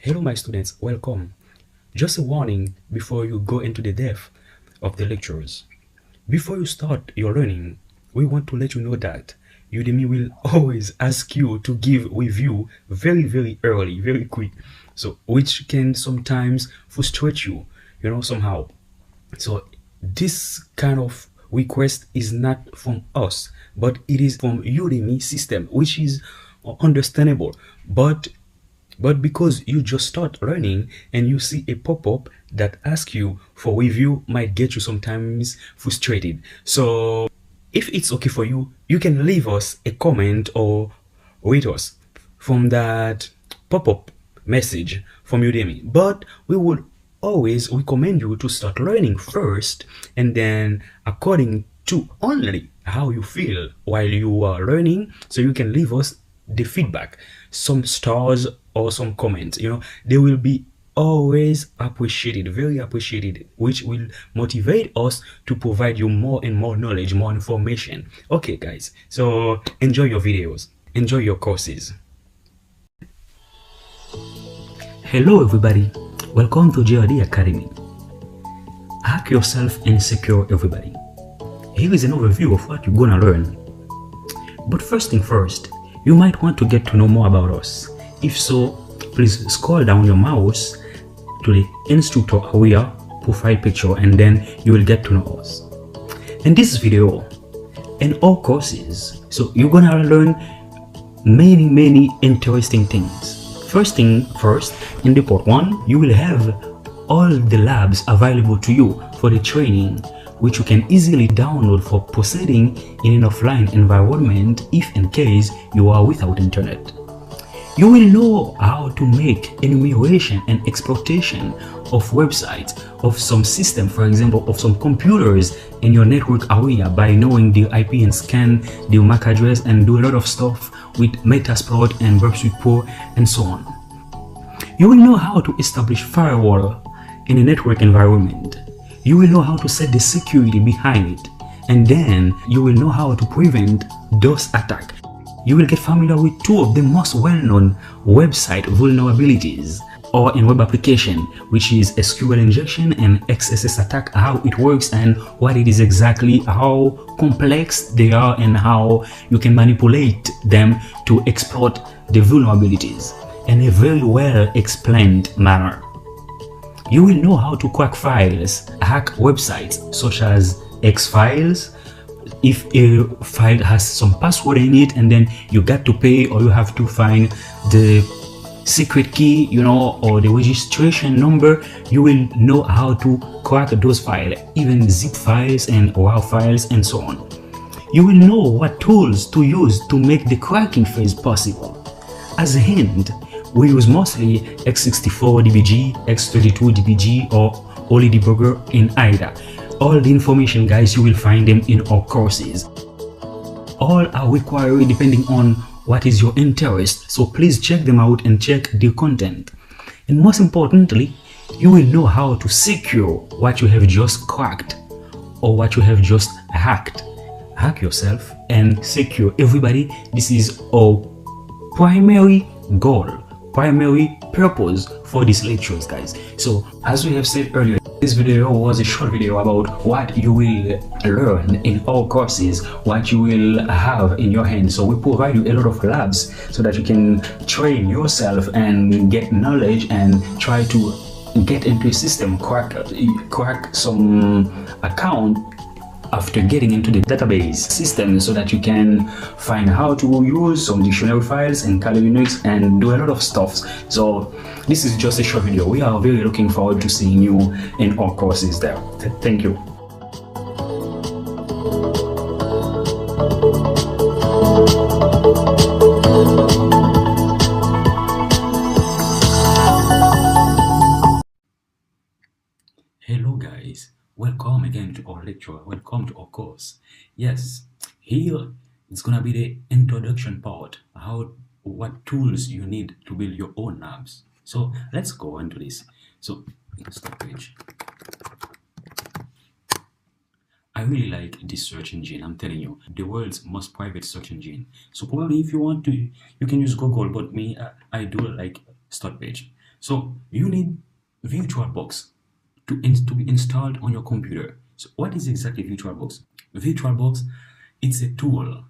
Hello my students, welcome. Just a warning before you go into the depth of the lectures. Before you start your learning, we want to let you know that Udemy will always ask you to give review very early, very quick. So which can sometimes frustrate you, somehow. So this kind of request is not from us, but it is from Udemy system, which is understandable. But because you just start learning and you see a pop-up that asks you for review might get you sometimes frustrated. So if it's okay for you, you can leave us a comment or rate us from that pop-up message from Udemy. But we would always recommend you to start learning first, and then according to only how you feel while you are learning, so you can leave us the feedback, some stars or some comments. They will be always appreciated, very appreciated, which will motivate us to provide you more and more knowledge, more information. Okay guys, so enjoy your videos, enjoy your courses. Hello everybody, welcome to JRDcademy. Hack yourself and secure everybody. Here is an overview of what you're gonna learn. But first thing first, you might want to get to know more about us. If so, please scroll down your mouse to the instructor area profile picture, and then you will get to know us. In this video and all courses, so you're gonna learn many interesting things. First thing first, in the part 1, you will have all the labs available to you for the training, which you can easily download for proceeding in an offline environment if in case you are without internet. You will know how to make enumeration and exploitation of websites, of some system, for example, of some computers in your network area by knowing the IP and scan the MAC address and do a lot of stuff with Metasploit and Burp Suite Pro and so on. You will know how to establish firewall in a network environment. You will know how to set the security behind it, and then you will know how to prevent DOS attack. You will get familiar with 2 of the most well-known website vulnerabilities or in web application, which is SQL injection and XSS attack, how it works and what it is exactly, how complex they are, and how you can manipulate them to exploit the vulnerabilities in a very well explained manner. You will know how to crack files, hack websites such as X files. If a file has some password in it and then you got to pay, or you have to find the secret key, or the registration number, you will know how to crack those files, even zip files and WAV files and so on. You will know what tools to use to make the cracking phase possible. As a hint, we use mostly x64 DBG, x32 DBG, or Oli debugger in either. All the information, guys, you will find them in our courses. All are required depending on what is your interest, so please check them out and check the content. And most importantly, you will know how to secure what you have just cracked or what you have just hacked. Hack yourself and secure everybody. This is our primary goal, primary purpose for these lectures, guys. So as we have said earlier, this video was a short video about what you will learn in all courses, what you will have in your hands. So we provide you a lot of labs so that you can train yourself and get knowledge and try to get into a system, crack some account after getting into the database system, so that you can find how to use some dictionary files and Kali Linux and do a lot of stuff. So this is just a short video. We are very looking forward to seeing you in our courses there. Thank you. Hello guys, welcome again to our lecture, welcome to our course. Yes, here it's gonna be the introduction part, what tools you need to build your own labs. So let's go into this. So stop page. I really like this search engine. I'm telling you, the world's most private search engine. So probably if you want to, you can use Google, but me, I do like start page. So you need VirtualBox to be installed on your computer. So what is exactly VirtualBox? VirtualBox, it's a tool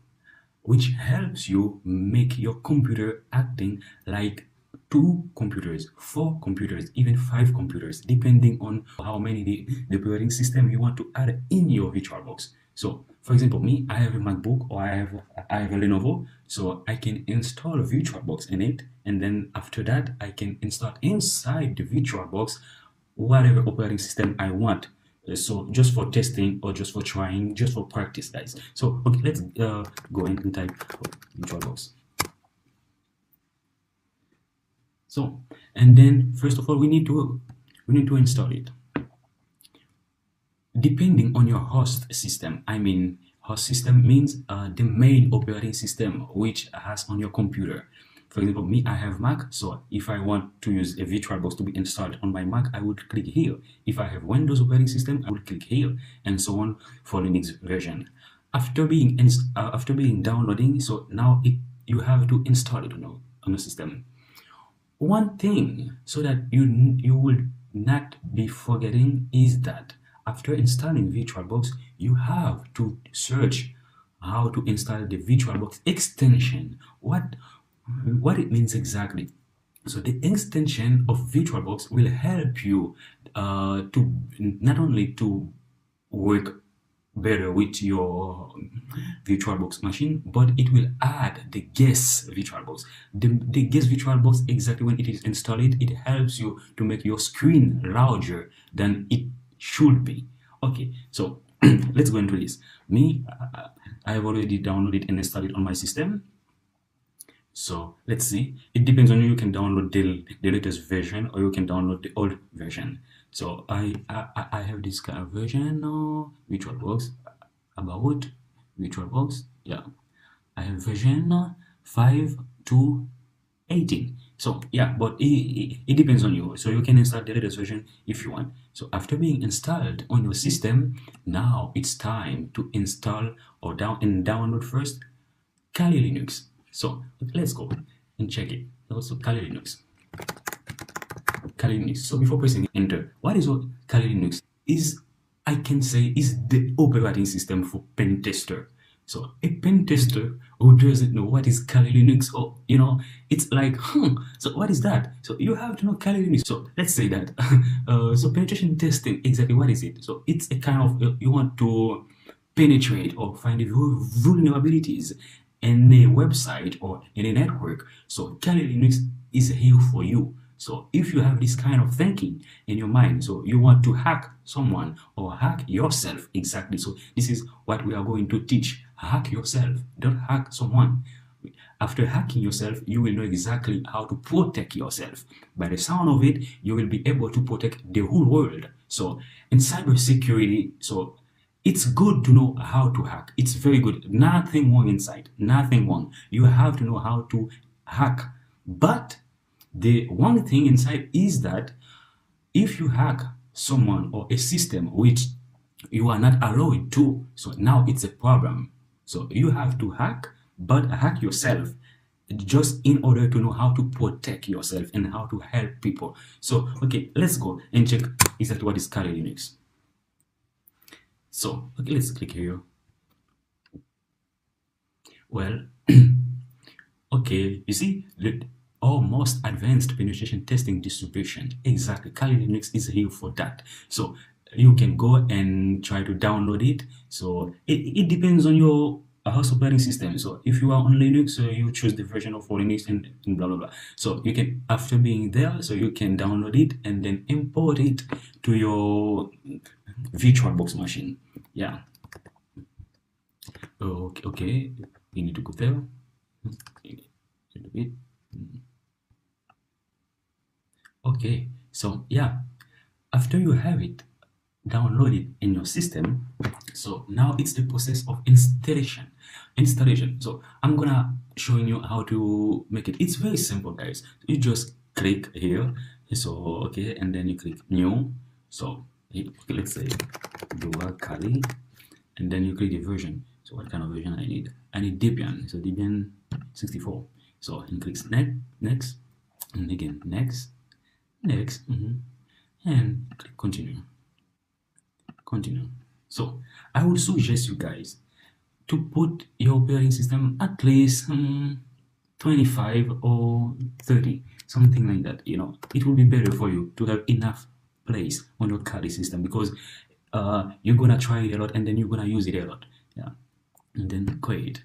which helps you make your computer acting like 2 computers, 4 computers, even 5 computers, depending on how many the operating system you want to add in your VirtualBox. So, for example, me, I have a MacBook or I have a Lenovo, so I can install a VirtualBox in it, and then after that, I can install inside the VirtualBox whatever operating system I want. So just for testing or just for trying, just for practice, guys. So okay, let's go and type VirtualBox. So, and then first of all, we need to install it. Depending on your host system, I mean, host system means the main operating system which has on your computer. For example, me, I have Mac, so if I want to use a VirtualBox to be installed on my Mac, I would click here. If I have Windows operating system, I would click here, and so on for Linux version. After being downloading, so now you have to install it on the system. One thing so that you will not be forgetting is that after installing VirtualBox, you have to search how to install the VirtualBox extension. What it means exactly. So the extension of VirtualBox will help you to not only to work better with your VirtualBox machine, but it will add the guest VirtualBox. The guest VirtualBox, exactly when it is installed, it helps you to make your screen larger than it should be. Okay, so let's go into this. Me, I have already downloaded and installed it on my system. So let's see. It depends on you. You can download the latest version, or you can download the old version. So I have this kind of version, VirtualBox, about VirtualBox. Yeah, I have version 5 to 18. So yeah, but it depends on you. So you can install the latest version if you want. So after being installed on your system, now it's time to install or download first Kali Linux. So let's go and check it. Also Kali Linux. Kali Linux. So before pressing enter, what is Kali Linux? I can say is the operating system for pen tester. So a pen tester who doesn't know what is Kali Linux, or it's like, so what is that? So you have to know Kali Linux. So let's say that. So penetration testing, exactly what is it? So it's a kind of you want to penetrate or find the vulnerabilities in a website or in a network. So Kali Linux is here for you. So if you have this kind of thinking in your mind, so you want to hack someone or hack yourself, exactly. So this is what we are going to teach. Hack yourself, don't hack someone. After hacking yourself, you will know exactly how to protect yourself. By the sound of it, you will be able to protect the whole world. So in cybersecurity, so it's good to know how to hack. It's very good. Nothing wrong inside. Nothing wrong. You have to know how to hack. But the one thing inside is that if you hack someone or a system which you are not allowed to, so now it's a problem. So you have to hack, but hack yourself just in order to know how to protect yourself and how to help people. So, okay, let's go and check exactly what is Kali Linux. So, okay, let's click here. Well, okay, you see, our most advanced penetration testing distribution, exactly, Kali Linux is here for that. So you can go and try to download it. So it depends on your host operating system. So if you are on Linux, so you choose the version of Linux and blah blah blah. So you can, after being there, so you can download it and then import it to your VirtualBox machine. Yeah. Okay. You need to go there. Okay. So yeah, after you have it downloaded in your system, so now it's the process of installation. So I'm gonna showing you how to make it. It's very simple, guys. You just click here. So okay, and then you click new. So okay, let's say Dual Kali, and then you click the version. So what kind of version I need? I need Debian. So Debian 64. So and click next, and again next, next, and click continue. So I would suggest you guys to put your operating system at least 25 or 30, something like that. You know, it will be better for you to have enough place on your Kali system, because you're gonna try it a lot and then you're gonna use it a lot. Yeah, and then create.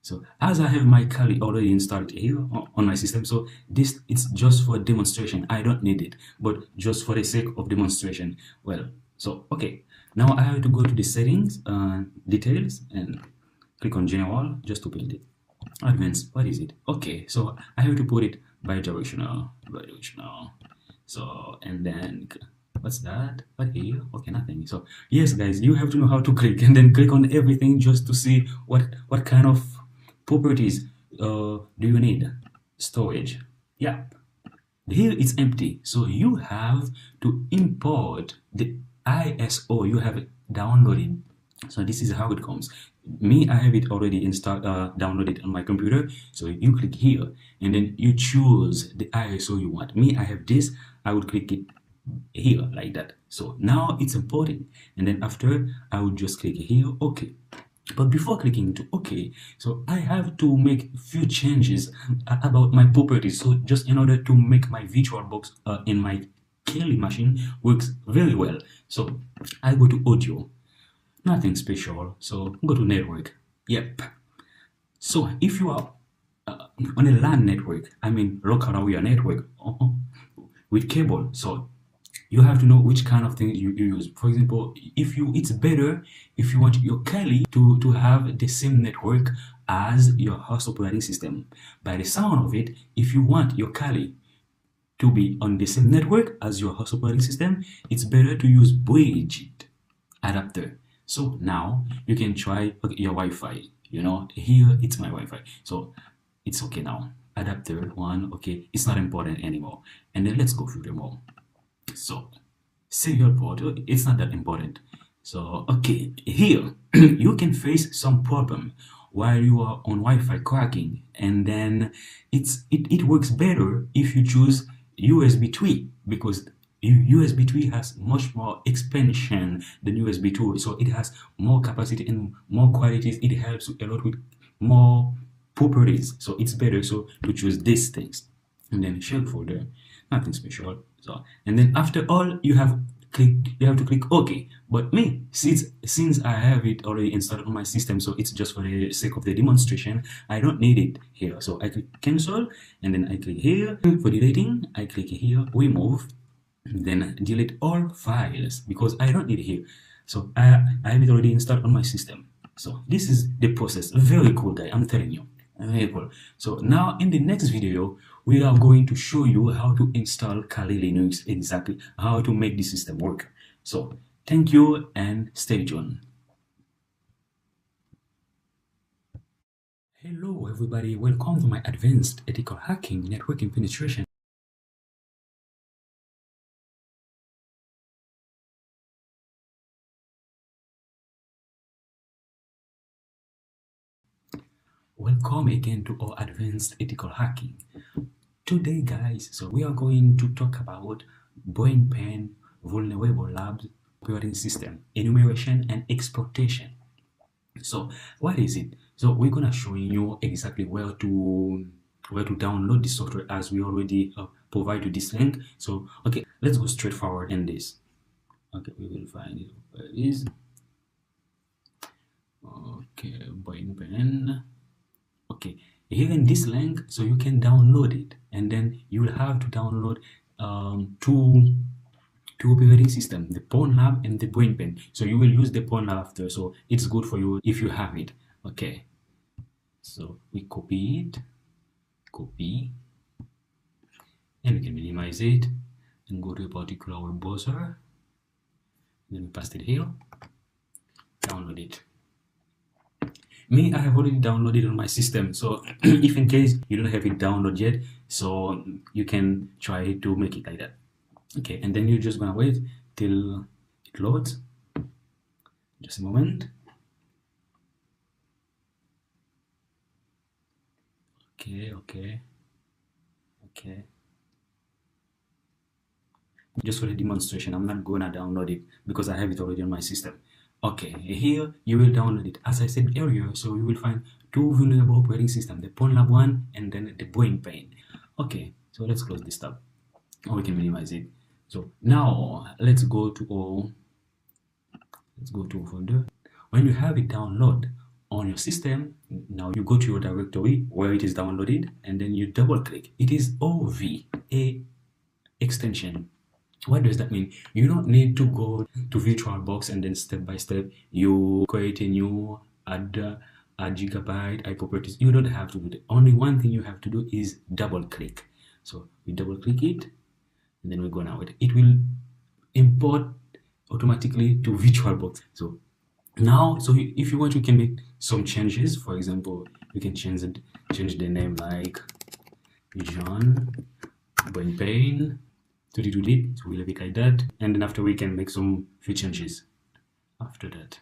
So as I have my Kali already installed here on my system, so this it's just for demonstration. I don't need it, but just for the sake of demonstration. Well, so okay, now I have to go to the settings, details, and click on general just to build it. Advanced, what is it? Okay, so I have to put it bidirectional. So and then what's that? What here? Okay, nothing. So yes, guys, you have to know how to click and then click on everything just to see what kind of properties do you need. Storage. Yeah, here it's empty, so you have to import the ISO you have downloaded. So this is how it comes. Me, I have it already installed, downloaded on my computer. So you click here and then you choose the ISO you want. Me, I have this. I would click it here like that. So now it's imported, and then after I would just click here, okay. But before clicking to OK, so I have to make a few changes about my properties. So just in order to make my VirtualBox in my Kali machine works very well. So I go to audio, nothing special. So go to network. Yep. So if you are on a LAN network, I mean local area network with cable, so you have to know which kind of thing you use. For example, it's better if you want your Kali to have the same network as your host operating system. By the sound of it, if you want your Kali to be on the same network as your host operating system, it's better to use bridged adapter. So now you can try your Wi-Fi. You know, here it's my Wi-Fi, so it's okay now. Adapter 1, okay, it's not important anymore. And then let's go through them all. So serial port, it's not that important. So okay, here you can face some problem while you are on Wi-Fi cracking, and then it works better if you choose USB 3, because USB 3 has much more expansion than USB 2, so it has more capacity and more qualities. It helps a lot with more properties, so it's better so to choose these things. And then shell folder, nothing special. So and then after all you have to click OK. But me, since I have it already installed on my system, so it's just for the sake of the demonstration, I don't need it here. So I click cancel, and then I click here for deleting. I click here remove, then delete all files because I don't need it here. So I have it already installed on my system. So this is the process. Very cool, guy, I'm telling you. Very cool. So now in the next video, we are going to show you how to install Kali Linux, exactly how to make the system work. So thank you and stay tuned. Hello everybody, welcome to my advanced ethical hacking networking penetration. Welcome again to our advanced ethical hacking. Today guys, so we are going to talk about BrainPan vulnerable labs operating system, enumeration and exploitation. So what is it? So we're gonna show you exactly where to download the software, as we already provide you this link. So okay, let's go straight forward in this. Okay, we will find it. Where it is? Okay, BrainPan. Okay, here in this link, so you can download it, and then you will have to download two operating system, the PwnLab and the BrainPan. So you will use the PwnLab after, so it's good for you if you have it. Okay, so we copy it, and we can minimize it and go to a particular web browser, then we paste it here, download it. Me, I have already downloaded on my system, so if in case you don't have it downloaded yet, so you can try to make it like that. Okay, and then you're just gonna wait till it loads. Just a moment. Okay. just for the demonstration. I'm not gonna download it because I have it already on my system. Okay, here you will download it. As I said earlier, so you will find two vulnerable operating systems, the PwnLab one and then the BrainPan. Okay, so let's close this tab, or we can minimize it. So now let's go to a folder. When you have it download on your system, now you go to your directory where it is downloaded, and then you double click. It is OVA extension. What does that mean? You don't need to go to Virtualbox and then step by step you create a new add gigabyte, IP properties. You don't have to do that. Only one thing you have to do is double click. So we double click it, and then we go now. It will import automatically to Virtualbox. So now, so if you want, you can make some changes. For example, you can change the name like John BrainPan to delete. So we'll leave it like that, and then after we can make some few changes after that.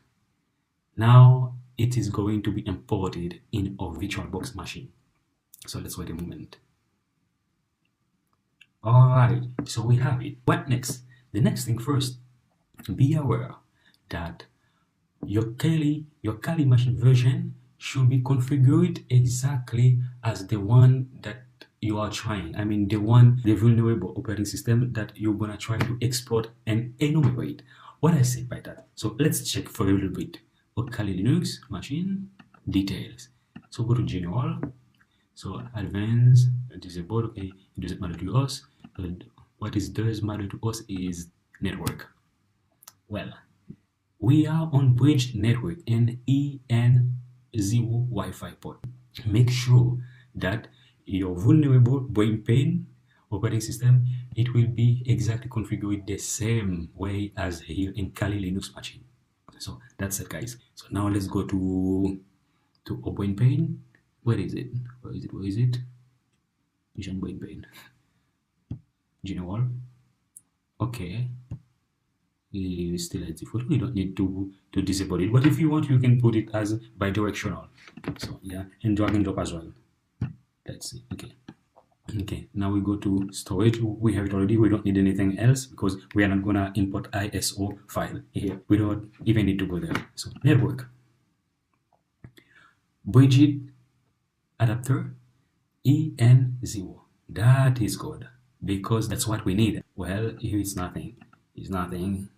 Now it is going to be imported in our Virtualbox machine. So let's wait a moment. All right, so we have it. What next? The next thing first, be aware that your Kali machine version should be configured exactly as the one that you are trying. I mean, the vulnerable operating system that you're gonna try to exploit and enumerate. What I say by that? So let's check for a little bit. Kali Linux machine details. So go to general. So advanced, disabled. Okay, it doesn't matter to us. What does matter to us is network. Well, we are on bridge network and EN0 Wi-Fi port. Make sure that your vulnerable BrainPan operating system, it will be exactly configured the same way as here in Kali Linux machine. So that's it, guys. So now let's go to BrainPan. Where is it? Where is it? Vision BrainPan. General. Okay. Still as default. We don't need to disable it, but if you want, you can put it as bidirectional. So yeah, and drag and drop as well. Let's see. Okay, now we go to storage. We have it already. We don't need anything else because we are not gonna import ISO file here. We don't even need to go there. So network, bridge adapter, EN0. That is good because that's what we need. Well, here it's nothing. It's nothing.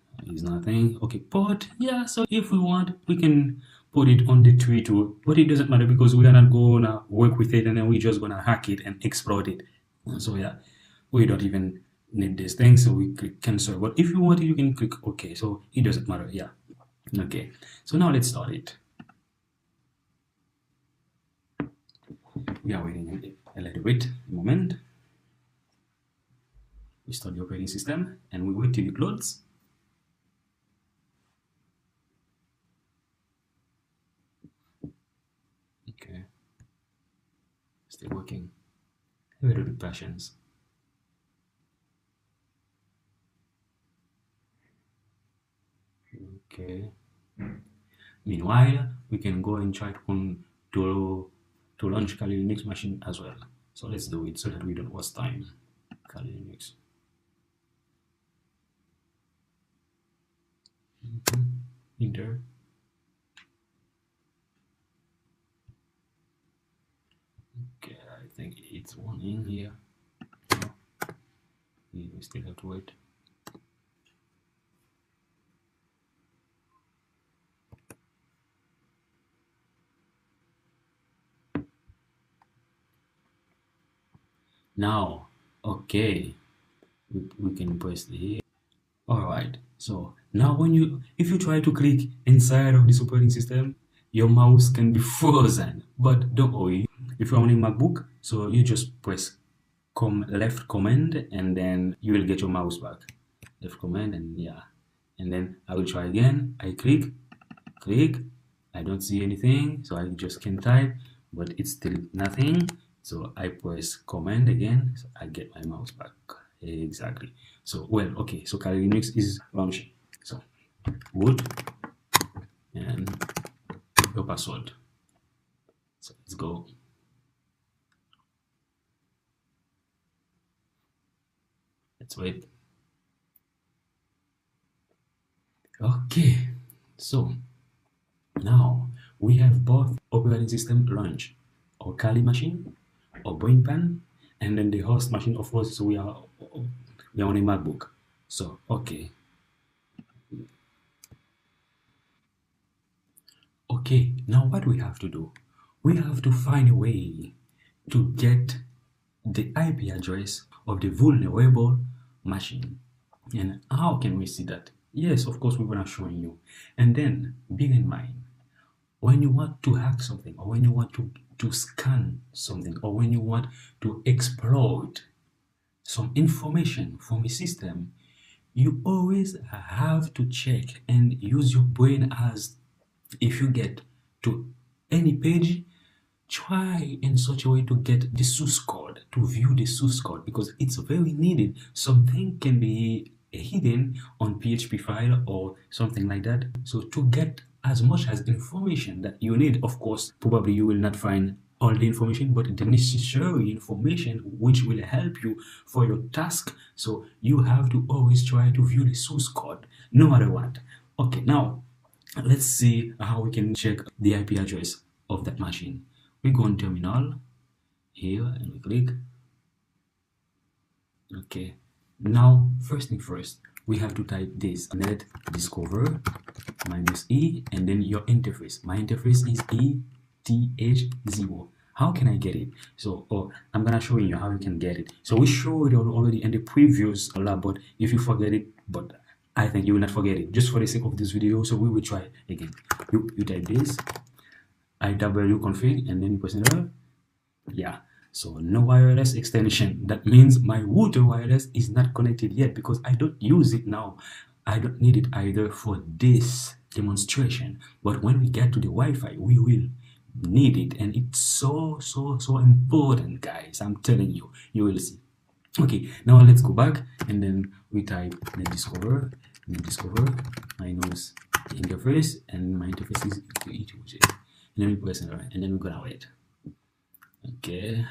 Okay, port. Yeah, so if we want, we can put it on the tree too, but it doesn't matter because we are not gonna work with it and then we're just gonna hack it and exploit it. So yeah, we don't even need this thing, so we click cancel. But if you want it, you can click OK. So it doesn't matter. Yeah. Okay. So now let's start it. We are waiting a little bit, a moment. We start the operating system and we wait till it loads. Okay, still working. A little bit patience. Okay. Meanwhile, we can go and try to launch Kali Linux machine as well. So let's do it so that we don't waste time. Kali Linux. Enter. Okay, I think it's one in here. No. We still have to wait. Now, okay, we can press the here. All right. So now if you try to click inside of this operating system, your mouse can be frozen. But don't worry. If you're on a MacBook, so you just press left command and then you will get your mouse back. Left command and yeah. And then I will try again. I click. I don't see anything, so I just can type, but it's still nothing. So I press command again, so I get my mouse back. Exactly. So well, okay, so Kali Linux is launching. So root and your password. So let's go. Let's wait. Okay, so now we have both operating system launch, or Kali machine, or BrainPan, and then the host machine, of course. So we are on a MacBook. So okay, okay. Now what we have to do? We have to find a way to get the IP address of the vulnerable machine. And how can we see that? Yes, of course, we want to show you. And then bear in mind, when you want to hack something, or when you want to scan something, or when you want to exploit some information from a system, you always have to check and use your brain. As if you get to any page, try in such a way to get the source code, to view the source code, because it's very needed. Something can be hidden on PHP file or something like that. So to get as much as information that you need, of course, probably you will not find all the information, but the necessary information which will help you for your task. So you have to always try to view the source code no matter what. Okay, now let's see how we can check the IP address of that machine. We go on terminal here and we click. Okay, now first thing first, we have to type this net discover -e and then your interface. My interface is ETH0. How can I get it? So I'm gonna show you how you can get it. So we showed it already in the previous lab, but if you forget it, but I think you will not forget it, just for the sake of this video. So we will try again. You type this IW config and then you press enter. Yeah, so no wireless extension. That means my router wireless is not connected yet because I don't use it now. I don't need it either for this demonstration, but when we get to the Wi-Fi, we will need it, and it's so important, guys. I'm telling you, you will see. Okay, now let's go back and then we type net discover minus interface, and my interface is ETH, and then we press enter, and then we're gonna wait. Okay,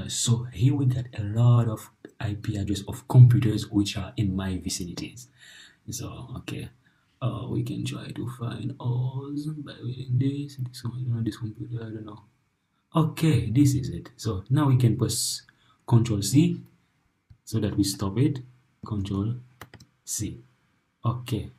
so here we got a lot of IP address of computers which are in my vicinities. So okay, we can try to find all by reading this one, this computer, I don't know. Okay, this is it. So now we can press Control C so that we stop it. Control C. Okay.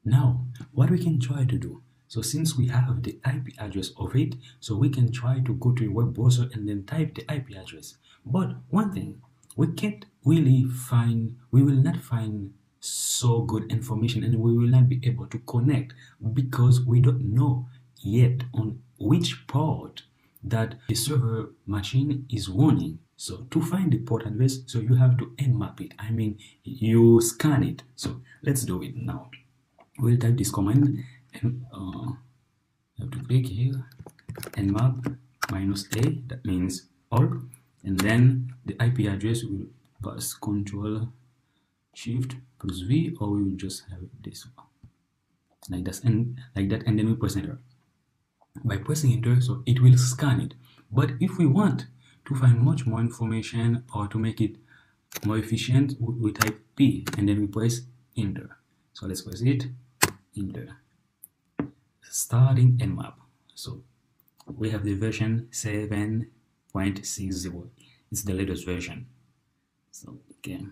Now what we can try to do, so since we have the IP address of it, so we can try to go to a web browser and then type the IP address. But one thing, we can't really find, we will not find so good information, and we will not be able to connect because we don't know yet on which port that the server machine is running. So to find the port address, so you have to nmap it. I mean, you scan it. So let's do it now. We'll type this command and have to click here nmap -a, that means all, and then the IP address will pass Control Shift plus V, or we will just have this one like that, and then we press enter. By pressing enter, so it will scan it. But if we want to find much more information or to make it more efficient, we type P and then we press enter. So let's press it, enter. Starting nmap. So we have the version 7.60. It's the latest version. So okay,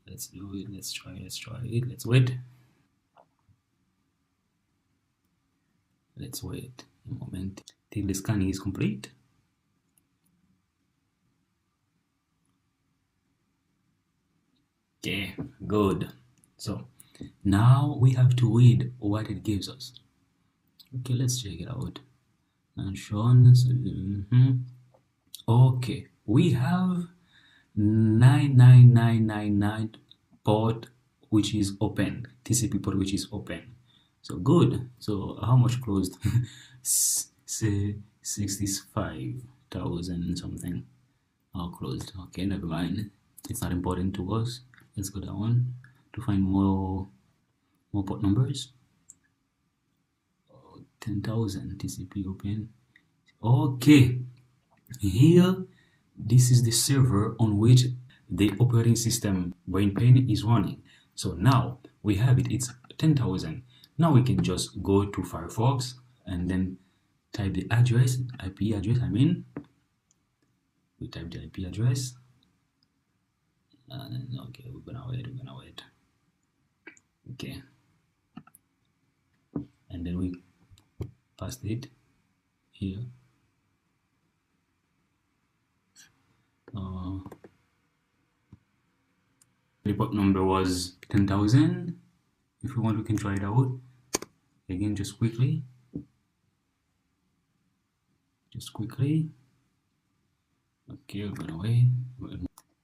let's do it. Let's try it. Let's wait. Let's wait a moment till the scanning is complete. Okay, good. So now we have to read what it gives us. Okay, let's check it out. HandsOn. Okay, we have 99999 port which is open, TCP port which is open. So good. So how much closed? Say 65,000 something. All closed. Okay, never mind. It's not important to us. Let's go down to find more port numbers. 10,000 TCP open. Okay, here this is the server on which the operating system BrainPan is running. So now we have it, it's 10,000. Now we can just go to Firefox and then type the address, IP address, I mean. We type the IP address. Okay, we're gonna wait. Okay. And then we paste it here. Report number was 10,000. If you want, we can try it out again, just quickly. Okay, we're gonna wait.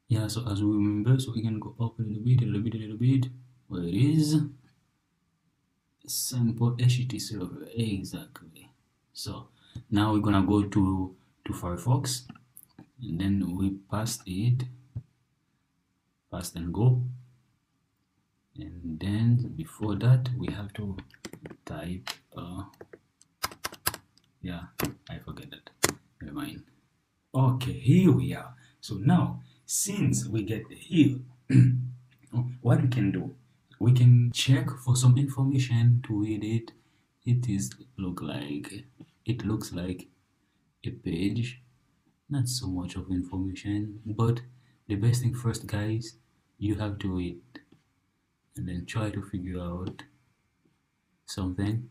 Yeah, so as we remember, so we can go up a little bit, where it is. Sample HTTP server, exactly. So now we're gonna go to Firefox, and then we paste and go. And then before that, we have to type, yeah, I forget that, never mind. Okay, here we are. So now, since we get here, what we can do, we can check for some information to read it. It looks like a page, not so much of information, but the best thing first, guys, you have to read and then try to figure out something.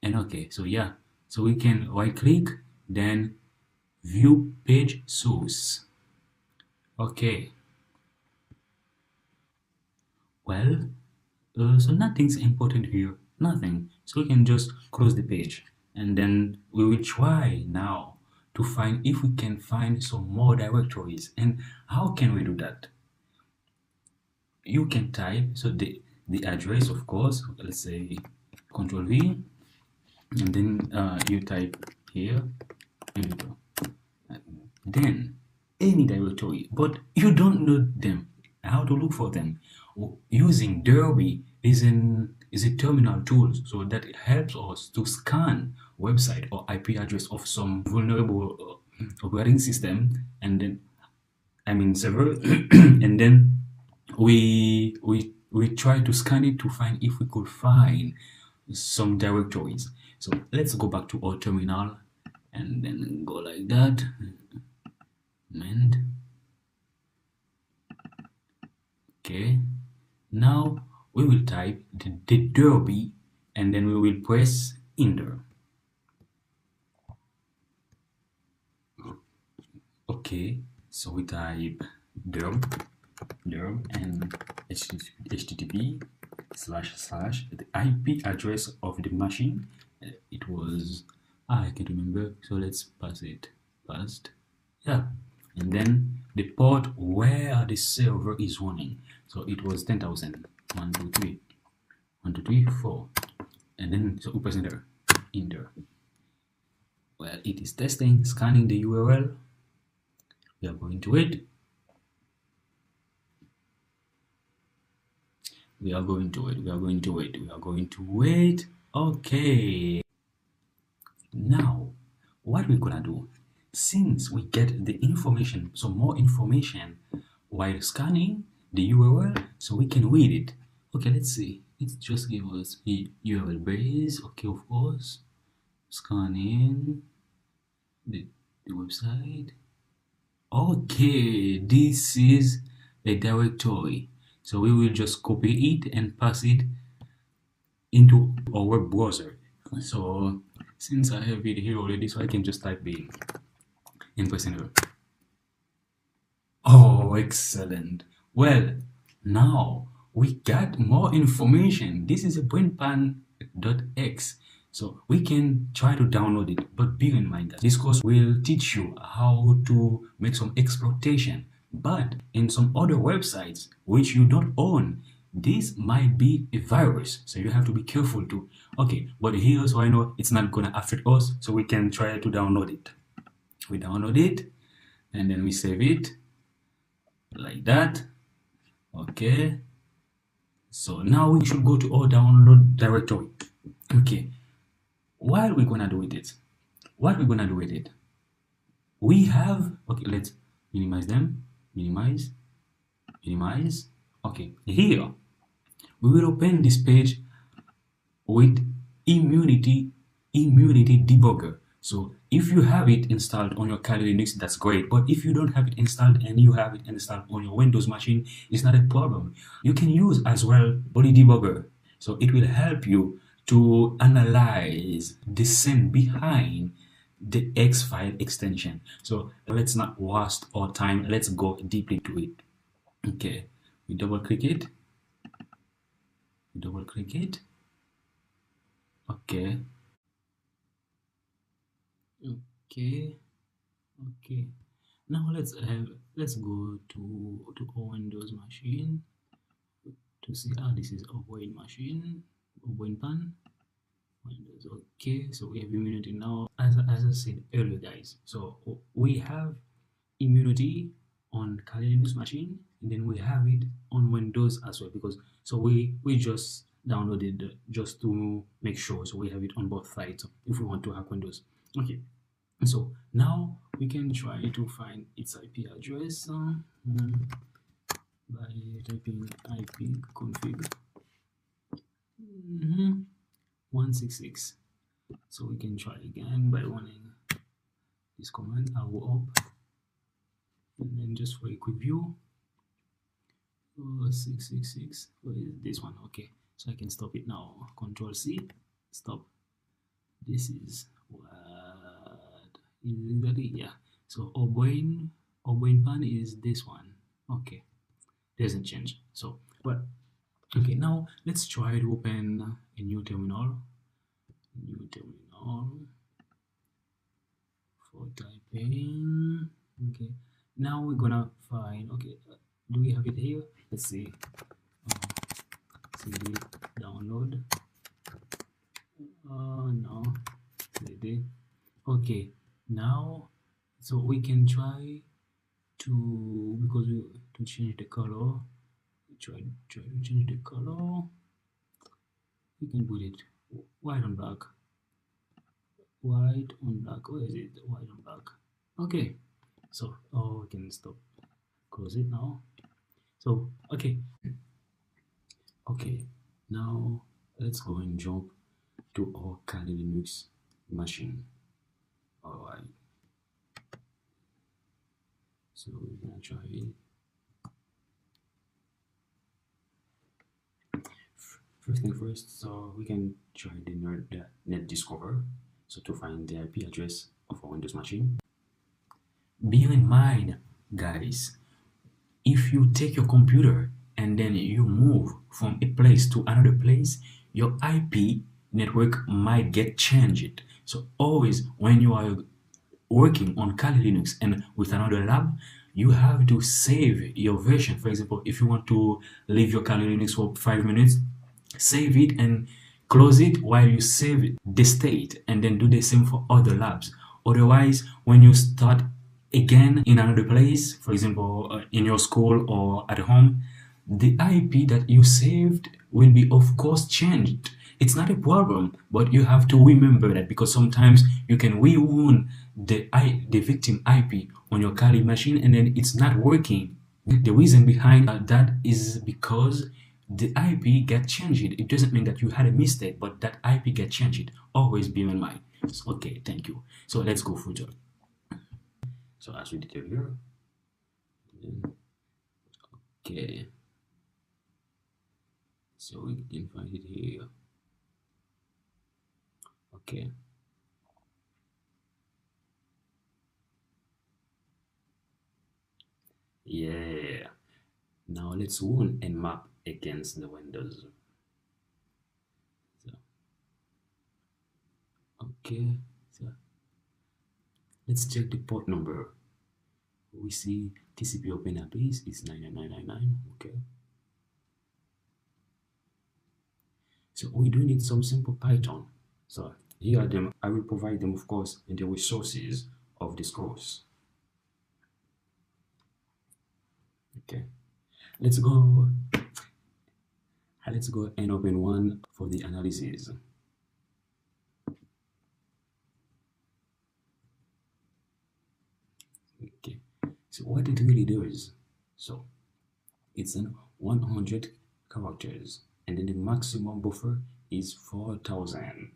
And okay, so yeah, so we can right click, then view page source. Okay, well, so nothing's important here, nothing. So we can just close the page, and then we will try now to find if we can find some more directories. And how can we do that? You can type, so the address, of course, let's say Control V, and then you type here, here we go. Then any directory, but you don't know them, how to look for them. Using Derby is a terminal tool, so that it helps us to scan website or IP address of some vulnerable operating system, and then server, and then we try to scan it to find if we could find some directories. So let's go back to our terminal and then go like that. And okay, now we will type the Derby, and then we will press enter. Okay, so we type derp and http / the IP address of the machine. It was, I can't remember, so let's pass it. Yeah, and then the port where the server is running. So it was 10,000. 1 2 3 1 2 3 4, and then so we press enter. Well, it is testing, scanning the URL. We are going to wait. Okay, now what we're gonna do, since we get the information, some more information while scanning the URL, so we can read it. Okay, let's see, it just gave us a URL base. Okay, of course, scanning the website. Okay, this is a directory, so we will just copy it and pass it into our web browser. So since I have it here already, so I can just type in and press enter. Oh, excellent. Well, now we got more information. This is a BrainPan.x, so we can try to download it. But bear in mind that this course will teach you how to make some exploitation. But in some other websites which you don't own, this might be a virus, so you have to be careful too. Okay, but here, so I know it's not gonna affect us, so we can try to download it. We download it, and then we save it like that. Okay, so now we should go to our download directory. Okay, what we're gonna do with it? We have, okay, minimize them, minimize. Okay, here we will open this page with immunity debugger. So if you have it installed on your Kali Linux, that's great. But if you don't have it installed and you have it installed on your Windows machine, it's not a problem. You can use as well body debugger. So it will help you to analyze the scene behind the X file extension. So let's not waste our time. Let's go deeply to it. Okay, we double click it. Okay. Now let's go to our Windows machine to see. This is our Win machine, BrainPan. Windows. Okay, so we have immunity now. As I said earlier, guys. So we have immunity on Kali Linux machine, and then we have it on Windows as well, because so we just downloaded just to make sure. So we have it on both sides if we want to hack Windows. Okay, so now we can try to find its IP address by typing ipconfig 166. So we can try again by running this command, AO up, and then just for a quick view, 666. What is this one? Okay, so I can stop it now. Control C, stop. This is what exactly, yeah. So our BrainPan is this one. Okay, doesn't change. So, but okay, now let's try to open a new terminal. For typing. Okay, now we're gonna find. Okay, do we have it here? Let's see. CD download. No, CD. Okay, now so we can try to, because to change the color. Try to change the color. We can put it white on black. White on black. Where is it? White on black. Okay. So we can stop. Close it now. So okay. Now let's go and jump to our Kali Linux machine. All right. So we're gonna try it. First thing first, so we can try the net discover, so to find the IP address of our Windows machine. Bear in mind, guys, if you take your computer and then you move from a place to another place, your IP network might get changed. So always when you are working on Kali Linux and with another lab, you have to save your version. For example, if you want to leave your Kali Linux for 5 minutes, save it and close it while you save the state, and then do the same for other labs. Otherwise, when you start again in another place, for example in your school or at home, the IP that you saved will be of course changed. It's not a problem, but you have to remember that, because sometimes you can rewound the victim IP on your Kali machine and then it's not working. The reason behind that is because the IP get changed. It doesn't mean that you had a mistake, but that IP get changed. Always bear in mind. Okay, thank you. So let's go further. So as we did earlier, okay. So we can find it here. Okay. Yeah. Now let's run and map against the Windows. So, okay. So let's check the port number. We see TCP open address is 99999. Okay. So we do need some simple Python. So here are them. I will provide them, of course, in the resources of this course. Okay. Let's go and open one for the analysis. Okay, So what it really does, so it's an 100 characters, and then the maximum buffer is 4,000.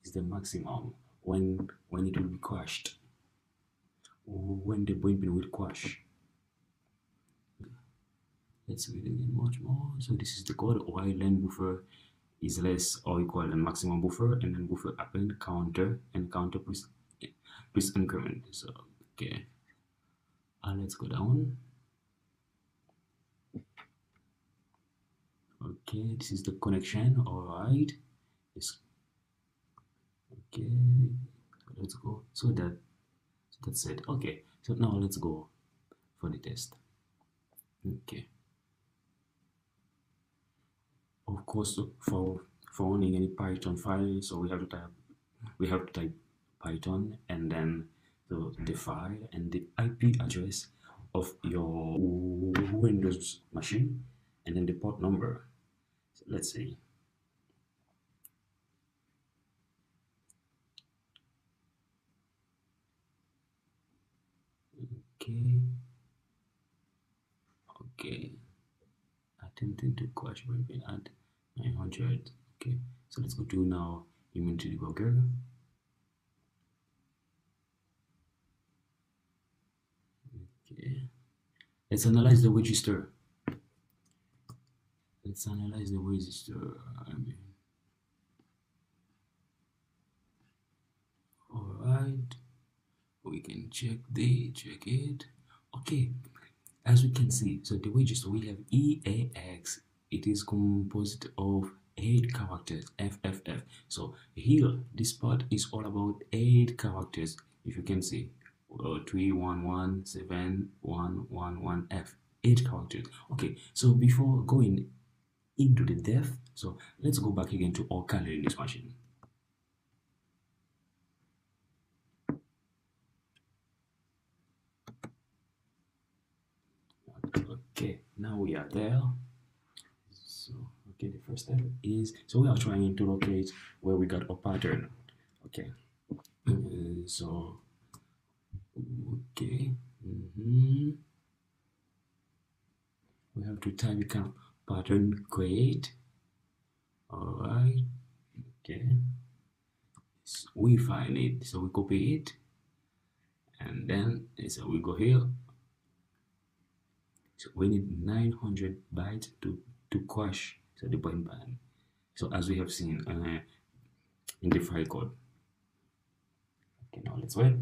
Is the maximum when it will be crashed, when the BrainPan will crash. Let's read again much more. So this is the code while len buffer is less or equal than maximum buffer, and then buffer append counter and counter plus increment. So okay, let's go down. Okay, this is the connection. All right, yes. Okay, let's go. So that's it. Okay, so now let's go for the test. Okay. Of course, for running any Python file, so we have to type Python and then the file and the IP address of your Windows machine and then the port number. So let's see. Okay. Attempting to crash BrainPan at 900. Okay, so let's go to now inventory debugger. Okay, let's analyze the register. All right, we can check it. Okay, as we can see, so the register we have EAX. It is composed of 8 characters, FFF. So here, this part is all about 8 characters. If you can see, 311711F, 8 characters. Okay, so before going into the depth, so let's go back again to our Kali Linux machine. Okay, now we are there. So okay, the first step is, so we are trying to locate where we got a pattern. Okay, so okay, we have to type in pattern create. All right, okay, so we find it, so we copy it, and then so we go here. So we need 900 bytes to crash so the BrainPan. So as we have seen in the file code. Okay, now let's wait.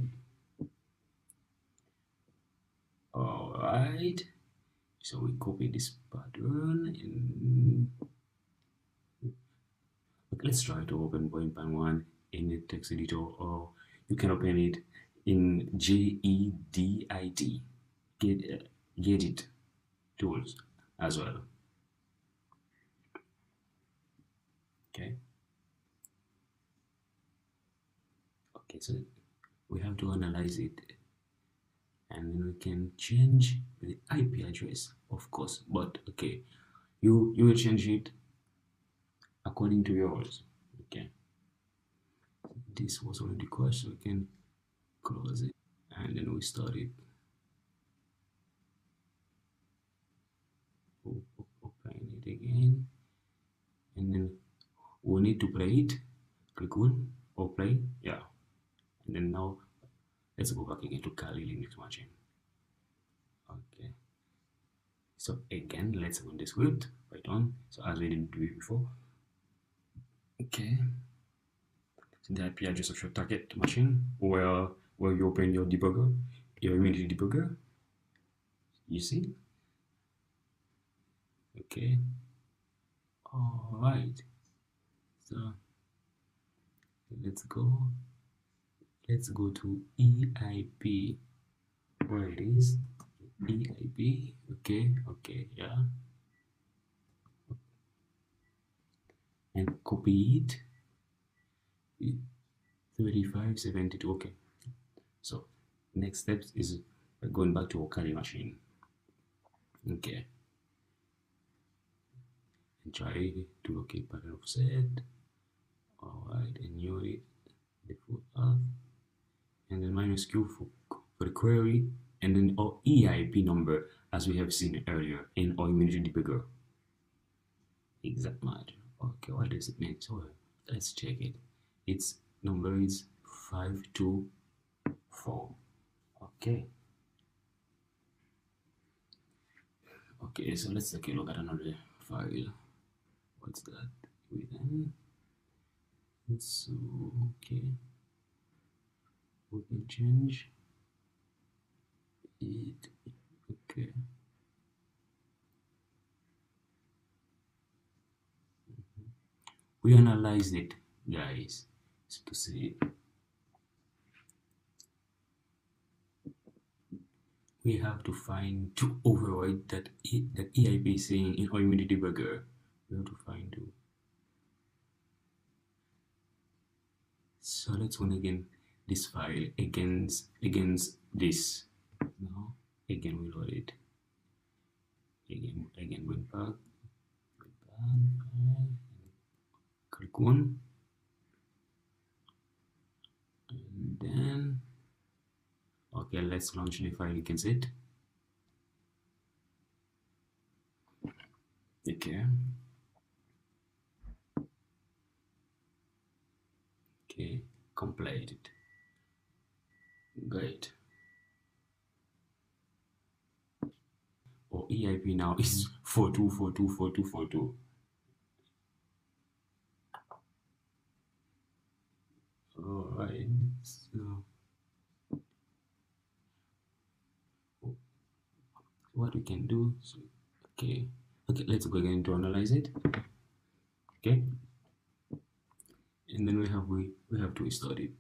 All right. So we copy this pattern and okay, let's try to open BrainPan 1 in the text editor, or you can open it in JEDIT, Gedit tools as well. Okay. Okay, so we have to analyze it, and then we can change the IP address, of course, but okay, you will change it according to yours. Okay, this was already crashed, so we can close it and then we start it. Open it again, and then we need to play it. Click on or play, yeah, and then now let's go back again to Kali Linux machine. Okay, so again let's run the script Python, so as we didn't do it before. Okay, so the IP address of your target machine where you open your debugger, your immediate debugger, you see. Okay, all right, so let's go to EIP, where it is, EIP. Okay, yeah, and copy it, 3572. Okay, so next steps is going back to our Kali machine. Okay, and try to locate pattern offset. All right, and you default path, and then -Q for the query. and then our EIP number, as we have seen earlier in our immunity debugger. Exact match. Okay, what does it mean? So let's check it. Its number is 524. Okay. Okay, so let's take a look at another file. What's that? Within. So okay, we can change it. Okay. We analyzed it, guys, so to see. We have to find to override that EIP is saying in our immunity debugger. We have to find to. So let's run again this file against this. Now again we load it. Again went back. Click one, and then okay, let's launch the file against it. Okay. Okay, completed. Great. Our EIP now is 42424242. Alright, so what we can do, so, okay, let's go again to analyze it. Okay, and then we have to restart it.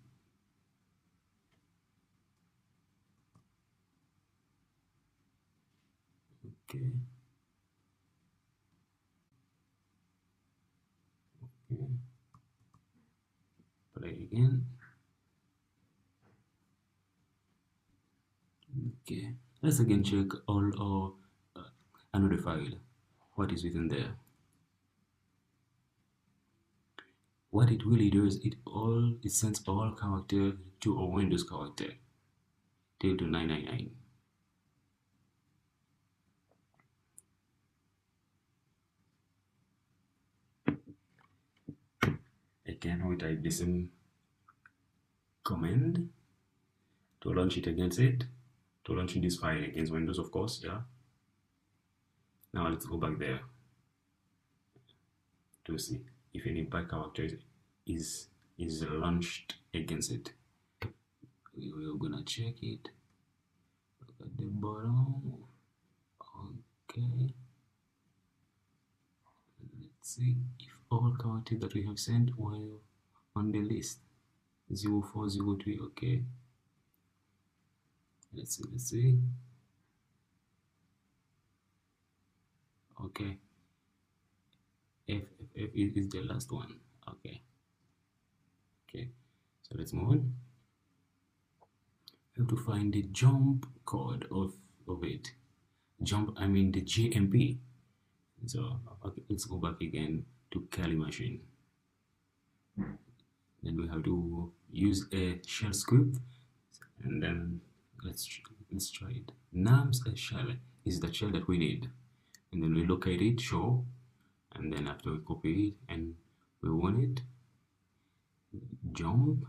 Okay. Okay. Play again. Okay. Let's again check all our another file. What is within there? What it really does, it sends all character to a Windows character till to 999. Again, we type the same command to launch it against it, to launch this file against Windows, of course, yeah. Now let's go back there to see if any bad character is launched against it. We're gonna check it. Look at the bottom. Okay. Let's see if all characters that we have sent were on the list. 0403. Okay. Let's see. Okay. F is the last one. Okay. Okay. So let's move on. We have to find the jump code of it. Jump, I mean the JMP. So okay, let's go back again to Kali machine. Then we have to use a shell script, and then let's try it. Nums a shell is the shell that we need, and then we locate it, show, and then after we copy it and we want it, jump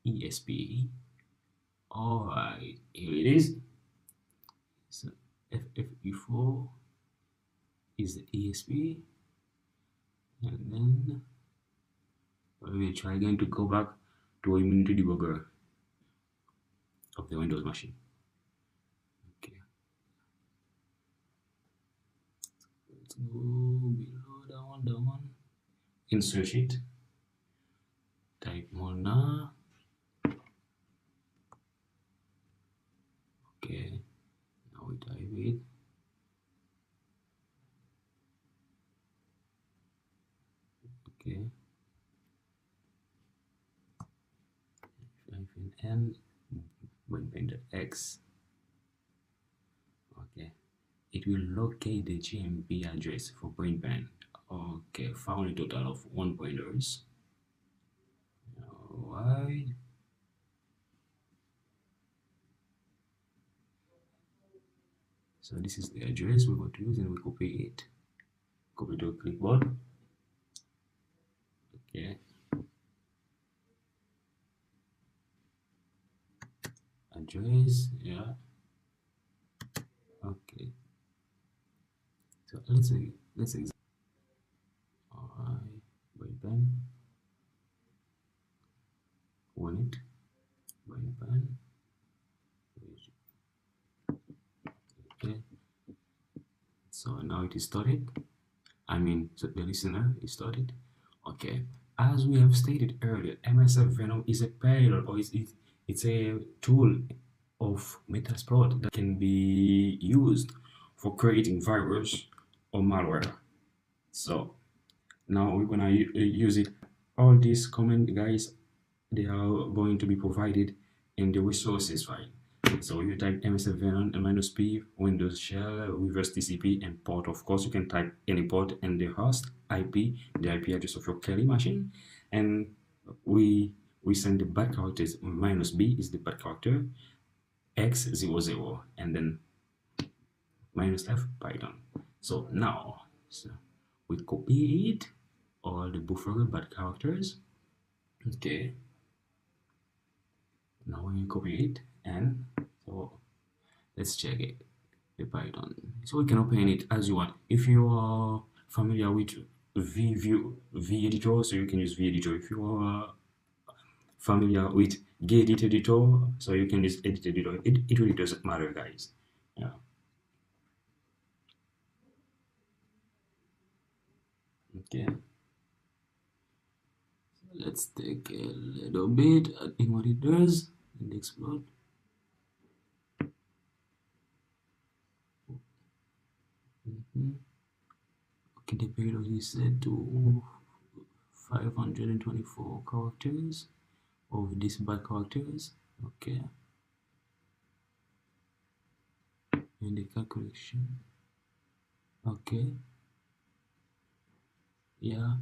ESP. Alright, here it is. So FFE4 is the ESP, and then we will try again to go back to our immunity debugger of the Windows machine. Okay, let's go below that one, insert it, type Mona. Okay, now we type it. Okay, N BrainPan X. Okay, it will locate the GMP address for BrainPan. Okay, found a total of 1 pointers. Alright. So this is the address we're going to use, and we copy it. Copy to a clipboard. Okay. Address, yeah. Okay. So let's say alright, BrainPan. Want it. BrainPan. Okay. So now it is started. So the listener is started. Okay. As we have stated earlier, MSF Venom is a payload, or it's a tool of Metasploit that can be used for creating virus or malware. So now we're gonna use it. All these comment guys, they are going to be provided in the resources file. So you type MSF Venom -p Windows shell reverse TCP and port. Of course, you can type any port and the host IP, the IP address of your Kelly machine, and we send the bad characters. -b is the bad character, x00, and then -f Python. So now we copy it, all the buffer bad characters. Okay. Now we copy it, and so let's check it, the Python. So we can open it as you want. If you are familiar with V editor, so you can use V editor. If you are familiar with Gedit editor, so you can use Edit editor. It really doesn't matter, guys. Yeah. Okay. So let's take a little bit in what it does and explode. Okay, the payload is set to 524 characters of these bad characters. Okay. And the calculation. Okay. Yeah.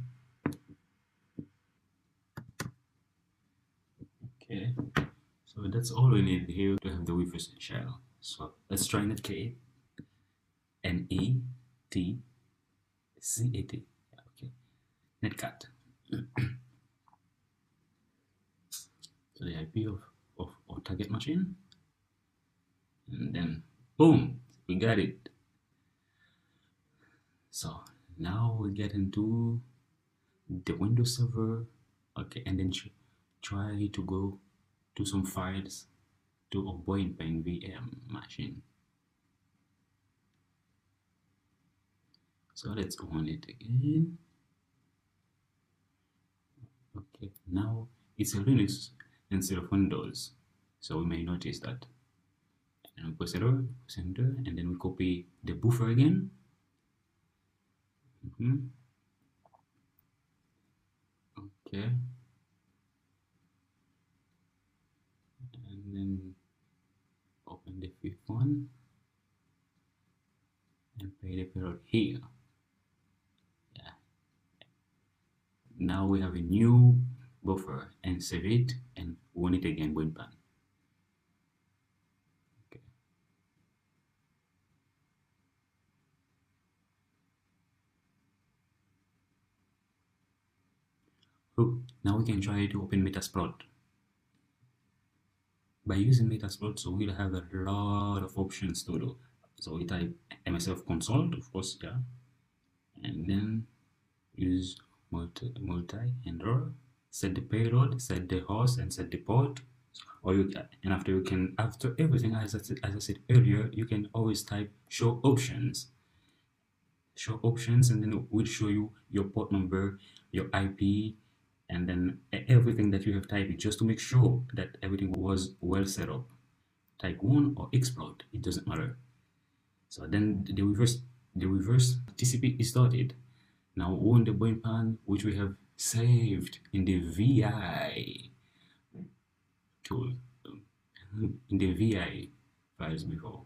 Okay. So that's all we need here to have the reverse shell. So let's try netcat. NETCAT. Okay. Netcat. So the IP of our target machine. And then boom, we got it. So now we get into the Windows server. Okay, and then try to go to some files to a BrainPan VM machine. So let's on it again. Okay, now it's a Linux instead of Windows, so we may notice that. And we press enter, and then we copy the buffer again. Okay. And then open the fifth one and pay the payload here. Yeah. Now we have a new buffer, and save it and run it again, BrainPan. Okay. So now we can try to open Metasploit. By using Metasploit, so we'll have a lot of options to do. So we type MSF console, of course, yeah, and then use multi and draw, set the payload, set the host, and set the port. Or you can, and after everything, as I said earlier, you can always type show options, and then it will show you your port number, your IP, and then everything that you have typed, just to make sure that everything was well set up. Type 1 or exploit, it doesn't matter. So then the reverse TCP is started. Now on the BrainPan, which we have saved in the VI tool, in the VI files before.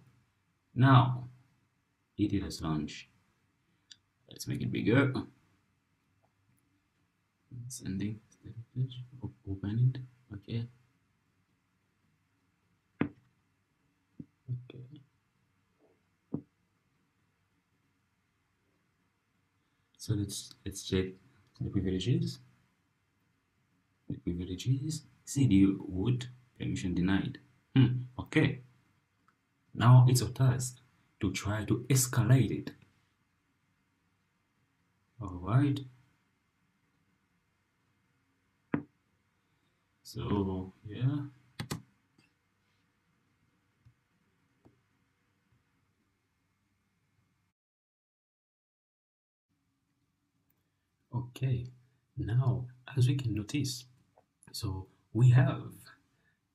Now it has launched. Let's make it bigger. Sending, open it. Okay. Okay. So let's check the privileges. The privileges. CD would permission denied. Okay. Now it's our task to try to escalate it. All right. So yeah. Okay. Now, as we can notice, so we have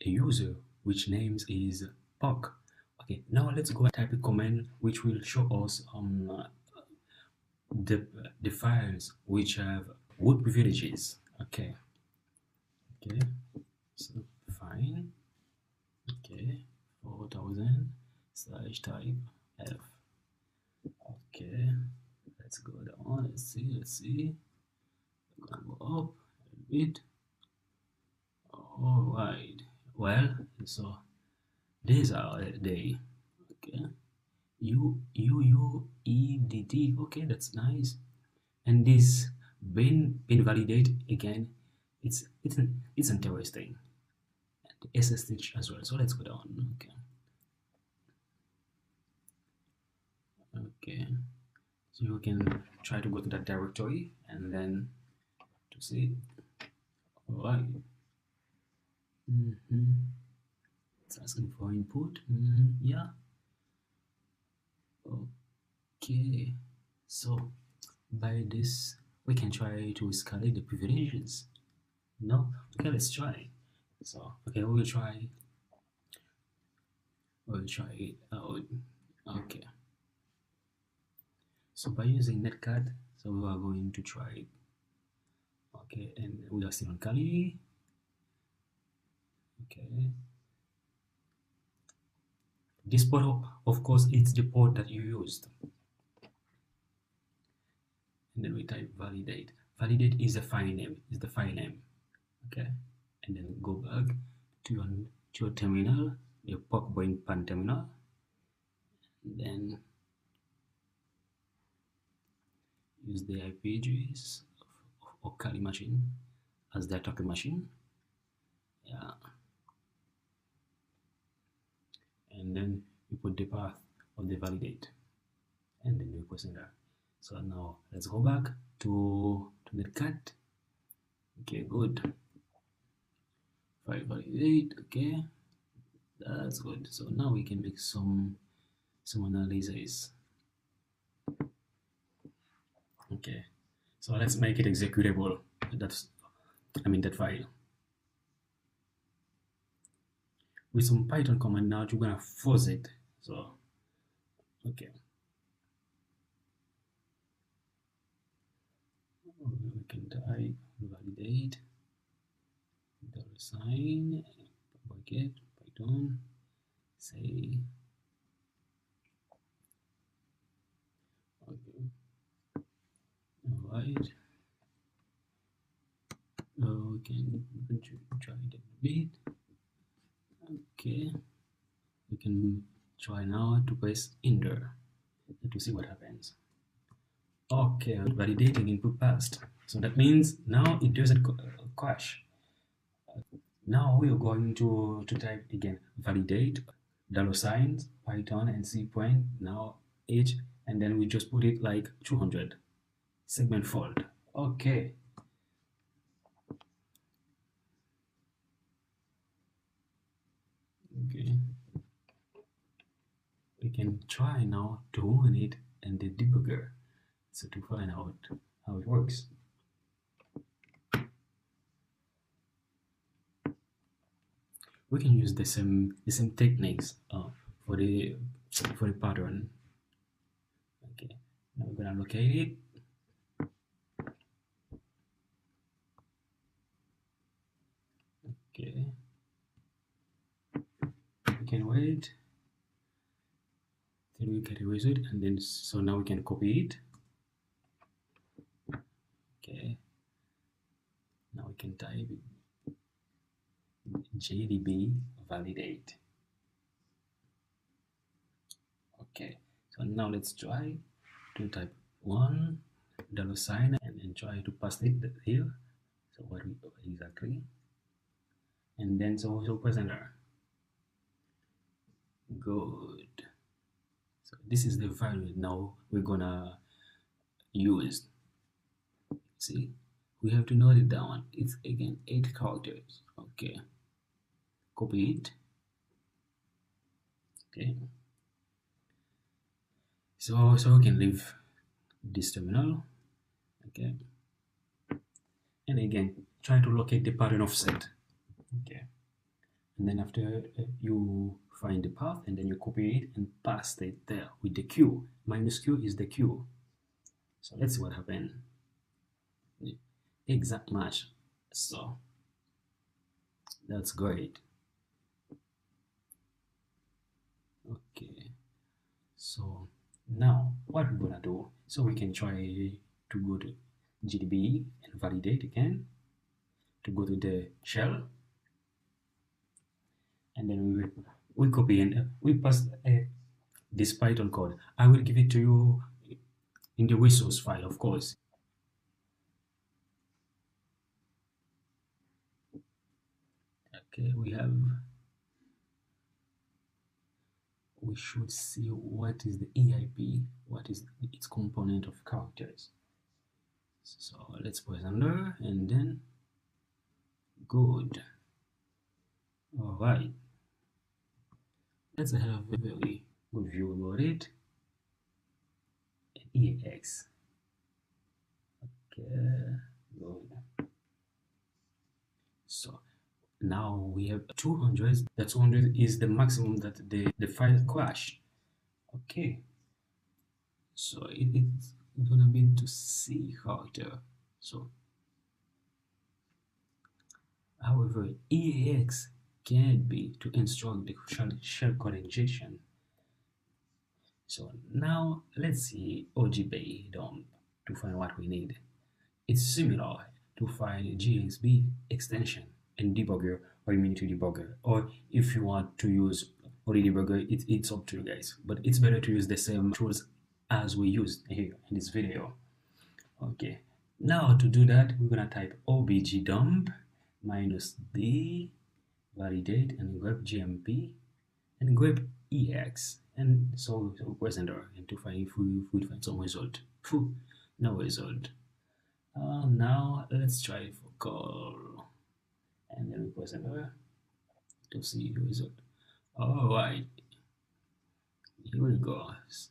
a user which names is Puck. Okay, now let's go and type a command which will show us the files which have root privileges. Okay, so fine. Okay, 4000 slash type f. Okay, let's go down. Let's see. I'm gonna go up a bit. All right. Well, so these are they. Okay. UUEDD. Okay, that's nice. And this brain validate again. It's interesting. And SSH as well. So let's go down. Okay. So you can try to go to that directory and then to see. All right. It's asking for input. Yeah. Okay. So by this we can try to escalate the privileges. No? Okay, let's try. So okay, we'll try it out. Okay. So by using netcat, so we are going to try it. Okay, and we are still on Kali. Okay. This port, of course, it's the port that you used. And then we type validate. Validate is the file name. Okay. And then go back to your terminal, your BrainPan terminal. And then use the IP address of Kali machine as the attacker machine. Yeah. And then you put the path of the validate. And then you press enter. So now let's go back to netcat. Okay, good. File validate. Okay, that's good. So now we can make some analysis. Okay, so let's make it executable. That file with some Python command. Now you're gonna force it. So okay, we can type validate $sign bucket Python say okay. All right. We can try it a bit. Okay, we can try now to press enter to see what happens. Okay, validating input passed. So that means now it doesn't crash. Now we are going to type again validate $signs Python and C point now H, and then we just put it like 200 segment fault. Okay. Okay. We can try now to run it and the debugger, so to find out how it works. We can use the same techniques for the pattern. Okay, now we're gonna locate it. Okay, we can wait till we get a result, and then so now we can copy it. Okay, now we can type JDB validate. Okay, so now let's try to type 1 $sign and then try to paste it here. So what we exactly, and then so press enter. Good. So this is the value now we're gonna use. See, we have to note it down. It's again 8 characters. Okay, copy it. Okay, so we can leave this terminal. Okay, and again try to locate the pattern offset. Okay, and then after you find the path and then you copy it and paste it there with the Q. Minus Q is the Q. So let's see what happened. Exact match. So that's great. Okay, so now what we're gonna do, so we can try to go to GDB and validate again, to go to the shell, and then we copy and we paste this Python code. I will give it to you in the resource file, of course. Okay, we should see what is the EIP, what is its component of characters. So let's press enter and then good. All right, let's have a very good view about it. EAX. Okay, good. So now we have 200. That 200 is the maximum that the file crashed. Okay, so it's gonna be to C character. So however, EAX can't be to instruct the shellcode injection. So now let's see OGB dump to find what we need. It's similar to find GXB extension and debugger or immunity debugger, or if you want to use only debugger, it's up to you guys, but it's better to use the same tools as we used here in this video. Okay, now to do that, we're gonna type obg dump -d validate and grep gmp and grep ex, and so press enter and to find if we find some result. No result. Now let's try for call and then we press enter to see the result. All right, here we go. So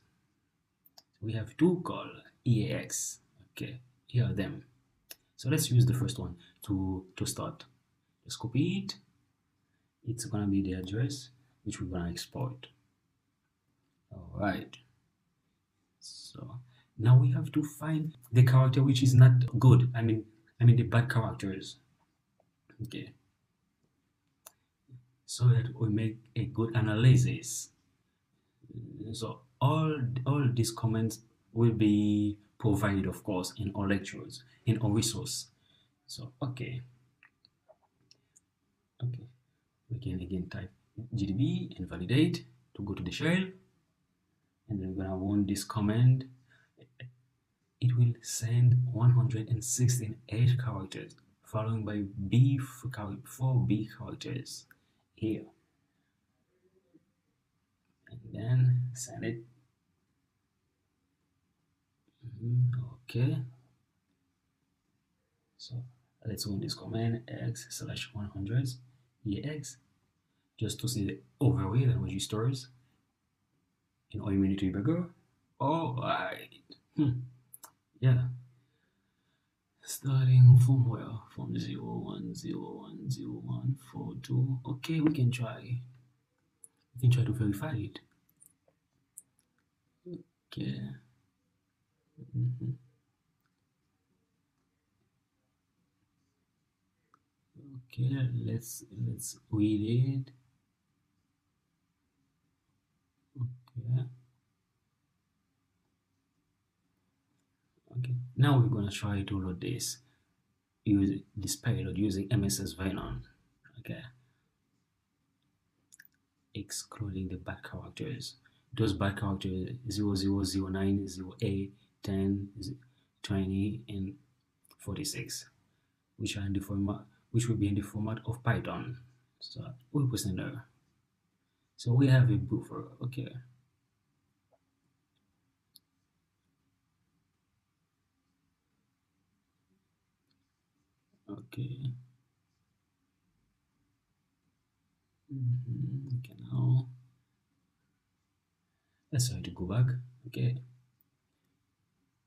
we have two call EAX. Okay, here are them. So let's use the first one to start. Just copy it. It's gonna be the address which we're gonna export. All right, so now we have to find the character which is not good. I mean the bad characters. Okay, so that we make a good analysis. So all these comments will be provided, of course, in our lectures, in our resource. So okay, we can again type gdb and validate to go to the shell, and then we're gonna run this command. It will send 116 H characters, followed by 4 B characters here, and then send it. Okay, so let's run this command x/100 ex just to see the overlay and registers in our immunity debugger. All right. Yeah, starting from where? From 01010142. Okay, we can try to verify it. Okay. Okay, let's read it. Okay, now we're gonna try to load this payload using MSS Venom. Okay, excluding the bad characters. Those bad characters 0009, 08, 10, 20, and 46, which are in the format, which will be in the format of Python. So we press enter. So we have a buffer. Okay. Okay. Okay, now let's try to go back. Okay,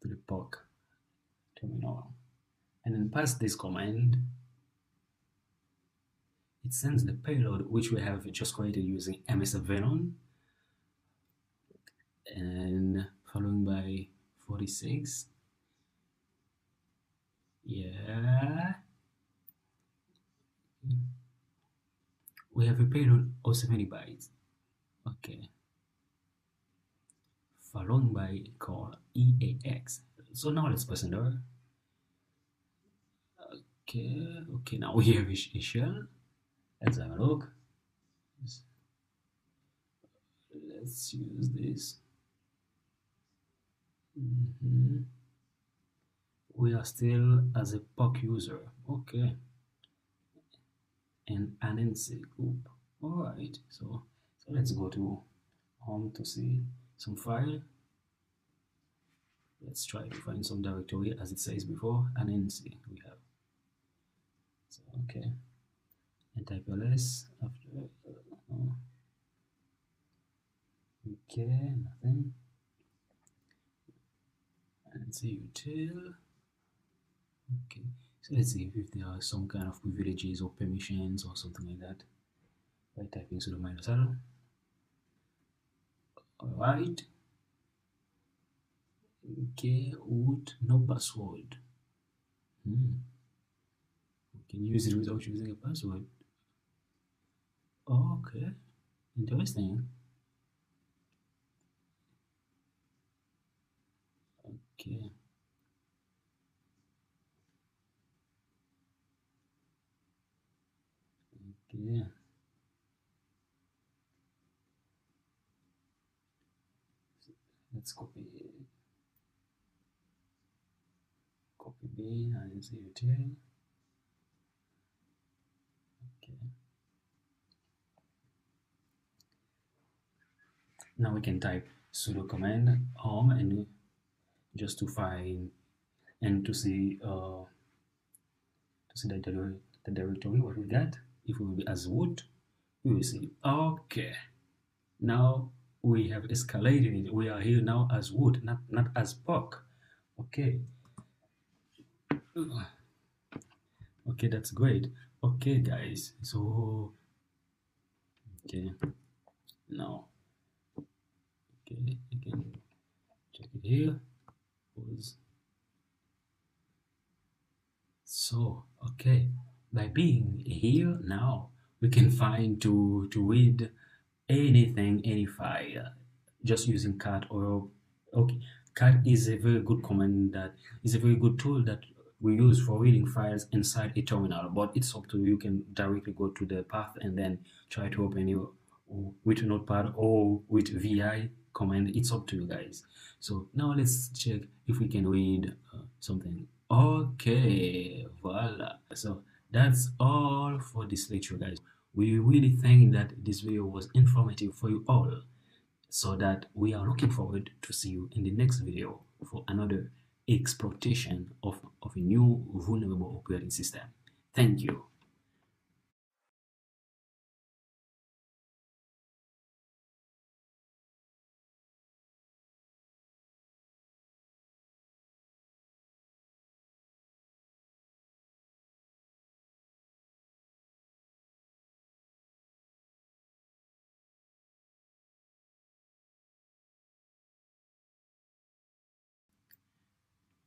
to the POC terminal, and then pass this command. It sends the payload which we have just created using MS-Venom, and following by 46. Yeah, we have a payload of 70 bytes. Okay, followed by call EAX. So now let's press enter. Okay, now we have a shell. Let's have a look. Let's use this. We are still as a POC user. Okay. And NNC group. Alright, so let's go to home to see some file. Let's try to find some directory as it says before. NNC we have. So okay. And type ls after okay, nothing. And see util. Okay, so let's see if there are some kind of privileges or permissions or something like that by typing sudo -l. Alright. Okay, root, no password. We can use it without using a password. Okay, interesting. Okay. Okay. Let's copy B and see it here. Okay. Now we can type sudo command home and just to find and to see the directory what we got. If we will be as root, we will see okay. Now we have escalated it. We are here now as root, not as POC. Okay. Okay, that's great. Okay, guys. So okay, now okay, you can check it here. So okay, by being here now, we can find to read anything, any file, just using cat or okay. Cat is a very good command, that is a very good tool that we use for reading files inside a terminal, but it's up to you. You can directly go to the path and then try to open it with Notepad or with VI command. It's up to you guys. So now let's check if we can read something. Okay, voila. So that's all for this lecture, guys. We really think that this video was informative for you all, so that we are looking forward to see you in the next video for another exploitation of a new vulnerable operating system. Thank you.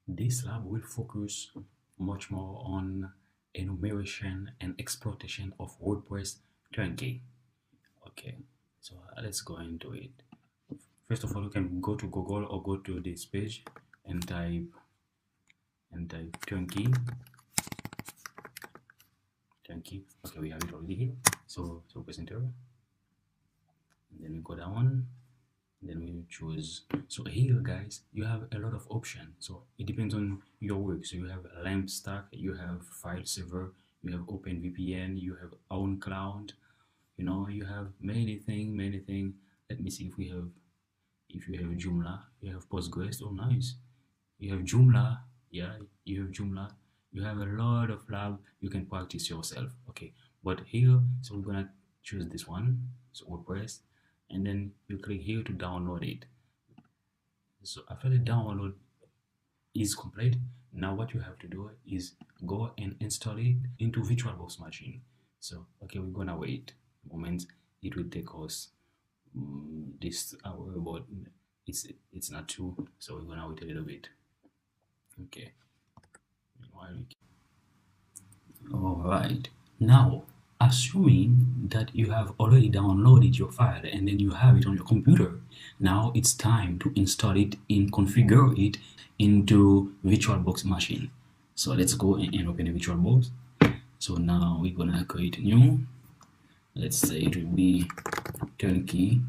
This lab will focus much more on enumeration and exploitation of WordPress Turnkey. Okay, so let's go into it. First of all, you can go to Google or go to this page and type Turnkey. Turnkey. Okay, we have it already here. So press enter. And then we go down. then we choose. So here guys, you have a lot of options, so it depends on your work. So you have a lamp stack, you have file server, you have OpenVPN, you have own cloud, you know, you have many things. Let me see if we have, if you have Joomla, you have Postgres. Oh nice, you have Joomla. Yeah, you have Joomla. You have a lot of lab, you can practice yourself. Okay, but here, so we're gonna choose this one, so WordPress, and then you click here to download it. So after the download is complete, now what you have to do is go and install it into Virtualbox machine. So okay, we're gonna wait a moment. It will take us this hour, but it's not true, so we're gonna wait a little bit. Okay, all right, now assuming that you have already downloaded your file and then you have it on your computer, now it's time to install it and configure it into Virtualbox machine. So let's go and open a Virtualbox. So now we're gonna create a new, let's say it will be Turnkey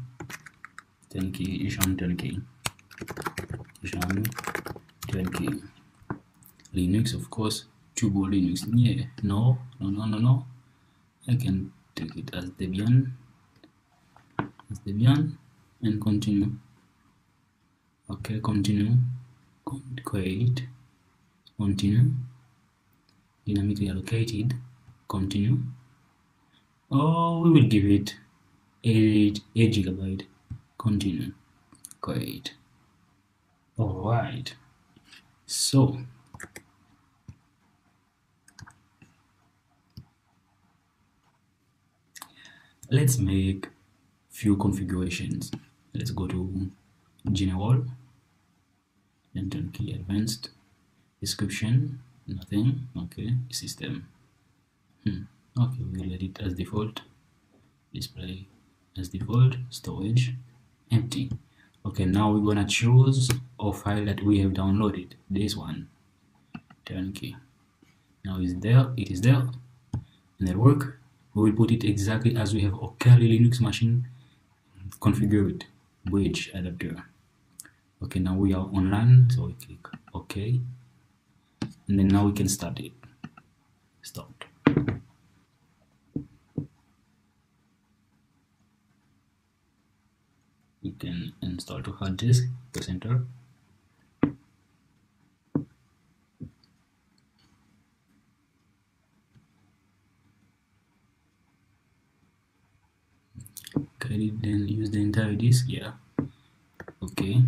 Linux, of course, Turbo Linux. Yeah, no, I can take it as Debian, and continue. Okay, continue, create, continue, dynamically allocated, continue. Oh, we will give it 8 GB, continue, create. All right, so let's make few configurations. Let's go to general, then Turnkey advanced, description, nothing. Okay, system. Okay, we'll let it as default, display as default, storage empty. Okay, now we're gonna choose our file that we have downloaded, this one, Turnkey. Now it is there, network. We will put it exactly as we have our Kali Linux machine configured, bridge adapter. Okay, now we are on LAN, so we click OK, and then now we can start it. Start. You can install to hard disk, press enter. Okay, then use the entire disk. Yeah. Okay.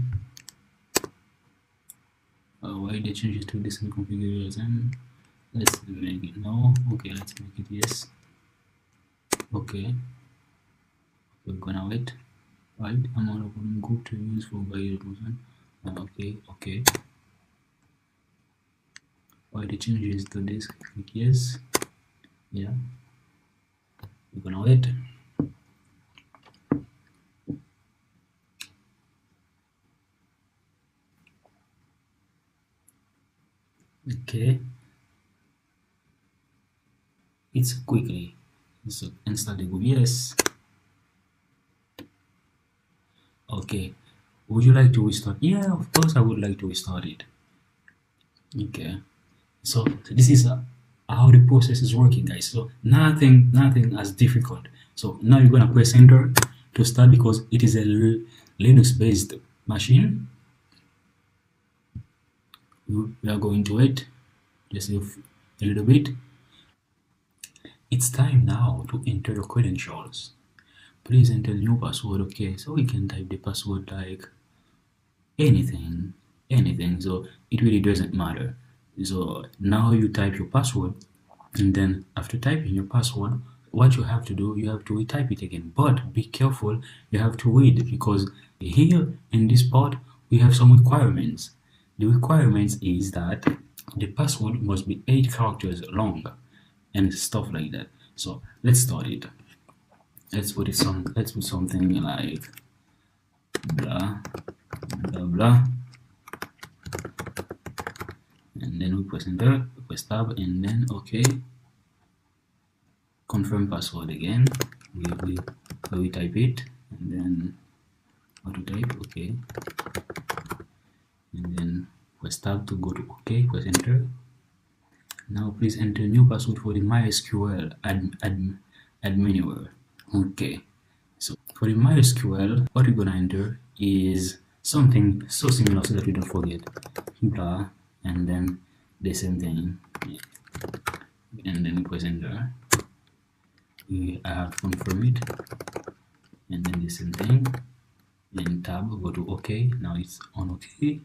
Why the changes to this configuration? Let's make it no. Okay, let's make it yes. Okay. We're gonna wait. Right, amount of volume group to use for variation. Okay. Why the changes to this? Click yes. Yeah. We're gonna wait. Okay, it's quickly, so install the group. Yes. Okay, would you like to restart? Yeah, of course I would like to restart it. Okay, so this is how the process is working, guys. So nothing as difficult. So now you're gonna press enter to start because it is a Linux based machine. We are going to wait just a little bit. It's time now to enter your credentials. Please enter new password. Okay, so we can type the password like anything, so it really doesn't matter. So now you type your password, and then after typing your password, what you have to do, you have to retype it again. But be careful, you have to read, because here in this part we have some requirements. The requirements is that the password must be 8 characters long and stuff like that. So let's start it. Let's put something like blah blah blah, and then we press enter, press tab, and then okay, confirm password again. We type it, and then how to type. Okay, and then press tab to go to OK. Press enter. Now please enter new password for the MySQL admin URL. Okay, so for the MySQL, what we're gonna enter is something so similar so that we don't forget. Blah, and then the same thing, and then press enter. I have to confirm it, and then the same thing, and tab, go to OK. Now it's on OK.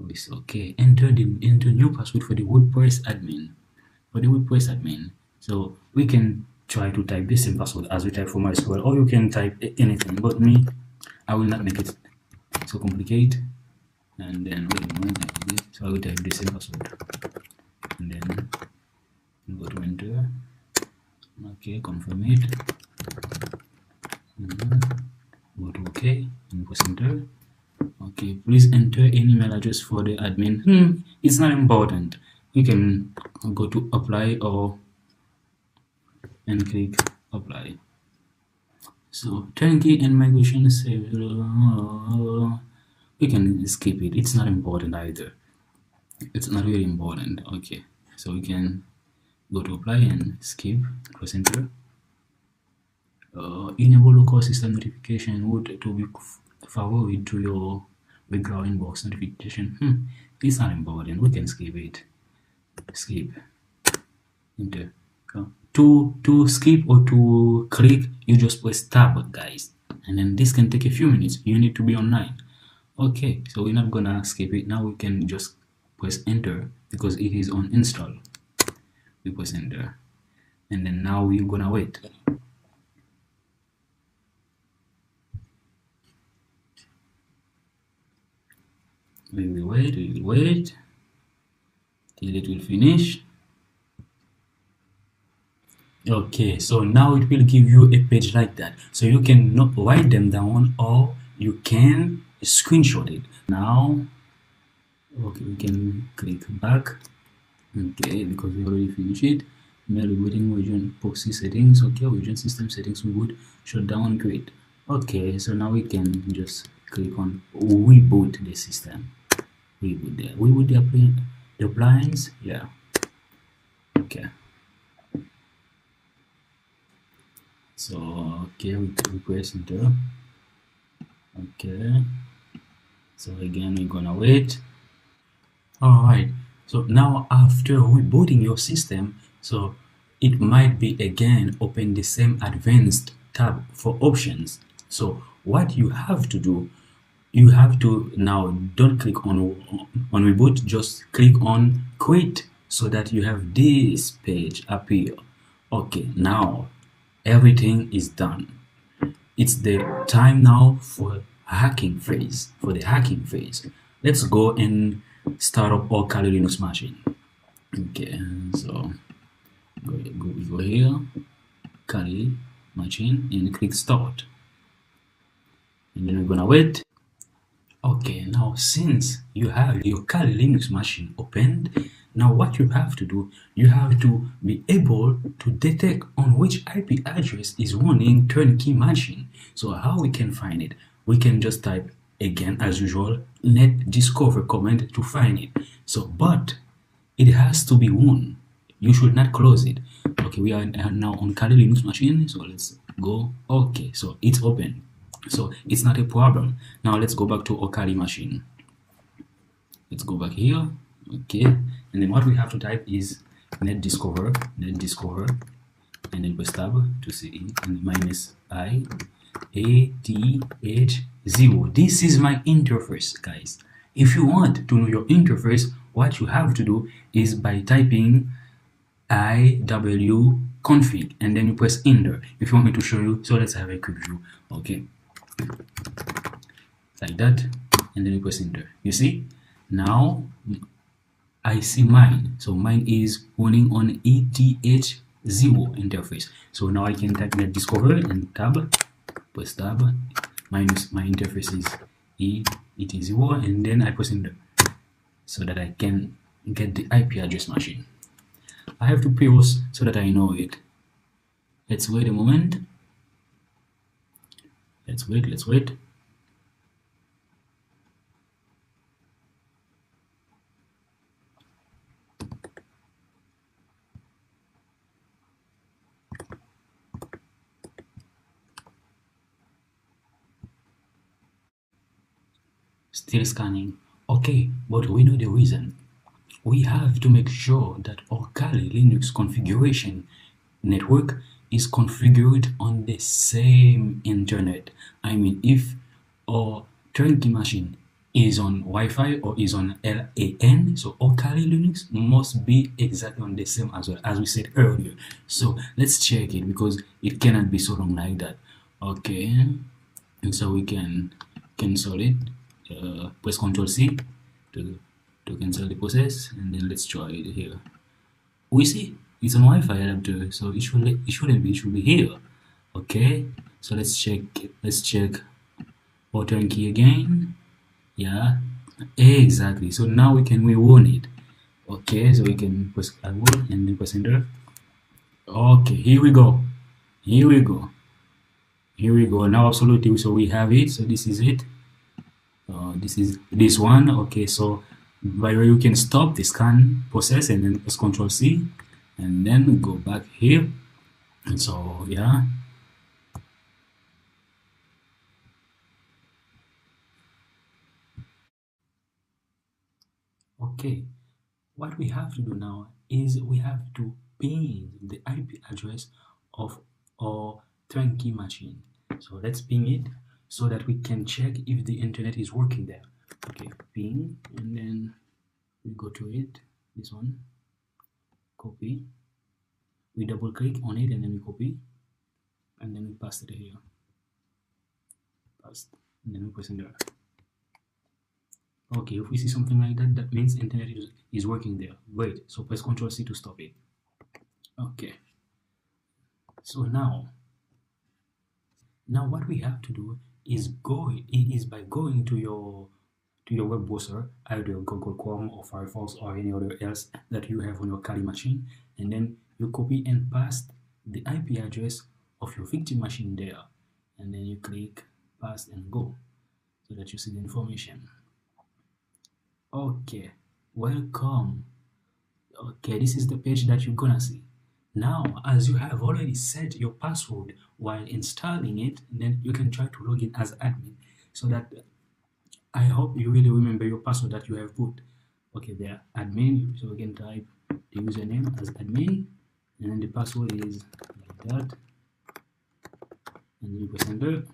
It's okay. Enter new password for the WordPress admin. So we can try to type the same password as we type for MySQL, or you can type anything. But me, I will not make it so complicated. And then wait a moment, so I will type the same password, and then go to enter. Okay, confirm it. Go to OK and press enter. Okay, please enter an email address for the admin. It's not important. You can go to apply and click apply. So turnkey and migration save. We can skip it. It's not important either. It's not really important. Okay, so we can go to apply and skip. Press enter. Enable local system notification would to be forwarded to your background inbox notification. It's not important. We can skip it. Skip. Enter. To skip or to click, you just press tab, guys, and then this can take a few minutes. You need to be online. Okay, so we're not gonna skip it. Now we can just press enter because it is on install. We press enter, and then now we're gonna wait. We will wait till it will finish. Okay, so now it will give you a page like that, so you can not write them down or you can screenshot it. Now okay, we can click back. Okay, because we already finished it. Mail rebooting, region proxy settings. Okay, region system settings, we would shut down, create. Okay, so now we can just click on reboot the system. Reboot the appliance. Yeah. Okay. So okay, we press enter. Okay. So again, we're gonna wait. All right. So now after rebooting your system, so it might be again open the same advanced tab for options. So what you have to do, you have to now don't click on reboot, just click on quit so that you have this page appear. Okay, now everything is done. It's the time now for hacking phase. Let's go and start up our Kali Linux machine. Okay, so go here, Kali machine, and click start, and then we're gonna wait. Okay, now since you have your Kali Linux machine opened, now what you have to do, you have to be able to detect on which IP address is running turnkey machine. So how we can find it? We can just type again as usual net discover command to find it. So but it has to be one. You should not close it. Okay, we are now on Kali Linux machine, so let's go. Okay, so it's open, so it's not a problem. Now let's go back to our Kali machine. Let's go back here. Okay, and then what we have to type is net discover, and then press tab to see it, and -i ATH0. This is my interface, guys. If you want to know your interface, what you have to do is by typing iw-config, and then you press enter. If you want me to show you, so let's have a quick view. Okay, like that, and then you press enter. You see, now I see mine, so mine is running on ETH0 interface. So now I can type net discover and tab, press tab, minus my interface is ETH0, and then I press enter so that I can get the IP address machine. I have to pause so that I know it. Let's wait a moment. Let's wait. Still scanning. Okay, but we know the reason. We have to make sure that our Kali Linux configuration network is configured on the same internet. I mean, if our turnkey machine is on Wi-Fi or is on LAN, so our Kali Linux must be exactly on the same as well, as we said earlier. So let's check it because it cannot be so long like that. Okay, and so we can cancel it. Press Ctrl C to cancel the process, and then let's try it here. We see it's on Wi-Fi adapter, so it shouldn't be, it should be here. Okay, so let's check our turnkey again. Yeah, exactly. So now we can rerun it. Okay, so we can press Alt and then press enter. Okay, here we go. Now absolutely, so we have it. So this is it. This is this one. Okay, so by the way, you can stop the scan process and then press Ctrl C and then go back here. And so yeah, okay, what we have to do now is we have to ping the IP address of our turnkey machine. So let's ping it so that we can check if the internet is working there. Okay, ping, and then we go to it, this one, copy, we double click on it and then we copy, and then we paste it here, paste, and then we press enter. Okay, if we see something like that, that means internet is working there. Great, so press Ctrl C to stop it. Okay, so now what we have to do is by going to your web browser, either Google Chrome or Firefox or any other else that you have on your Kali machine, and then you copy and paste the IP address of your victim machine there, and then you click paste and go so that you see the information. Okay, welcome. Okay, this is the page that you're gonna see. Now, as you have already set your password while installing it, then you can try to log in as admin, so that I hope you really remember your password that you have put. Okay, there, admin, so we can type the username as admin, and then the password is like that, and then you press enter,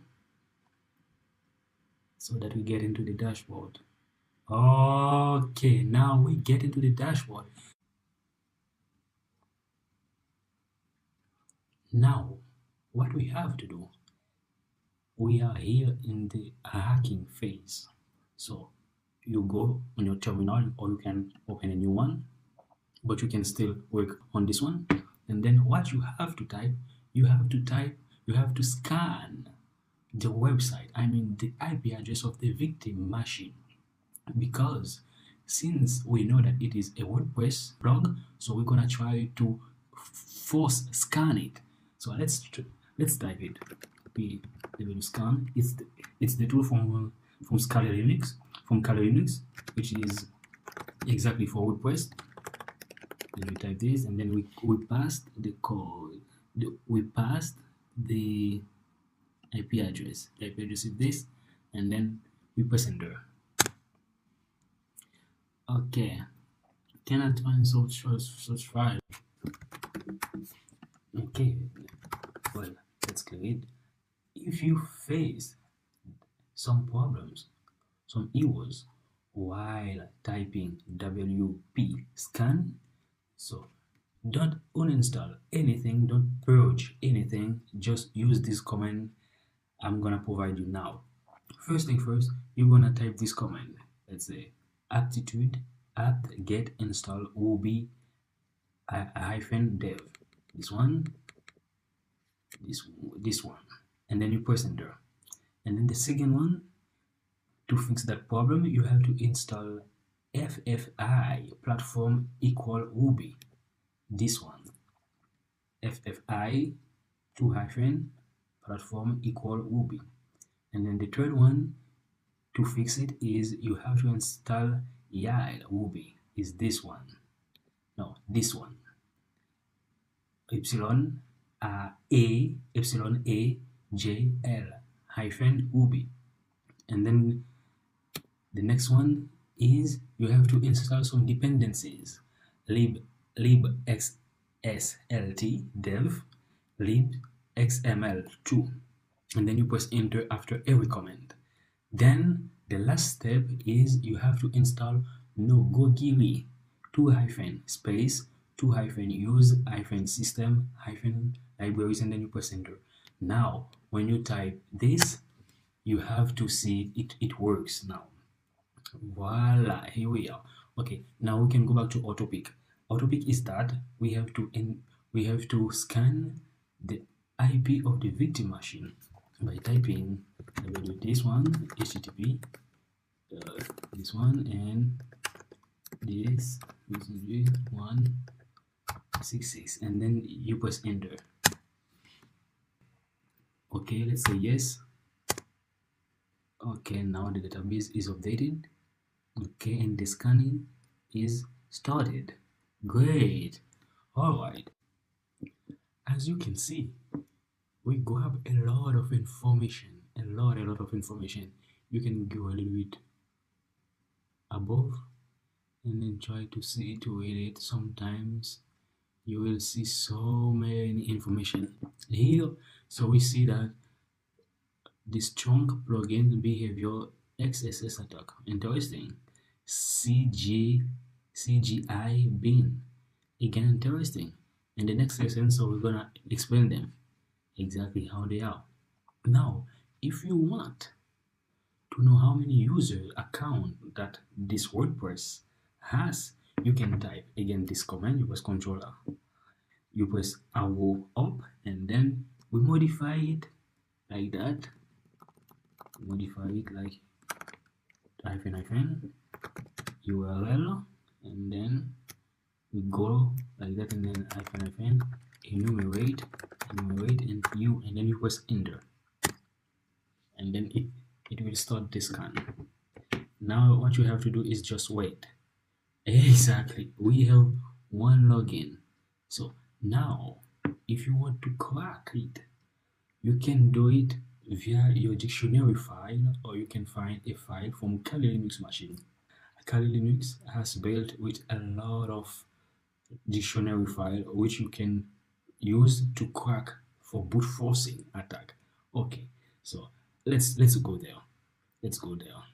so that we get into the dashboard. Okay, now we get into the dashboard. Now, what we have to do, we are here in the hacking phase. So you go on your terminal, or you can open a new one, but you can still work on this one. And then what you have to type, you have to scan the website, I mean the IP address of the victim machine, because since we know that it is a WordPress blog, so we're gonna try to force scan it. So let's type it. PwnScan. It's the tool from Kali Linux, which is exactly for WordPress. Then we type this, and then we passed the code. We passed the IP address. The IP address is this, and then we press enter. Okay, cannot find such file. Okay, well, let's clear it. If you face some problems, some errors while typing WP scan, so don't uninstall anything, don't purge anything, just use this command I'm gonna provide you now. First thing first, you're gonna type this command. Let's say aptitude apt get install ruby -dev. This one, this one, and then you press enter. And then the second one, to fix that problem, you have to install FFI platform equal ruby. This one, FFI 2- platform equal ruby. And then the third one, to fix it, is you have to install YAL ruby. Is this one? No, this one. Epsilon JL -ruby. And then The next one is you have to install some dependencies. libxslt dev libxml2, and then you press enter after every command. Then the last step is you have to install nogogiri 2-space 2-use-system-libraries, and then you press enter. Now when you type this, you have to see it works now. Voila, here we are. Okay, now we can go back to autopic. Autopic is that we have to scan the IP of the victim machine by typing this one, HTTP, this one, and this 166, and then you press enter. Okay, let's say yes. Okay, now the database is updated. Okay, and the scanning is started. Great. All right, as you can see, we grab a lot of information, a lot of information. You can go a little bit above and then try to see to read it. Sometimes you will see so many information here. So we see that the strong plugin behavior XSS attack, interesting. CGI bin, again interesting. In the next lesson, so we're gonna explain them exactly how they are. Now if you want to know how many user account that this WordPress has, you can type again this command. You press Ctrl+, you press arrow up, and then we modify it like that. Modify it like hyphen URL, and then we go like that, and then hyphen enumerate and you, and then you press enter, and then it will start the scan. Now what you have to do is just wait. Exactly, we have one login. So now if you want to crack it, you can do it via your dictionary file, or you can find a file from Kali Linux machine. Kali Linux has built with a lot of dictionary file which you can use to crack for brute forcing attack. Okay, so let's go there. Let's go there.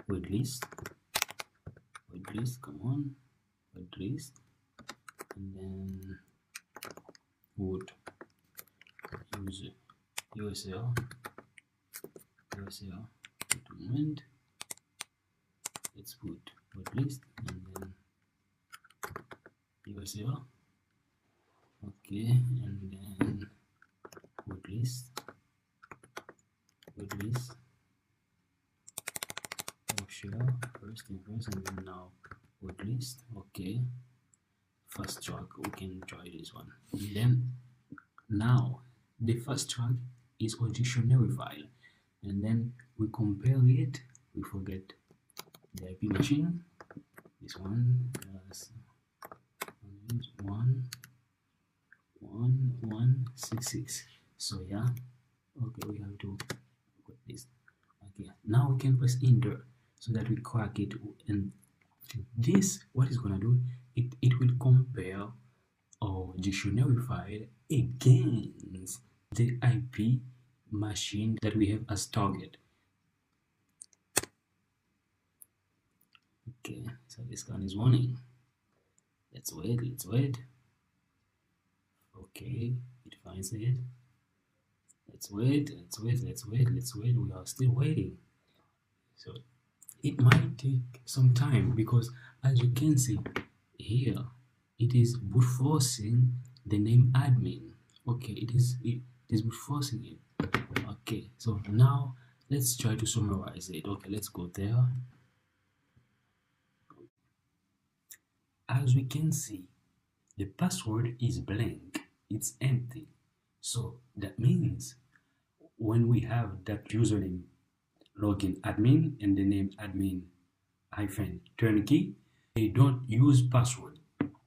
Word list, come on, word list, and then would use USL document. Let's put word list and then USL. Okay, and then word list. First and then now word list. Okay, first track, we can try this one. And then now the first track is a dictionary file, and then we compare it. We forget the IP machine. This one plus 1.1.1.66. So yeah, okay, we have to put this. Okay, now we can press enter so that we crack it, and this, what it's gonna do, it will compare our dictionary file against the IP machine that we have as target. Okay, so this scan is running. Let's wait. Okay, it finds it. Let's wait. We are still waiting. So it might take some time, because as you can see here, it is brute forcing the name admin. Okay, it is brute forcing it. Okay, so now let's try to summarize it. Okay, let's go there. As we can see, the password is blank, it's empty. So that means when we have that username login admin and the name admin -turnkey, they don't use password.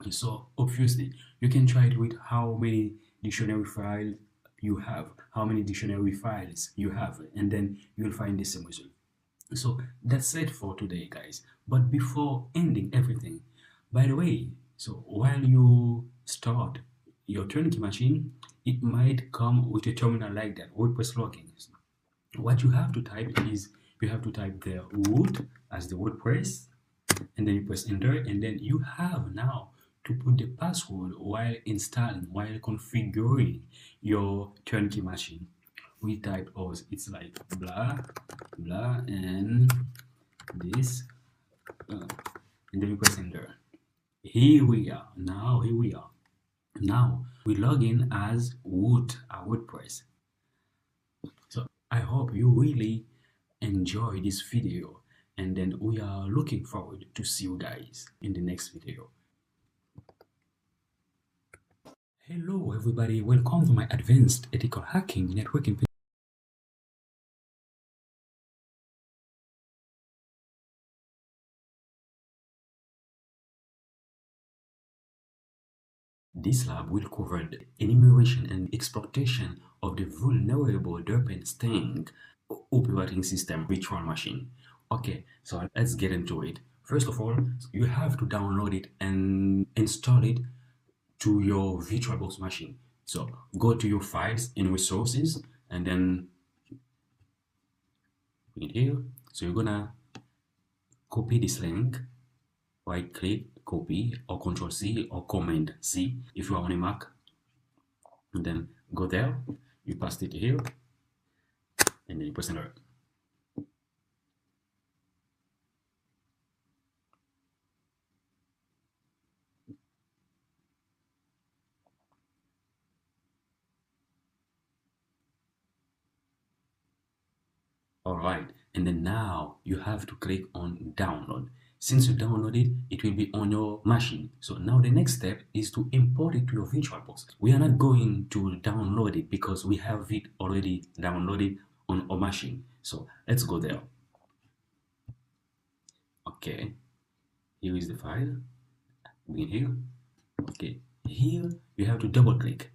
So obviously you can try it with how many dictionary files you have, how many dictionary files you have, and then you'll find the same result. So that's it for today, guys. But before ending everything, by the way, so while you start your Turnkey machine, it might come with a terminal like that, WordPress login. What you have to type is you have to type the root as the WordPress, and then you press enter, and then you have now to put the password while installing, while configuring your Turnkey machine. We type, oh, it's like blah blah and this, and then we press enter. Here we are. Now we log in as root, WordPress. So I hope you really enjoy this video, and then we are looking forward to see you guys in the next video. Hello everybody, welcome to my advanced ethical hacking networking. This lab will cover the enumeration and exploitation of the vulnerable DerpnStink operating system virtual machine. Okay, so let's get into it. First of all, you have to download it and install it to your Virtualbox machine. So go to your files and resources, and then put it here. So you're gonna copy this link, right click, copy, or Control C or Command C if you are on a Mac, and then go there, you paste it here, and then you press enter. Alright, and then now you have to click on download. Since you download it, it will be on your machine. So now the next step is to import it to your Virtualbox. We are not going to download it because we have it already downloaded on our machine. So let's go there. Okay, here is the file. Begin here. Okay, here you have to double click.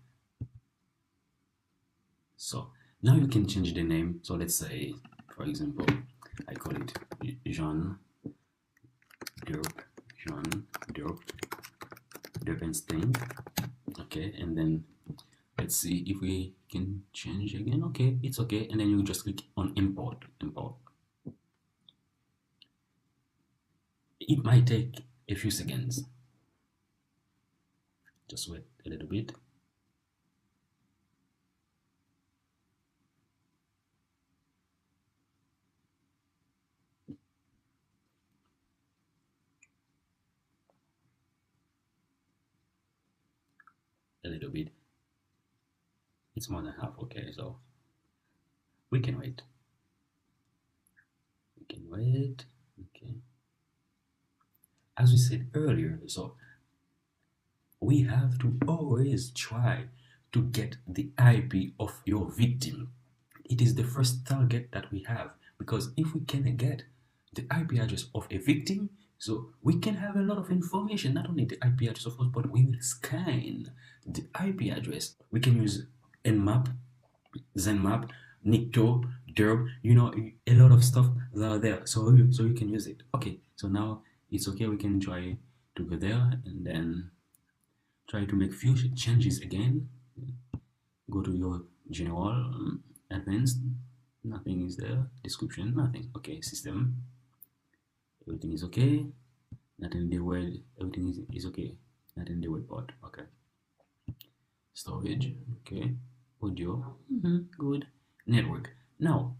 So now you can change the name. So let's say, for example, I call it Jean DerpnStink. Okay, and then let's see if we can change again. Okay, it's okay, and then you just click on import. It might take a few seconds. Just wait a little bit. A little bit. It's more than half. Okay, so we can wait. Okay, as we said earlier, so we have to always try to get the IP of your victim. It is the first target that we have, because if we can get the IP address of a victim, so we can have a lot of information, not only the IP address of course, but we will scan the IP address. We can use Nmap, Zenmap, Nikto, Derp, you know, a lot of stuff that are there. So you can use it. Okay, so now it's okay. We can try to go there and then try to make few changes again. Go to your general, advanced, nothing is there. Description, nothing. Okay, system, everything is okay. Not in the word, everything is okay. Not in the word part. Okay. Storage, okay. Audio, good. Network. Now,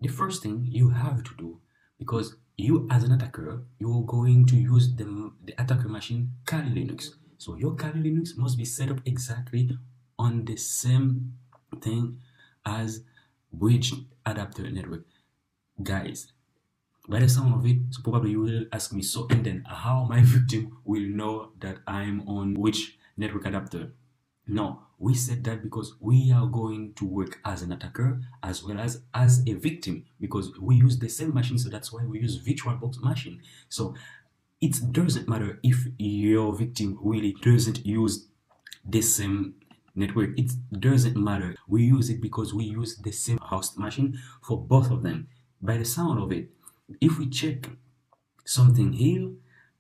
the first thing you have to do, because you as an attacker, you're going to use the attacker machine Kali Linux. So your Kali Linux must be set up exactly on the same thing as bridge adapter network. Guys, by the sound of it, so probably you will ask me, so and then how my victim will know that I'm on which network adapter? No, we said that because we are going to work as an attacker as well as a victim, because we use the same machine, so that's why we use Virtualbox machine. So it doesn't matter if your victim really doesn't use the same network. It doesn't matter. We use it because we use the same host machine for both of them. By the sound of it, if we check something here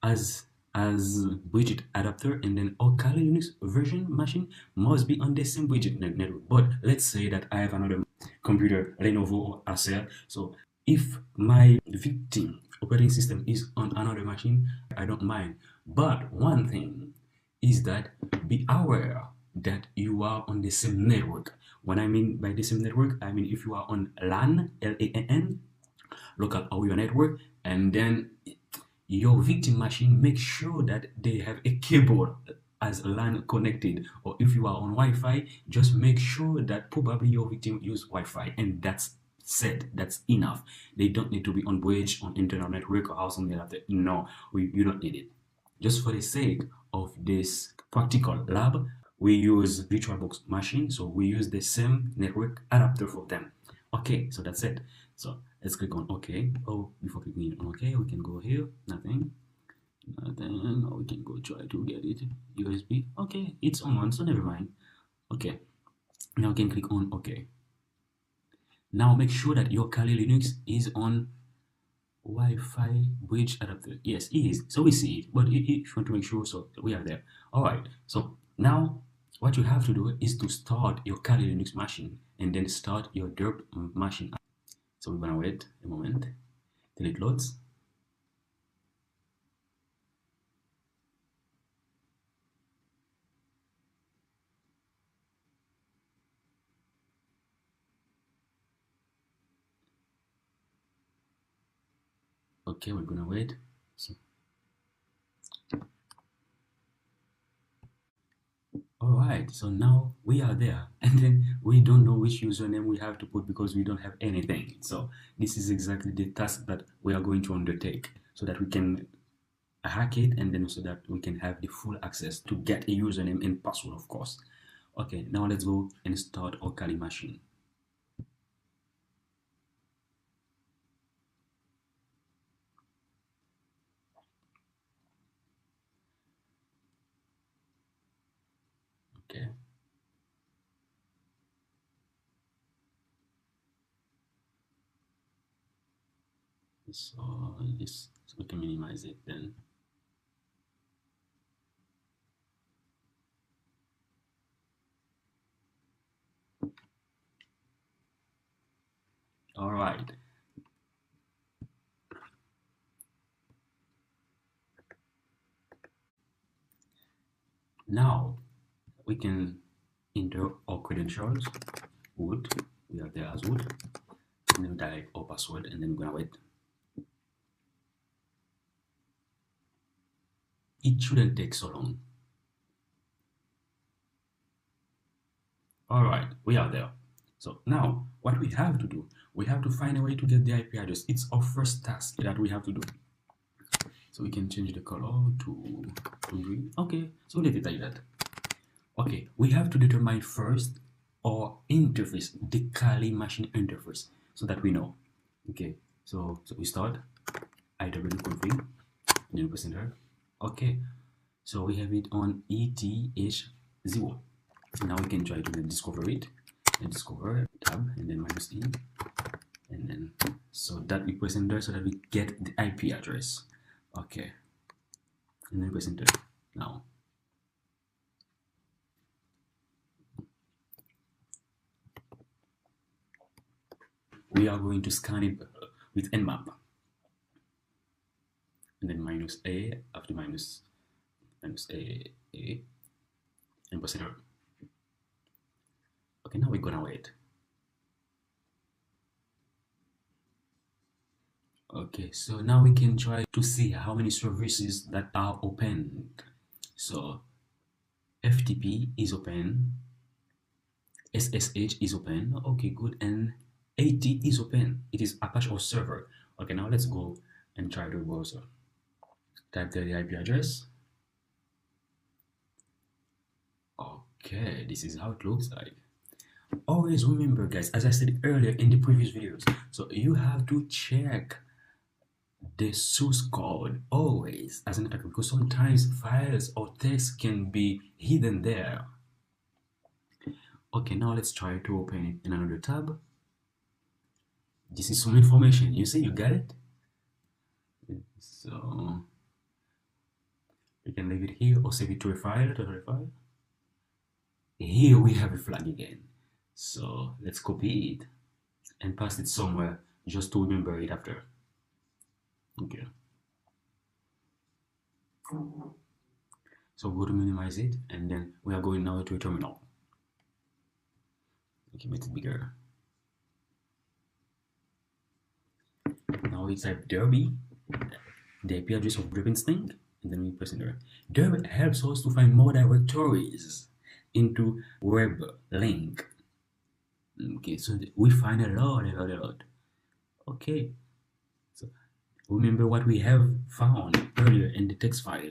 as widget adapter, and then our Kali Linux version machine must be on the same widget network. But let's say that I have another computer, Lenovo or Acer. So if my victim operating system is on another machine, I don't mind. But one thing is that be aware that you are on the same network. When I mean by the same network, I mean if you are on LAN, LAN, local area network, and then your victim machine, make sure that they have a cable as LAN connected, or if you are on Wi-Fi, just make sure that probably your victim use Wi-Fi, and that's said, that's enough. They don't need to be on bridge, on internal network, or something like that. No, you don't need it. Just for the sake of this practical lab, we use Virtualbox machine, so we use the same network adapter for them. Okay, so that's it. So let's click on OK. Oh, before clicking on OK, we can go here. Nothing. Or we can go try to get it. USB. Okay, it's on, so never mind. Okay, now we can click on OK. Now make sure that your Kali Linux is on Wi-Fi bridge adapter. Yes, it is. So we see it, but if you want to make sure, so we are there. All right. So now what you have to do is to start your Kali Linux machine and then start your derp machine. So we're gonna wait a moment till it loads. Okay, we're gonna wait. So, all right, so now we are there, and then we don't know which username we have to put because we don't have anything. So this is exactly the task that we are going to undertake, so that we can hack it, and then so that we can have the full access to get a username and password, of course. Okay, now let's go and start our Kali machine. Okay. So this, so we can minimize it then. All right. Now we can enter our credentials. Root, we are there as root, and then type our password, and then we're gonna wait. It shouldn't take so long. All right, we are there. So now what we have to do, we have to find a way to get the IP address. It's our first task that we have to do. So we can change the color to green. Okay, so let it like that. Okay, we have to determine first our interface, the Kali machine interface, so that we know. Okay, so we start iwconfig, and then press enter. Okay, so we have it on ETH0. Now we can try to then discover it. And discover tab, and then -e, and then so that we press enter so that we get the IP address. Okay, and then press enter. Now we are going to scan it with nmap, and then -a after -a, and press enter. Okay, now we're gonna wait. Okay, so now we can try to see how many services that are open. So FTP is open, SSH is open, okay, good, and AT is open. It is Apache or server. Okay, now let's go and try the browser. Type the IP address. Okay, this is how it looks like. Always remember, guys, as I said earlier in the previous videos, so you have to check the source code always as an attacker, because sometimes files or text can be hidden there. Okay, now let's try to open it in another tab. This is some information. You see, you got it? So you can leave it here or save it to a file, Here we have a flag again. So let's copy it and paste it somewhere just to remember it after. Okay. So go to minimize it, and then we are going now to a terminal. Okay, make it bigger. Now we type derby, the IP address of DerpnStink, and then we press enter. Derp helps us to find more directories into web link. Okay, so we find a lot. Okay, so remember what we have found earlier in the text file.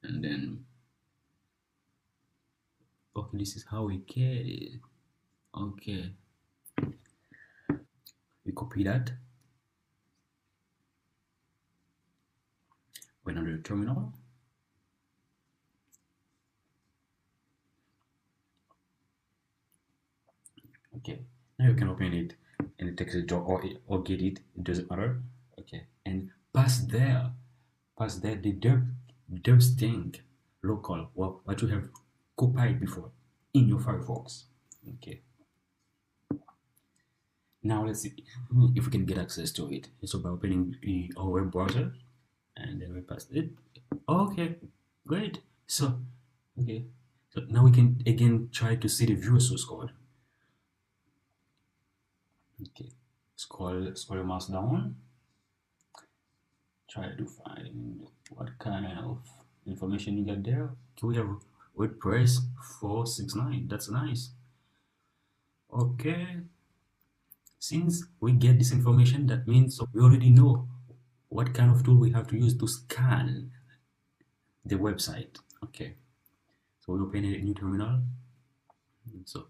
And then, okay, this is how we get it. Okay, we copy that. Went under the terminal. Okay, now you can open it in the text editor or get it doesn't matter. Okay, and pass there the DerpnStink local, what you have copied before in your Firefox. Okay, now let's see if we can get access to it. So by opening our web browser, and then we paste it. Okay, great. So okay, so now we can again try to see the viewer source code. Okay, scroll your mouse down. Try to find what kind of information you got there. Okay, we have WordPress 469. That's nice. Okay, since we get this information, that means we already know what kind of tool we have to use to scan the website. Okay, so we open a new terminal. So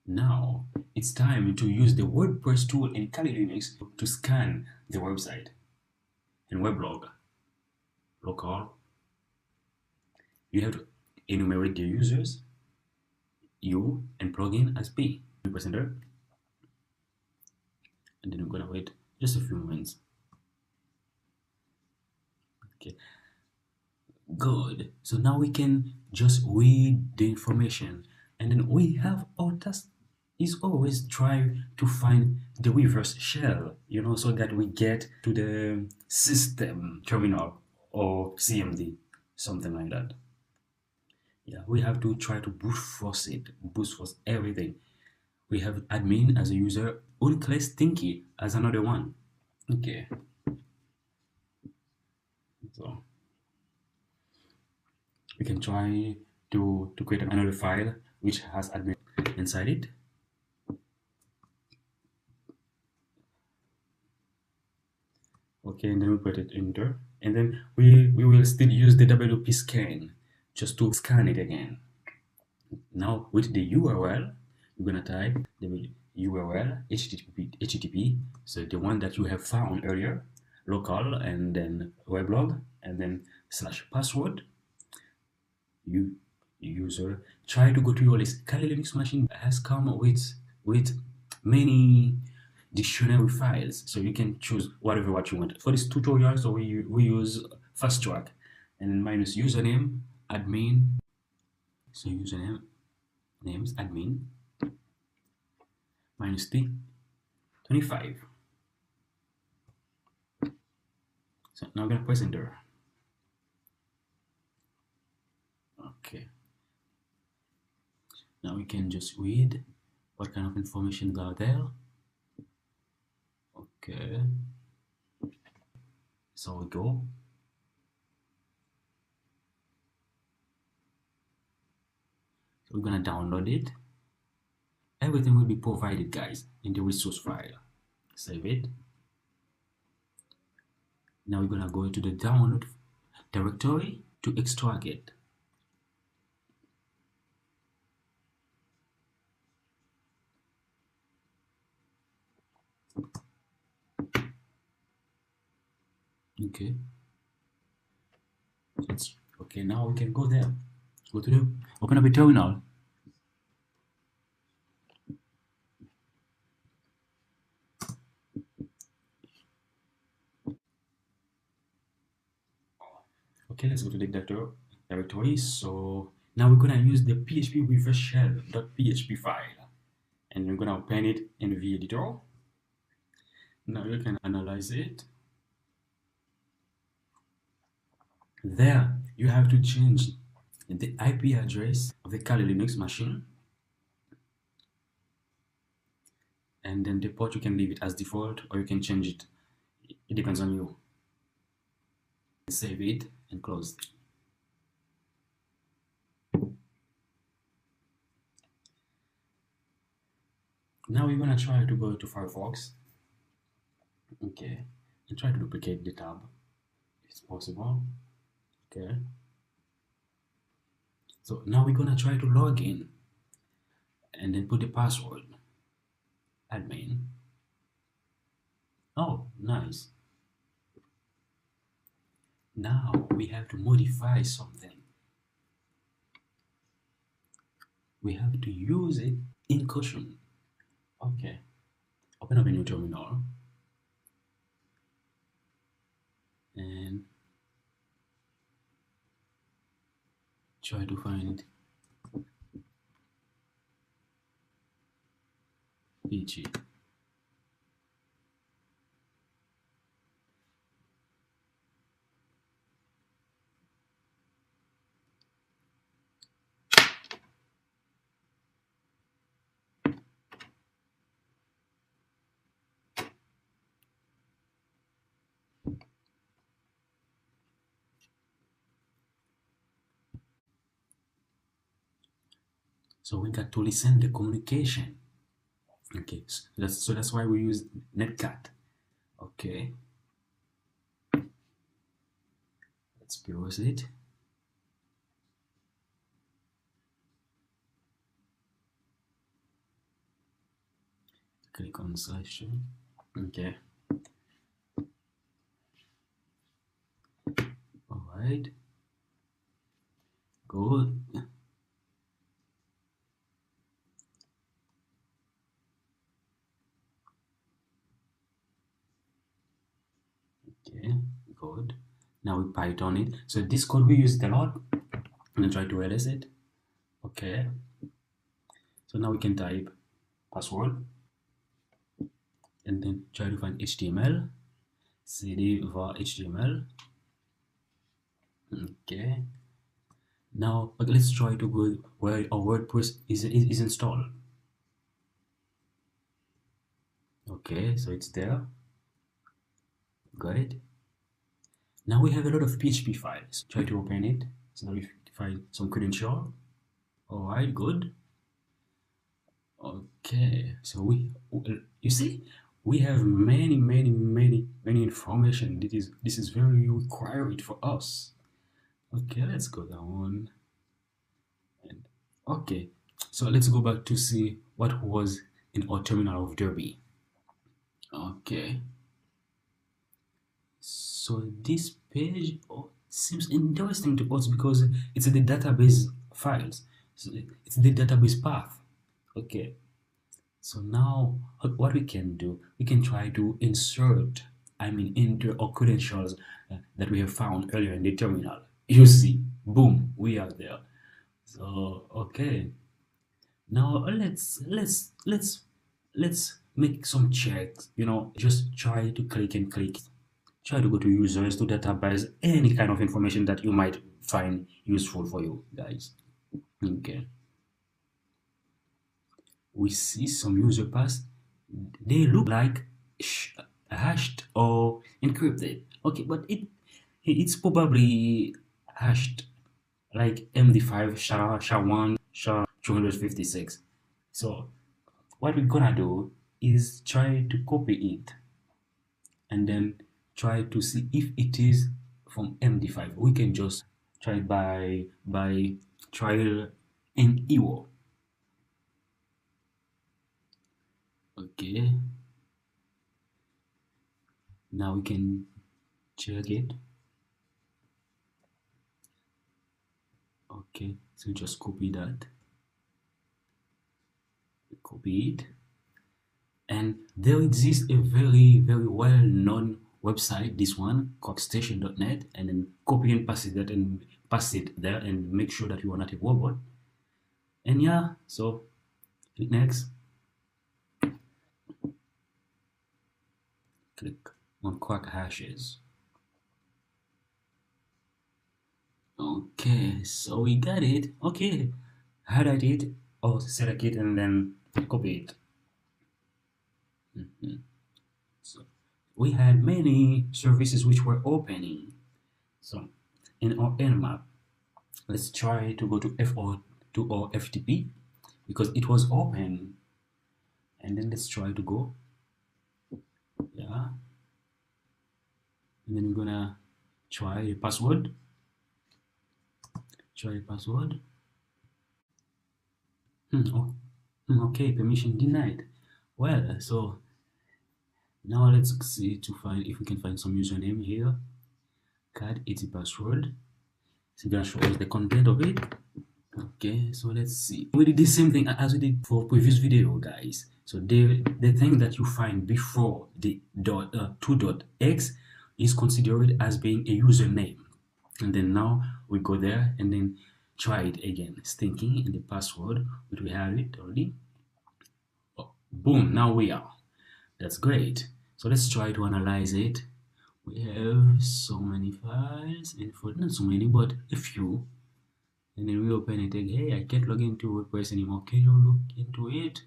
now it's time to use the WordPress tool in Kali Linux to scan the website. In weblog local, you have to enumerate the users, U, and plugin as P. We press enter, and then we're gonna wait just a few moments. Okay, good. So now we can just read the information, and then we have our task is always try to find the reverse shell, you know, so that we get to the system terminal or CMD, something like that. Yeah, we have to try to brute force everything. We have admin as a user, unclass Turnkey as another one. Okay. So we can try to create another file which has admin inside it. Okay, and then we put it enter, and then we will still use the WP scan just to scan it again. Now with the URL, we're gonna type the URL HTTP, so the one that you have found earlier, local, and then weblog, and then /password. User, try to go to your list. Kali Linux machine has come with many dictionary files, so you can choose whatever what you want. For this tutorial, so we use fast track, and minus username admin. So username names admin minus T 25. So now I'm gonna press enter. Okay. Now we can just read what kind of information are there. Okay. So we go. So we're gonna download it. Everything will be provided, guys, in the resource file. Save it. Now we're gonna go to the download directory to extract it. Okay. Okay, now we can go there. Go to the open up a terminal. Okay, let's go to the directory. So now we're gonna use the PHP reverse shell.php file, and we're gonna open it in the editor. Now you can analyze it. There, you have to change the IP address of the Kali Linux machine, and then the port you can leave it as default, or you can change it. It depends on you. Save it and close. Now we're gonna try to go to Firefox. Okay, and try to duplicate the tab if it's possible. Okay. So now we're gonna try to log in and then put the password. Admin. Oh, nice. Now we have to modify something. We have to use it in caution. Okay. Open up a new terminal and try to find PG. So we got to listen the communication. Okay, so that's why we use netcat. Okay, let's pause it. Click on selection. Okay. All right. Good. Okay, good. Now we Python it. So this code we use a lot. I'm gonna try to erase it. Okay. So now we can type password and then try to find HTML. cd var HTML. Okay. Now let's try to go where our WordPress is installed. Okay, so it's there. Good. Now we have a lot of PHP files. Try to open it. So now we find some credential. All right, good. Okay, so you see, we have many information. This is very required for us. Okay, let's go down. And okay, so let's go back to see what was in our terminal of Derby. Okay, so this page seems interesting to us because it's the database files. So it's the database path. Okay, so now what we can do, we can try to insert, enter our credentials that we have found earlier in the terminal. You see, boom, we are there. So okay, now let's make some checks. Just try to click and click. Try to go to users, to database, any kind of information that you might find useful for you guys. Okay. We see some user paths. They look like hashed or encrypted. Okay, but it's probably hashed like MD5 SHA-1 SHA-256. So what we're gonna do is try to copy it and then try to see if it is from MD5. We can just try by trial and error. Okay, now we can check it. Okay, so just copy that, copy it, and there exists a very well-known website, this one, cockstation.net, and then copy and paste it and paste it there, and make sure that you are not a robot. And yeah, so click next, click on crack hashes. Okay, so we got it. Okay, highlight it or select it and then copy it. So we had many services which were opening. So in our Nmap, let's try to go to FTP because it was open, and then let's try to go, yeah, and then we're gonna try a password. Okay, permission denied. Well, so now let's see to find if we can find some username here. Cat it's a password. So gonna show us the content of it. Okay, so let's see. We did the same thing as we did for previous video, guys. So the thing that you find before the .2.x is considered as being a username. And then now we go there and then try it again. Stinking in the password, but we have it already. Oh, boom, now we are. That's great. So let's try to analyze it. We have so many files, and for not so many, but a few. And then we open it again. Hey, I can't log into WordPress anymore. Can you look into it?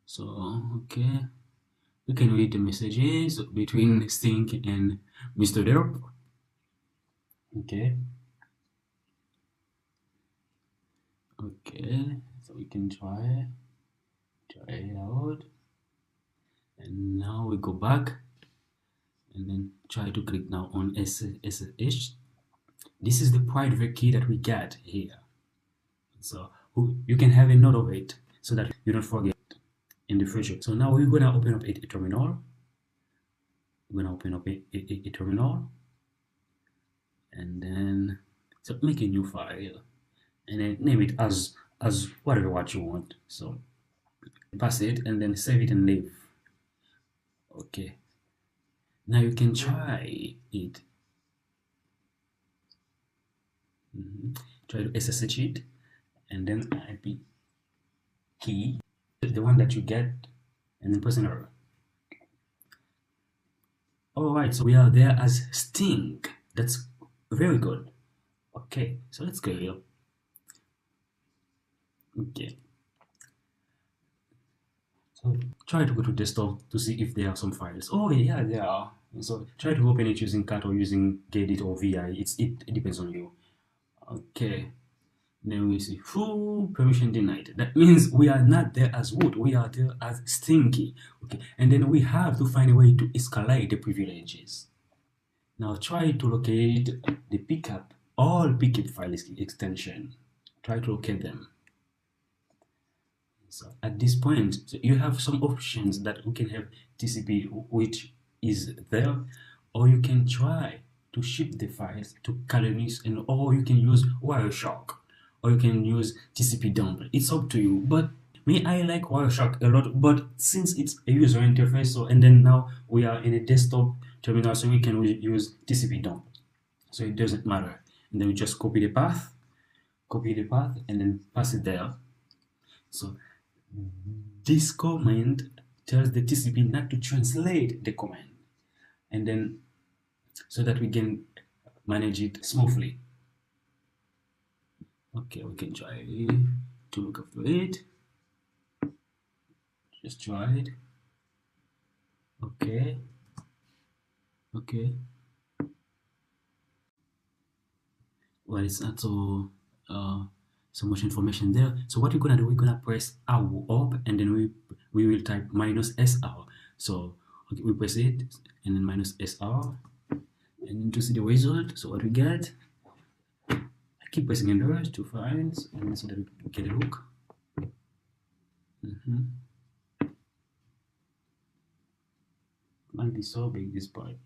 So, okay. We can read the messages between Stink and Mr. Derp. Okay. Okay, so we can try it out. And now we go back and then try to click now on SSH. This is the private key that we get here. So you can have a note of it so that you don't forget in the future. So now we're gonna open up a terminal. We're gonna open up a terminal, and then so make a new file and then name it as whatever what you want. So pass it and then save it and leave. Okay. Now you can try it. Try to SSH it and then IP key, the one that you get, and then press enter. Alright, so we are there as Stink. That's very good. Okay, so let's go here. Okay. So try to go to desktop to see if there are some files. Oh yeah, there are. So try to open it using cat or using gedit or vi. It depends on you. Okay. Then we see full permission denied. That means we are not there as root, we are there as Stinky. Okay, and then we have to find a way to escalate the privileges. Now try to locate the pickup, all pickup file extension. Try to locate them. So at this point, so you have some options that we can have TCP, which is there, or you can try to ship the files to Calenus, and or you can use Wireshark, or you can use TCP dump. It's up to you. But me, I like Wireshark a lot. But since it's a user interface, so and then now we are in a desktop terminal, so we can use TCP dump. So it doesn't matter. And then we just copy the path, and then pass it there. So this command tells the TCP not to translate the command, and then so that we can manage it smoothly. Okay, we can try to look after it. Just try it. Okay. Well, it's not so much information there. So what we're gonna do, we're gonna press R up, and then we will type -SR. So okay, we press it and then -SR, and then to see the result. So what we get, I keep pressing enter to find, and so that we get a look. Might be so big, this part.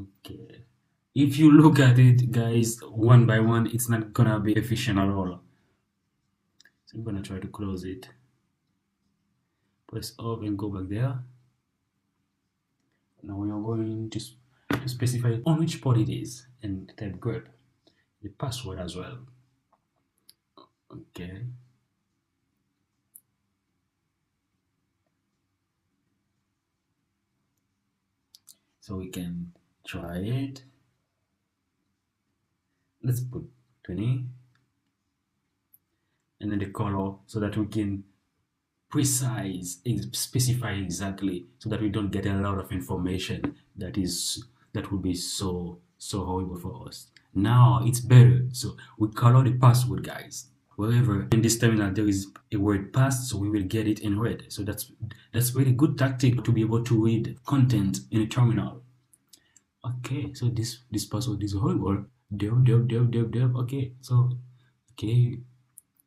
Okay. If you look at it, guys, one by one, it's not gonna be efficient at all. So I'm gonna try to close it. Press up and go back there. Now we are going to specify on which port it is and type grep. The password as well. Okay. So we can try it. Let's put 20 and then the color so that we can specify exactly, so that we don't get a lot of information that would be so horrible for us. Now it's better, so we color the password, guys. Wherever in this terminal there is a word pass, so we will get it in red. So that's really good tactic to be able to read content in a terminal. Okay, so this password is horrible. Derp. Okay, so okay,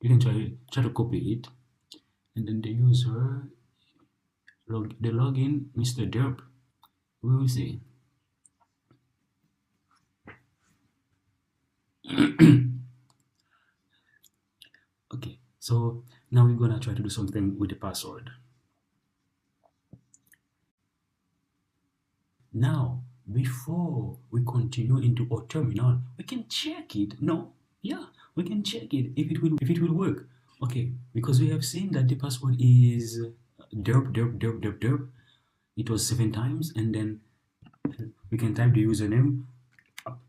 you can try to copy it, and then the user the login, Mr. Derp. We will see. Okay, so now we're gonna try to do something with the password. Now, before we continue into our terminal, we can check it. No, yeah, we can check it if it will work. Okay, because we have seen that the password is derp. It was 7 times, and then we can type the username.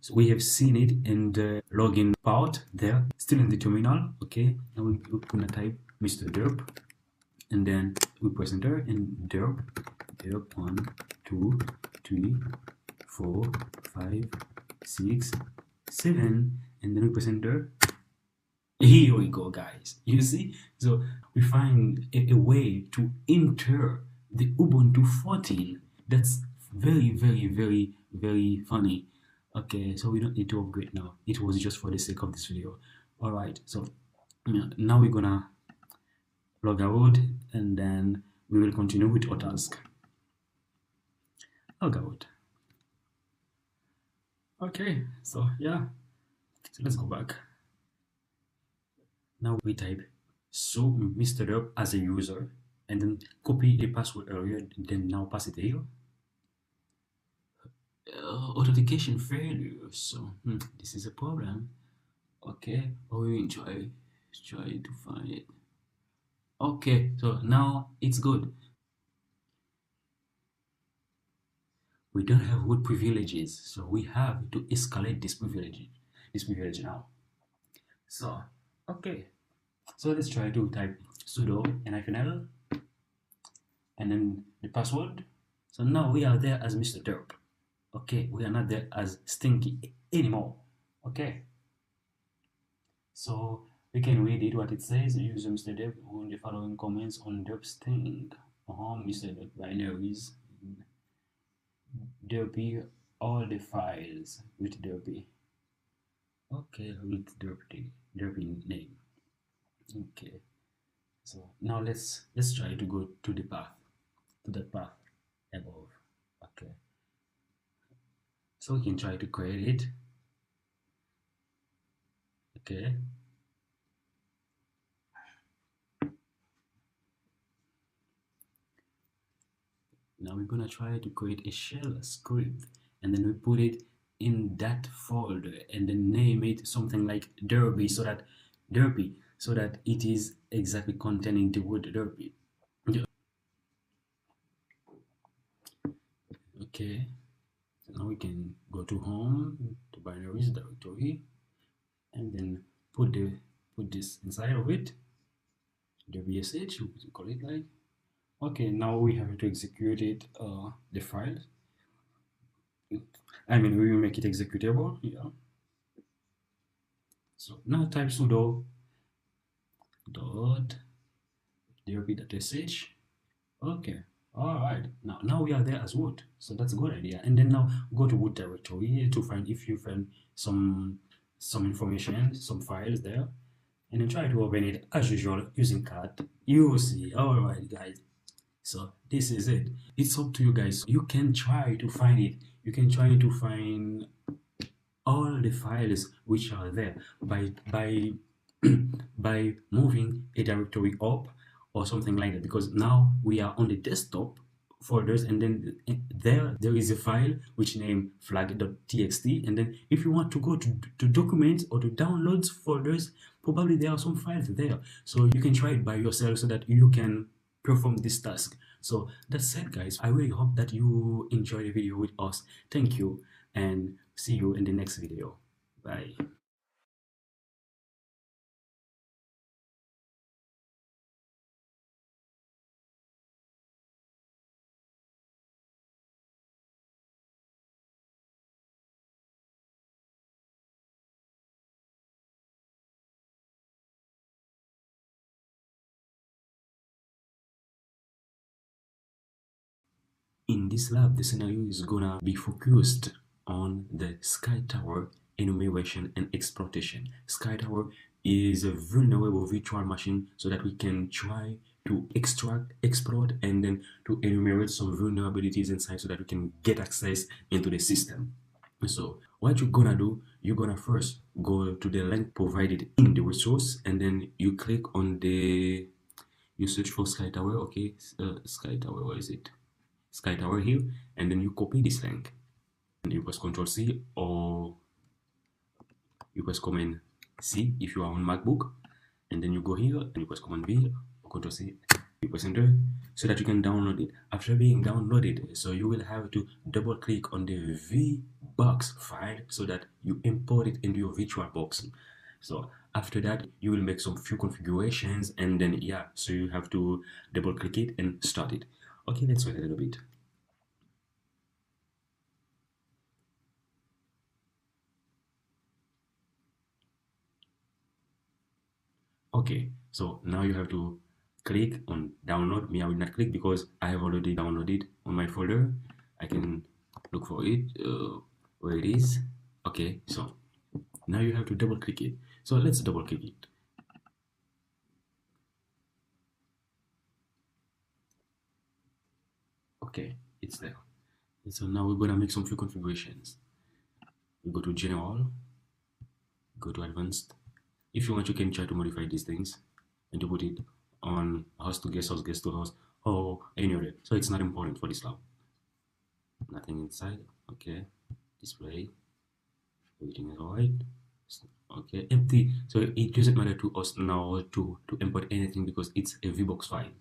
So we have seen it in the login part there, still in the terminal. Okay, now we're gonna type Mr. Derp, and then we press enter, and derp 1, 2, 3, 4, 5, 6, 7, and then we press enter. Here we go, guys. You see, so we find a way to enter the Ubuntu 14. That's very funny. Okay, so we don't need to upgrade now. It was just for the sake of this video. All right, so now we're gonna log out, and then we will continue with our task. Log out. Okay, so yeah, so let's go back. Now we type so Mr. Derp as a user, and then copy the password earlier, then now pass it here. Authentication failure, so this is a problem. Okay, we will try to find it. Okay, so now it's good. We don't have root privileges, so we have to escalate this privilege now. So okay, so let's try to type sudo -l and then the password. So now we are there as Mr. Derp. Okay, we are not there as Stinky anymore. Okay, so we can read it what it says. Use Mr. Derp on the following comments on DerpnStink. Mr. Derp binaries, derpy all the files with derpy. Okay, with derpy name. Okay, so now let's try to go to the path, to that path above. Okay, so we can try to create it. Okay, now we're gonna try to create a shell script, and then we put it in that folder, and then name it something like derpy, so that it is exactly containing the word derpy. Okay, so now we can go to home, to binaries directory, and then put this inside of it, derpsh, we call it like. Okay, now we have to execute it, the file. I mean, we will make it executable. Yeah. So now type sudo .derpy.sh. Okay, all right, now we are there as root, so that's a good idea. And then now go to root directory to find, if you find some information, some files there, and then try to open it as usual using cat. You will see. All right, guys, so this is it. It's up to you guys. You can try to find it you can try to find all the files which are there by by moving a directory up or something like that, because now we are on the desktop folders, and then there is a file which name flag.txt, and then if you want to go to documents or to downloads folders, probably there are some files there, so you can try it by yourself so that you can perform this task. So that's it, guys. I really hope that you enjoy the video with us. Thank you, and see you in the next video. Bye. In this lab, the scenario is gonna be focused on the SkyTower enumeration and exploitation. SkyTower is a vulnerable virtual machine so that we can try to extract, exploit, and then to enumerate some vulnerabilities inside so that we can get access into the system. So what you're gonna do, you're gonna first go to the link provided in the resource, and then you click on the, you search for SkyTower, okay, SkyTower, where is it? SkyTower here, and then you copy this link and you press Ctrl C, or you press Command C if you are on MacBook, and then you go here and you press Command V or Ctrl C, you press Enter so that you can download it. After being downloaded, so you will have to double click on the VBox file so that you import it into your Virtualbox. So after that, you will make some few configurations, and then yeah, so you have to double click it and start it. Okay, let's wait a little bit. Okay, so now you have to click on download. Me, I will not click because I have already downloaded on my folder. I can look for it, where it is. Okay, so now you have to double click it. So let's double click it. Okay, it's there. And so now we're gonna make some few configurations. We go to General, go to Advanced. If you want, you can try to modify these things and to put it on host to guest to host, or any other. So it's not important for this lab. Nothing inside. Okay, display. Everything is alright. Okay, empty. So it doesn't matter to us now to import anything because it's a VBox file.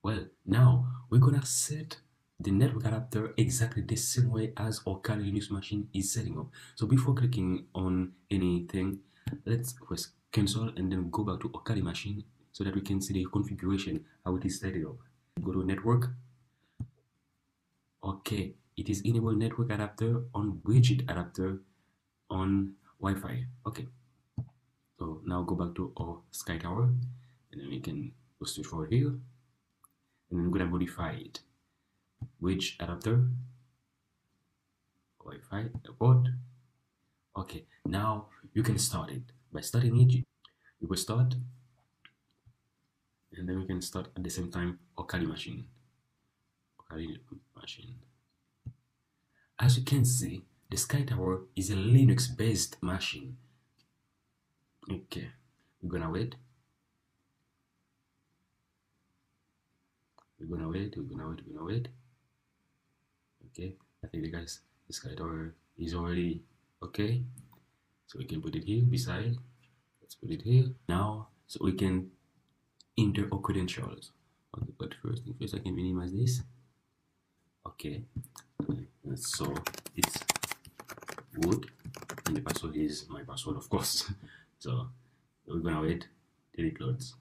Well, now we're gonna set the network adapter exactly the same way as our Kali Linux machine is setting up. So before clicking on anything, let's press cancel and then go back to our Kali machine so that we can see the configuration, how it is set up. Go to network. Okay, it is enable network adapter on widget adapter on Wi-Fi. Okay, so now go back to our SkyTower, and then we can go straight forward here, and then we're gonna modify it. Which adapter? Wi-Fi port. Okay, now you can start it. By starting it, you will start, and then we can start at the same time our Kali machine. As you can see, the SkyTower is a Linux-based machine. Okay, we're gonna wait. We're gonna wait. Okay, I think the SkyTower is already okay. So we can put it here beside. Let's put it here now, so we can enter our credentials. Okay, but first thing first, I can minimize this. Okay, so it's root, and the password is my password, of course. So we're gonna wait till it loads.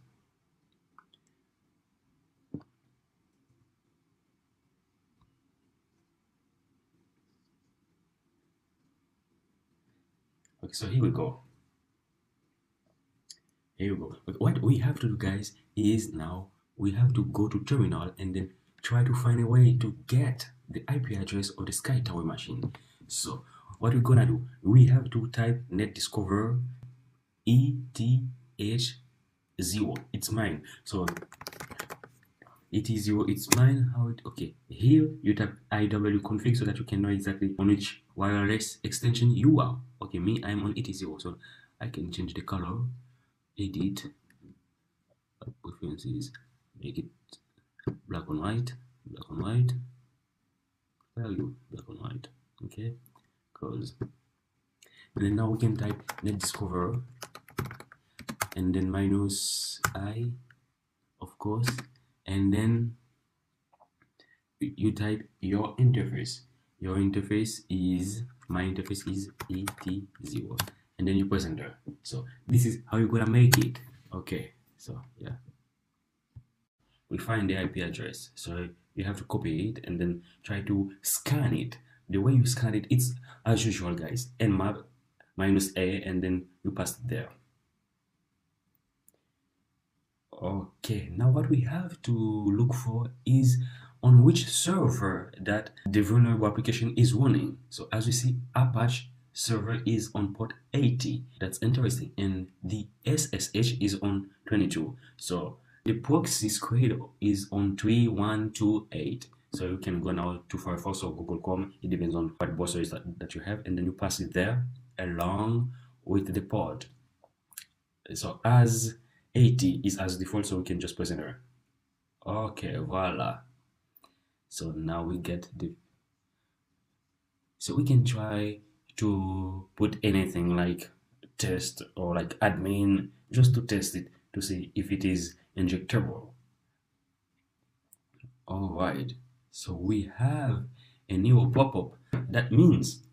Okay, so here we go. Here we go. But what we have to do, guys, is now we have to go to terminal and then try to find a way to get the IP address of the SkyTower machine. So what we're gonna do, we have to type netdiscover ETH0. It's mine. So it is your, it's mine, how it, okay. Here you type iw-config so that you can know exactly on which wireless extension you are. Okay, me, I'm on 80, so I can change the color, edit, preferences, make it black and white, value, black and white, okay, close. And then now we can type net discover, and then -I, of course, and then you type your interface. Your interface is, my interface is ET0, and then you press enter. So this is how you're gonna make it. Okay, so yeah, we find the IP address, so you have to copy it and then try to scan it. The way you scan it, it's as usual, guys, nmap -A, and then you pass it there. Okay, now what we have to look for is on which server that the vulnerable application is running. So as you see, Apache server is on port 80. That's interesting. And the SSH is on 22. So the proxy squared is on 3128. So you can go now to Firefox or Google Chrome. It depends on what browser is that you have. And then you pass it there along with the port. So as 80 is as default, so we can just press enter. Okay, voila. So now we get the, so we can try to put anything like test or like admin just to test it to see if it is injectable. All right, so we have a new pop-up. That means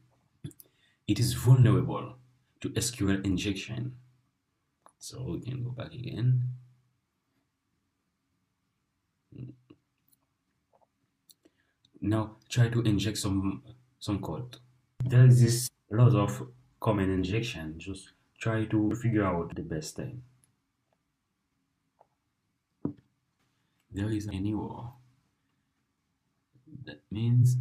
it is vulnerable to SQL injection. So we can go back again. Now try to inject some code. There is this lot of common injection. Just try to figure out the best thing. There is an error. That means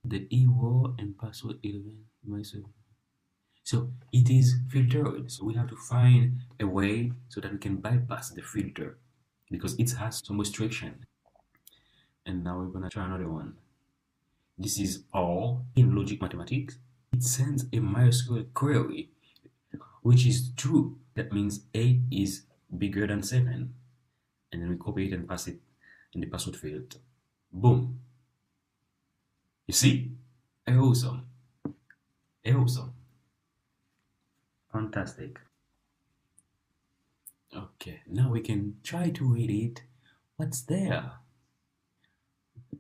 the error and password 11 myself. So it is filtered. So we have to find a way so that we can bypass the filter because it has some restriction. And now we're gonna try another one. This is all in logic mathematics. It sends a MySQL query, which is true. That means 8 is bigger than 7. And then we copy it and pass it in the password field. Boom. You see? Awesome. Awesome. Fantastic. Okay, now we can try to read it. What's there?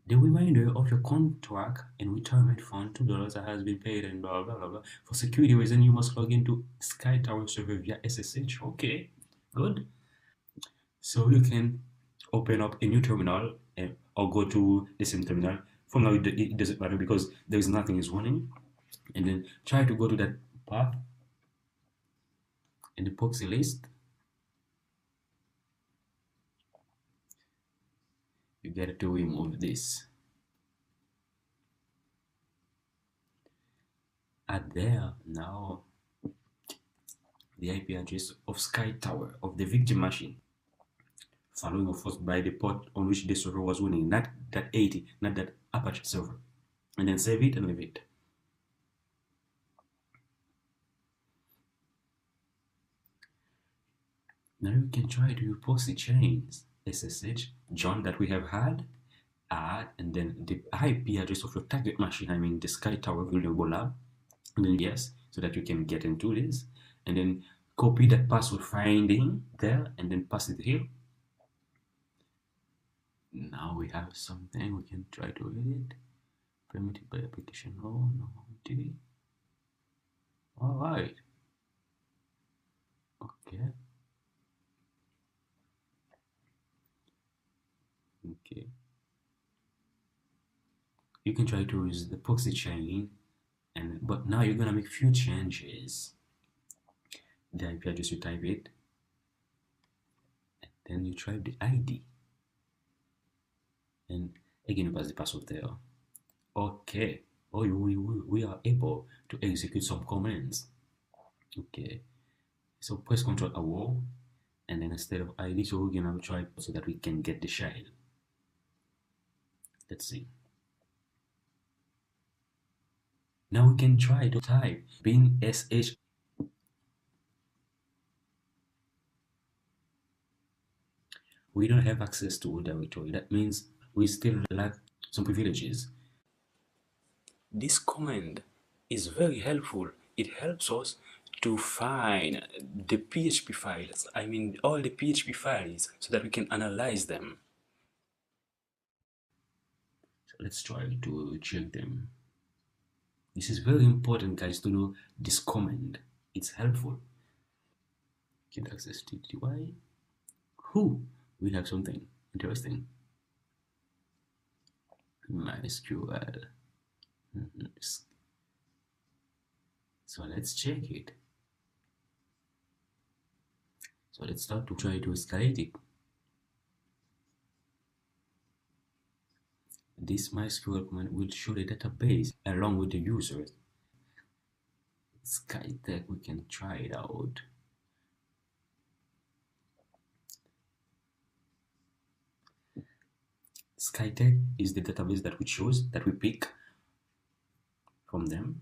The reminder of your contract and retirement fund, $2 that has been paid and blah blah blah blah. For security reason, you must log into SkyTower server via SSH. Okay, good. So you can open up a new terminal or go to the same terminal. From now, it doesn't matter because there is nothing is running. And then try to go to that path in the proxy list. You get to remove this. Add there now the IP address of SkyTower of the victim machine, following of course by the port on which the server was running, not that 80, not that Apache server. And then save it and leave it. Now you can try to proxy chains SSH John that we have had, add, and then the IP address of your target machine, I mean the SkyTower vulnerable lab, and then yes, so that you can get into this, and then copy that password finding there, and then pass it here. Now we have something we can try to read it. Permitted by application law, no. All right. Okay. Okay. You can try to use the proxy chain, but now you're gonna make few changes. The IP address, you type it, and then you type the ID, and again you pass the password there. Okay. Oh, we are able to execute some commands. Okay. So press Ctrl-A, and then instead of ID, so we're gonna try so that we can get the shell. Let's see. Now we can try to type bin sh. We don't have access to a directory. That means we still lack some privileges. This command is very helpful. It helps us to find the PHP files, I mean all the PHP files, so that we can analyze them. So let's try to check them. This is very important, guys, to know this command. It's helpful. Get access to TTY. Who? We have something interesting. MySQL. So let's check it. So let's start to try to escalate it. This MySQL command will show the database along with the user. SkyTech, we can try it out. SkyTech is the database that we choose, that we pick from them.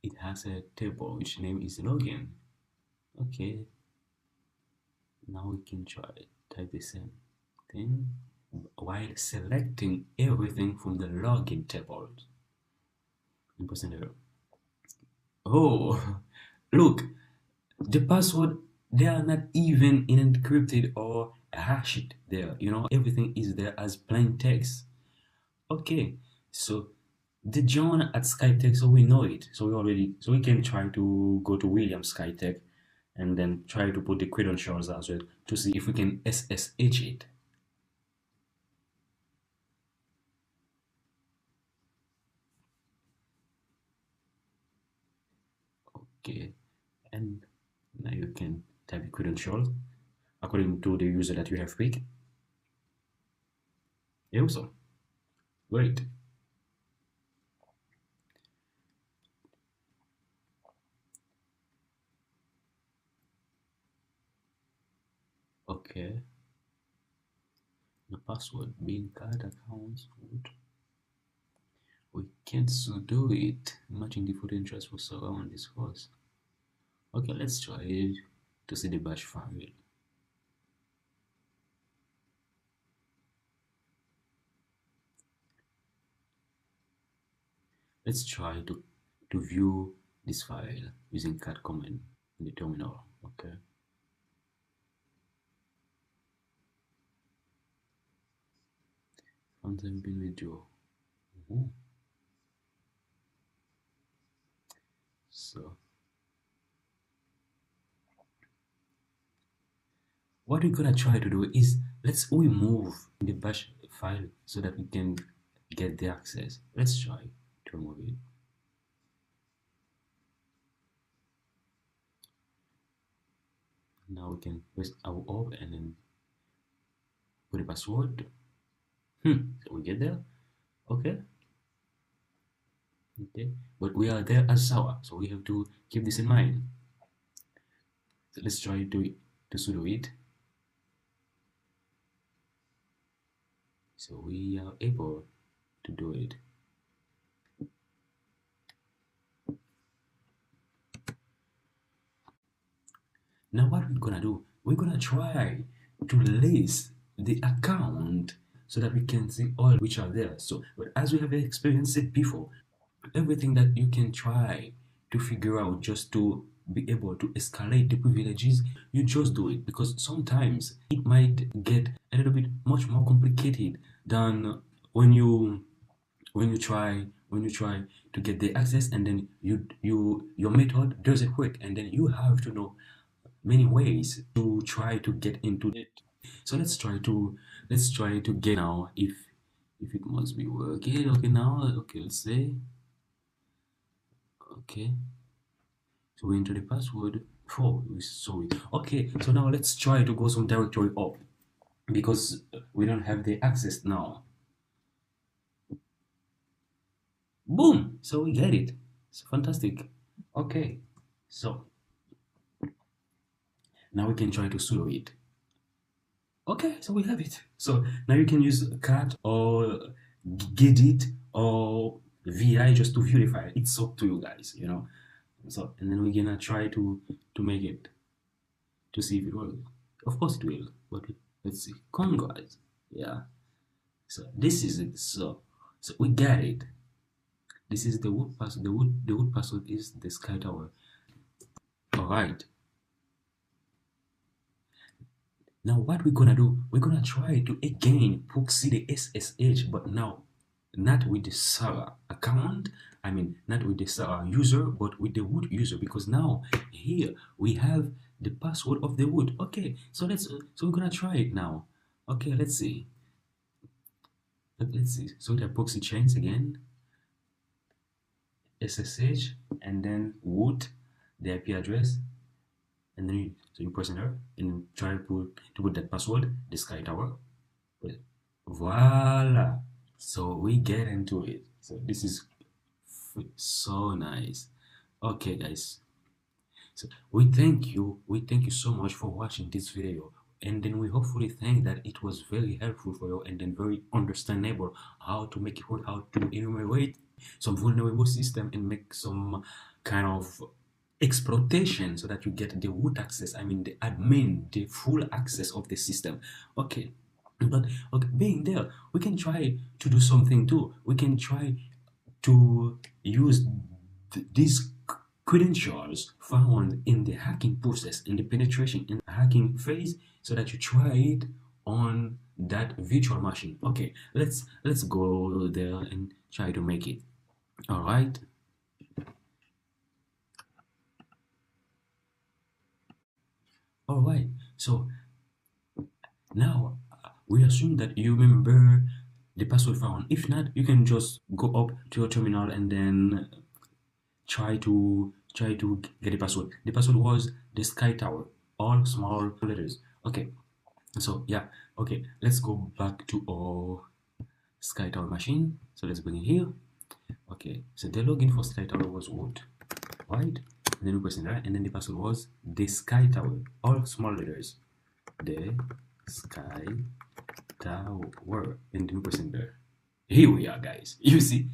It has a table which name is login. Okay, now we can try type the same thing while selecting everything from the login table and pressing enter. Oh, look, the password, they are not even encrypted or hashed there. You know, everything is there as plain text. Okay, so the John at SkyTech, so we know it. So we can try to go to William SkyTech and then try to put the credentials as well to see if we can SSH it. Okay, and now you can type the credentials according to the user that you have picked. Awesome. Great. Okay. The password being card accounts. We can't sudo it. Matching the credentials was around this course. Okay, let's try it to see the bash file. Let's try to view this file using cat command in the terminal. Okay. Content bin video. So what we're gonna try to do is let's remove the bash file so that we can get the access. Let's try to remove it. Now we can press our up and then put a password. So we get there. Okay. Okay, but we are there as sour, so we have to keep this in mind. So let's try to sudo it. So we are able to do it. Now what we're gonna do, we're gonna try to list the account so that we can see all which are there. So, but as we have experienced it before, everything that you can try to figure out just to be able to escalate the privileges, you just do it, because sometimes it might get a little bit much more complicated than when you try to get the access and then your method doesn't work, and then you have to know many ways to try to get into it. So let's try to get now if it must be working. Okay, now okay, let's say okay, so we enter the password 4. Sorry. Okay, so now let's try to go some directory up because we don't have the access now. Boom, so we get it. It's fantastic. Okay, so Now we can try to sudo it. Okay, so we have it. So now you can use cat or gedit or vi just to verify. It's up to you guys, you know. So and then we're gonna try to make it to see if it works. Of course it will, but let's see. Come on, guys. Yeah. So this is it. So we got it. This is the wood password. The wood password is the SkyTower. All right. Now what we're gonna do? We're gonna try to again proxy the SSH, but now not with the server account. I mean, not with the server user, but with the root user, because now here we have the password of the root. Okay, so so we're gonna try it now. Okay, let's see. Let's see. So the proxy chains again, SSH, and then root, the IP address, and then you press enter and try to put that password, the SkyTower. Voila! So we get into it. So this is so nice. Okay, guys. So we thank you so much for watching this video, and then we hopefully think that it was very helpful for you and then very understandable how to make it work, how to enumerate some vulnerable system and make some kind of exploitation so that you get the root access, I mean the admin, the full access of the system. Okay, but okay, being there, we can try to do something too. We can try to use these credentials found in the hacking process, in the penetration, in the hacking phase, so that you try it on that virtual machine. Okay, let's go there and try to make it. All right. All right. So now we assume that you remember the password found. If not, you can just go up to your terminal and then try to get the password. The password was the SkyTower, all small letters. Okay, so yeah, okay, let's go back to our SkyTower machine. So let's bring it here. Okay, so the login for SkyTower was what, right? And then we press enter, and then the password was the SkyTower, all small letters, the SkyTower, and then we press enter. Here we are, guys. You see,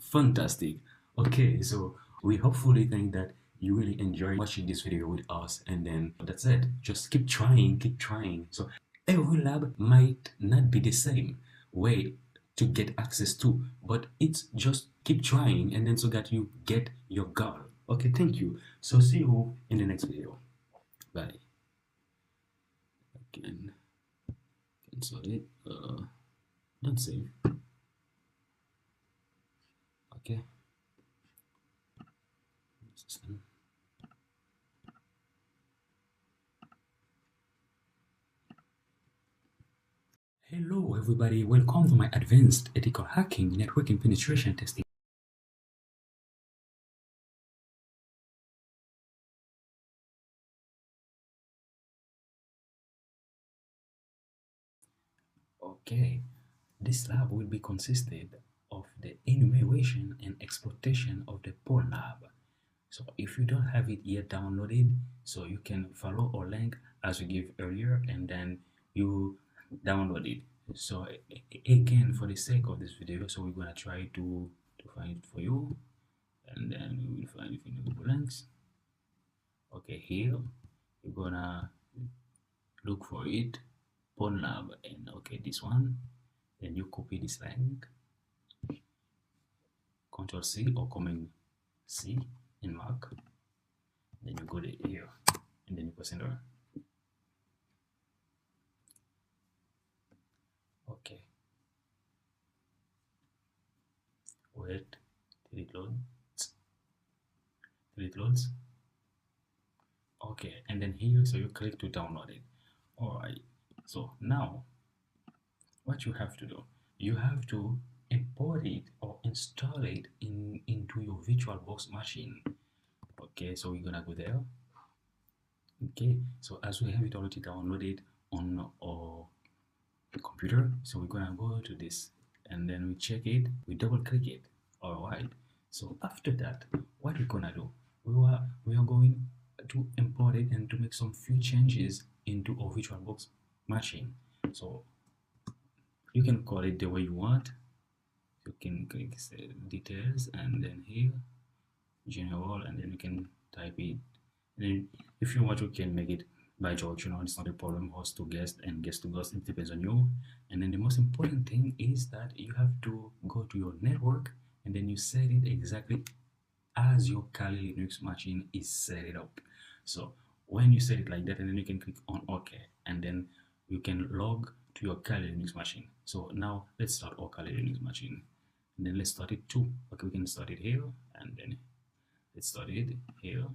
fantastic. Okay, so we hopefully think that you really enjoy watching this video with us, and then that's it. Just keep trying, keep trying. So every lab might not be the same way to get access to, but it's just keep trying, and then so that you get your goal. Okay, thank you. So see you in the next video. Bye. Again, cancel it. Don't save. Okay. System. Hello everybody, welcome to my advanced ethical hacking, networking penetration testing. Okay, this lab will be consisted of the enumeration and exploitation of the PwnLab. So if you don't have it yet downloaded, so you can follow our link as we gave earlier, and then you download it. So again, for the sake of this video, so we're gonna try to find it for you, and then we will find it in the Google links. Okay, here we're gonna look for it, PwnLab, and okay, this one. Then you copy this link, Ctrl C or Command C in Mac. Then you go to here, and then you press enter. Okay. Wait till it loads. Till it loads. Okay, and then here, so you click to download it. Alright, so now what you have to do, you have to import it or install it into your Virtualbox machine. Okay, so we're gonna go there. Okay, so as we have it already downloaded on our computer, so we're gonna go to this, and then we check it, we double click it. All right, so after that, what we're gonna do, we are going to import it and to make some few changes into a VirtualBox machine. So you can call it the way you want. You can click details and then here general, and then you can type it. And then if you want, you can make it by George, it's not a problem. Host to guest and guest to host, it depends on you. And then the most important thing is that you have to go to your network and then you set it exactly as your Kali Linux machine is set it up. So when you set it like that, and then you can click on OK, and then you can log to your Kali Linux machine. So now let's start our Kali Linux machine, and then let's start it too. Okay, we can start it here, and then let's start it here,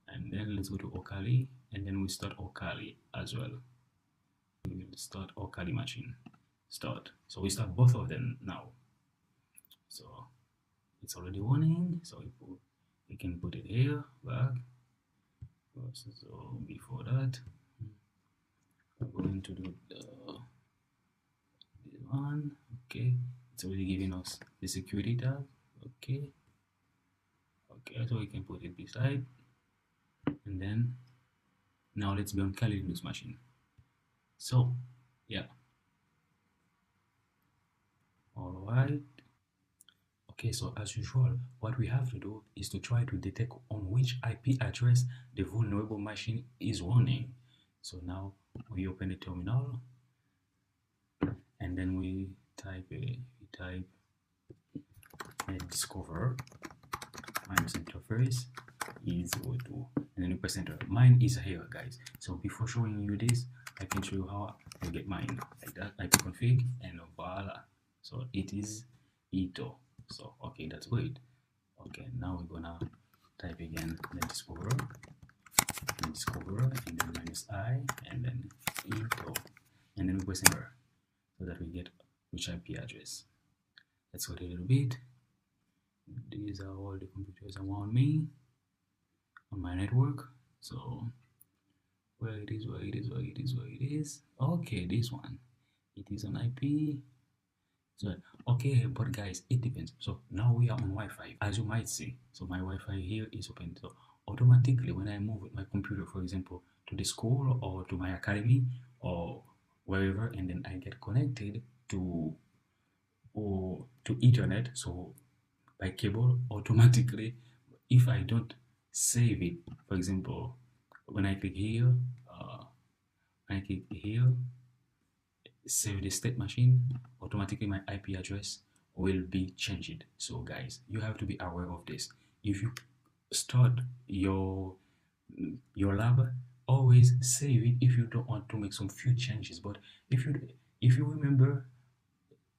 and then let's go to Okali, and then we start Okali as well. We will start Okali machine. Start. So we start both of them now. So it's already running. So we can put it here back. So before that, we're going to do this one. Okay, it's already giving us the security tab. Okay. Okay, so we can put it beside, and then now let's be on Kali Linux machine. So yeah, all right. Okay, so as usual, what we have to do is to try to detect on which IP address the vulnerable machine is running. So now we open the terminal, and then we type discover minus interface is O2, and then you press enter. Mine is here, guys. So before showing you this, I can show you how I get mine like that. Ipconfig and voila. So it is Ito. So okay, that's great. Okay, now we're gonna type again the discover, and then minus I, and then Ito, and then we press enter so that we get which IP address. Let's wait a little bit. These are all the computers around me on my network. So where it is. Okay, this one, it is on IP. So okay, but guys, it depends. So now we are on Wi-Fi, as you might see. So my Wi-Fi here is open. So automatically, when I move with my computer, for example, to the school or to my academy or wherever, and then I get connected to Ethernet, so by cable, automatically, if I don't save it, for example, when I click here, save the state machine, automatically my IP address will be changed. So guys, you have to be aware of this. If you start your lab, always save it if you don't want to make some few changes. But if you remember,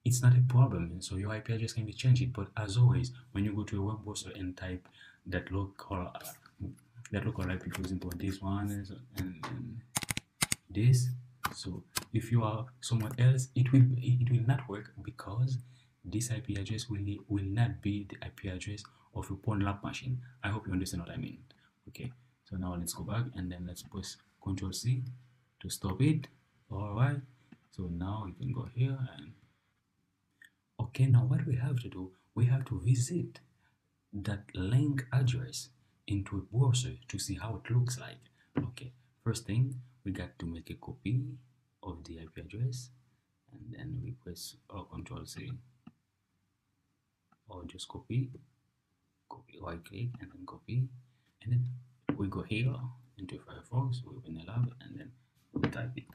it's not a problem. So your IP address can be changed. But as always, when you go to a web browser and type that local IP, for example, this one and this. So if you are somewhere else, it will not work, because this IP address will not be the IP address of a PwnLab machine. I hope you understand what I mean. Okay, so now let's go back, and then let's press Ctrl+C to stop it. All right, so now you can go here, and okay, now what we have to do, we have to visit that link address into a browser to see how it looks like. Okay, first thing, we got to make a copy of the IP address, and then we press Ctrl+C, or just copy, right click, and then copy, and then we go here into Firefox, we open the lab, and then we type it.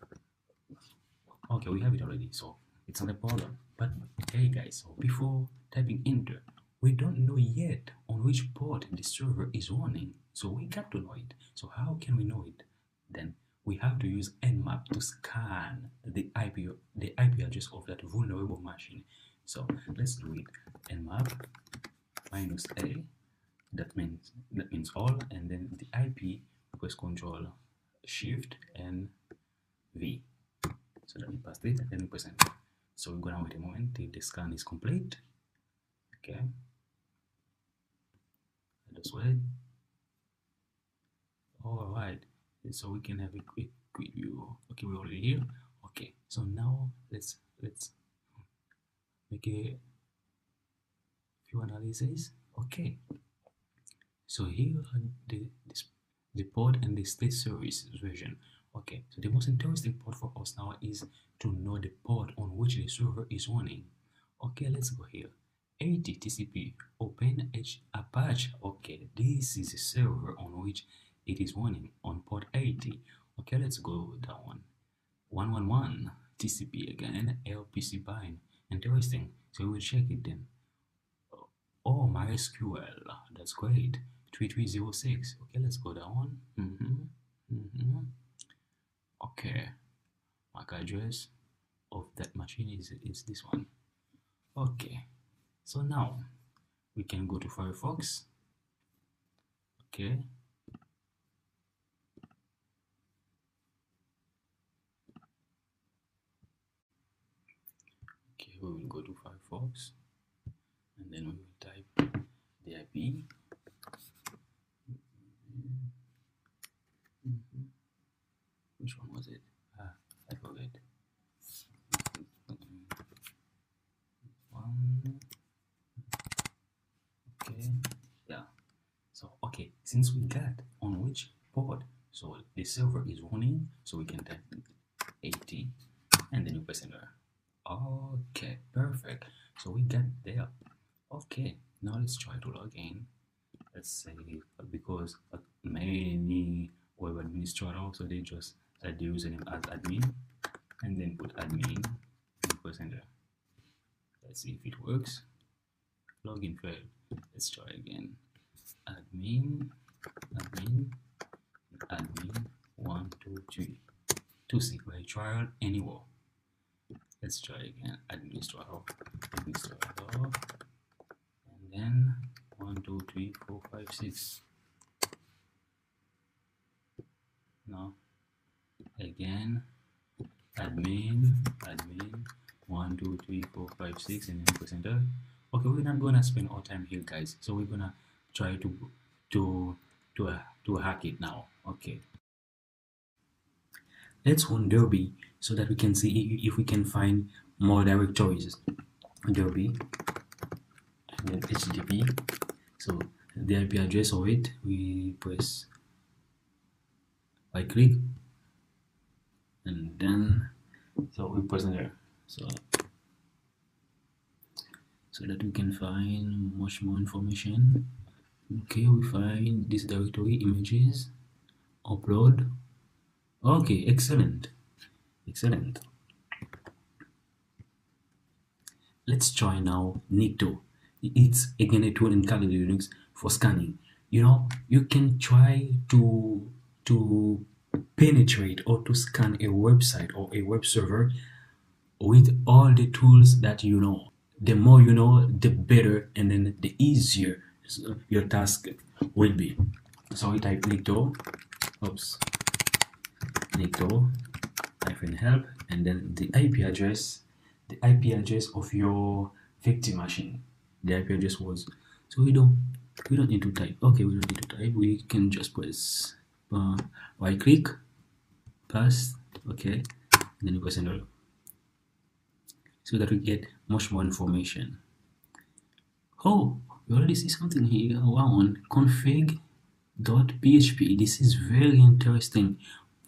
Okay, we have it already, so it's not a problem. But hey guys, so before typing enter, we don't know yet on which port the server is running, so we got to know it. So how can we know it? Then we have to use Nmap to scan the IP address of that vulnerable machine. So let's do it. Nmap -a, that means all, and then the IP, press Ctrl Shift and V, so that we passed it, and then we press enter. So we're gonna wait a moment till the scan is complete. Okay, just wait. All right, so we can have a quick view. Okay, we're already here. Okay, so now let's make a few analyses. Okay, so here are the port and the state service version. Okay, so the most interesting part for us now is to know the port on which the server is running. Okay, let's go here. 80 TCP Open Apache. Okay, this is a server on which it is running on port 80. Okay, let's go down. 111 TCP again, LPC bind. Interesting. So we'll check it then. Oh, MySQL. That's great. 3306. Okay, let's go down. Okay, MAC address of that machine is this one. Okay, so now we can go to Firefox. Okay, we will go to Firefox and then we will type the IP. Which one was it? I forget. Okay, yeah. So okay, since we got on which port, so the server is running, so we can type 80 and then you press enter. Okay, perfect. So we got there. Okay, now let's try to log in. Let's say because many web administrators, so they just add the username as admin and then put admin and press enter. Let's see if it works. Login failed. Let's try again. Admin 1 2 3 to see by trial anywhere. Let's try again. Administrator, and then 1 2 3 4 5 6. No. Again. Admin 1 2 3 4 5 6 and then press enter. Okay, we're not gonna spend all time here, guys. So we're gonna try to hack it now. Okay. Let's run Derby so that we can see if we can find more directories. Derby and then HTTP. So the IP address of it, we press right click and then so we press enter. So that we can find much more information. Okay, we find this directory, images, upload. Okay, excellent. Let's try now Nikto. It's again a tool in Kali Linux for scanning. You know, you can try to penetrate or to scan a website or a web server with all the tools that you know. The more you know, the better, and then the easier your task will be. So we type Nikto, -help, and then the IP address of your victim machine. The IP address was, so we don't need to type. Okay, we don't need to type. We can just press right click, paste. Okay, and then you press enter, so that we get much more information. Oh, we already see something here. Wow, on config.php. This is very interesting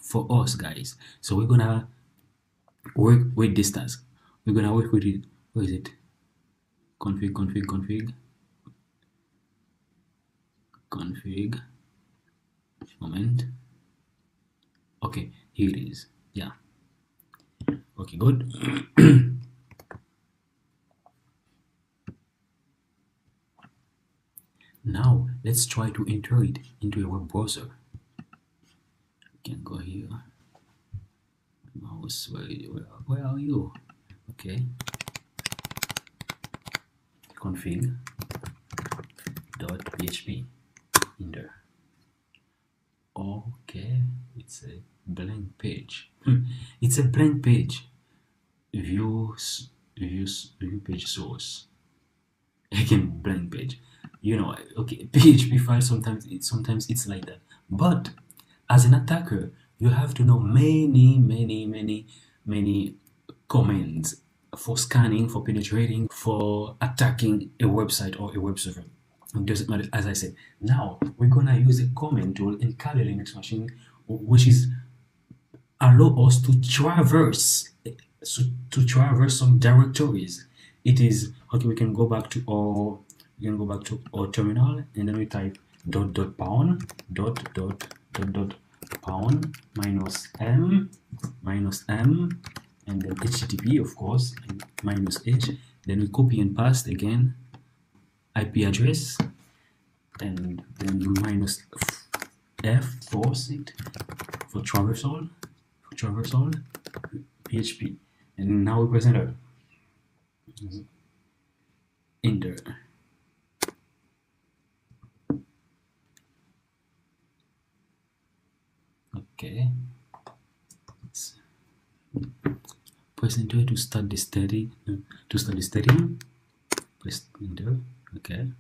for us, guys. So we're gonna work with this task. We're gonna work with it. Where is it? Config. Moment. Okay, here it is. Yeah. Okay, good. Now let's try to enter it into a web browser. We can go here. Mouse, where are you? Okay. Config.php. Enter. Okay, it's a blank page. It's a blank page. View page source. Again, blank page. You know, okay, PHP file sometimes it's like that. But as an attacker, you have to know many commands for scanning, for penetrating, for attacking a website or a web server. It doesn't matter, as I said. Now we're gonna use a command tool in Kali Linux machine, which is allow us to traverse some directories. It is okay. We can go back to our terminal, and then we type ..pound pound -m and then http, of course, and -h. Then we copy and paste again IP address, and then -f for it for traversal PHP, and now we press enter. Okay, press enter to start the study. Press enter. Okay.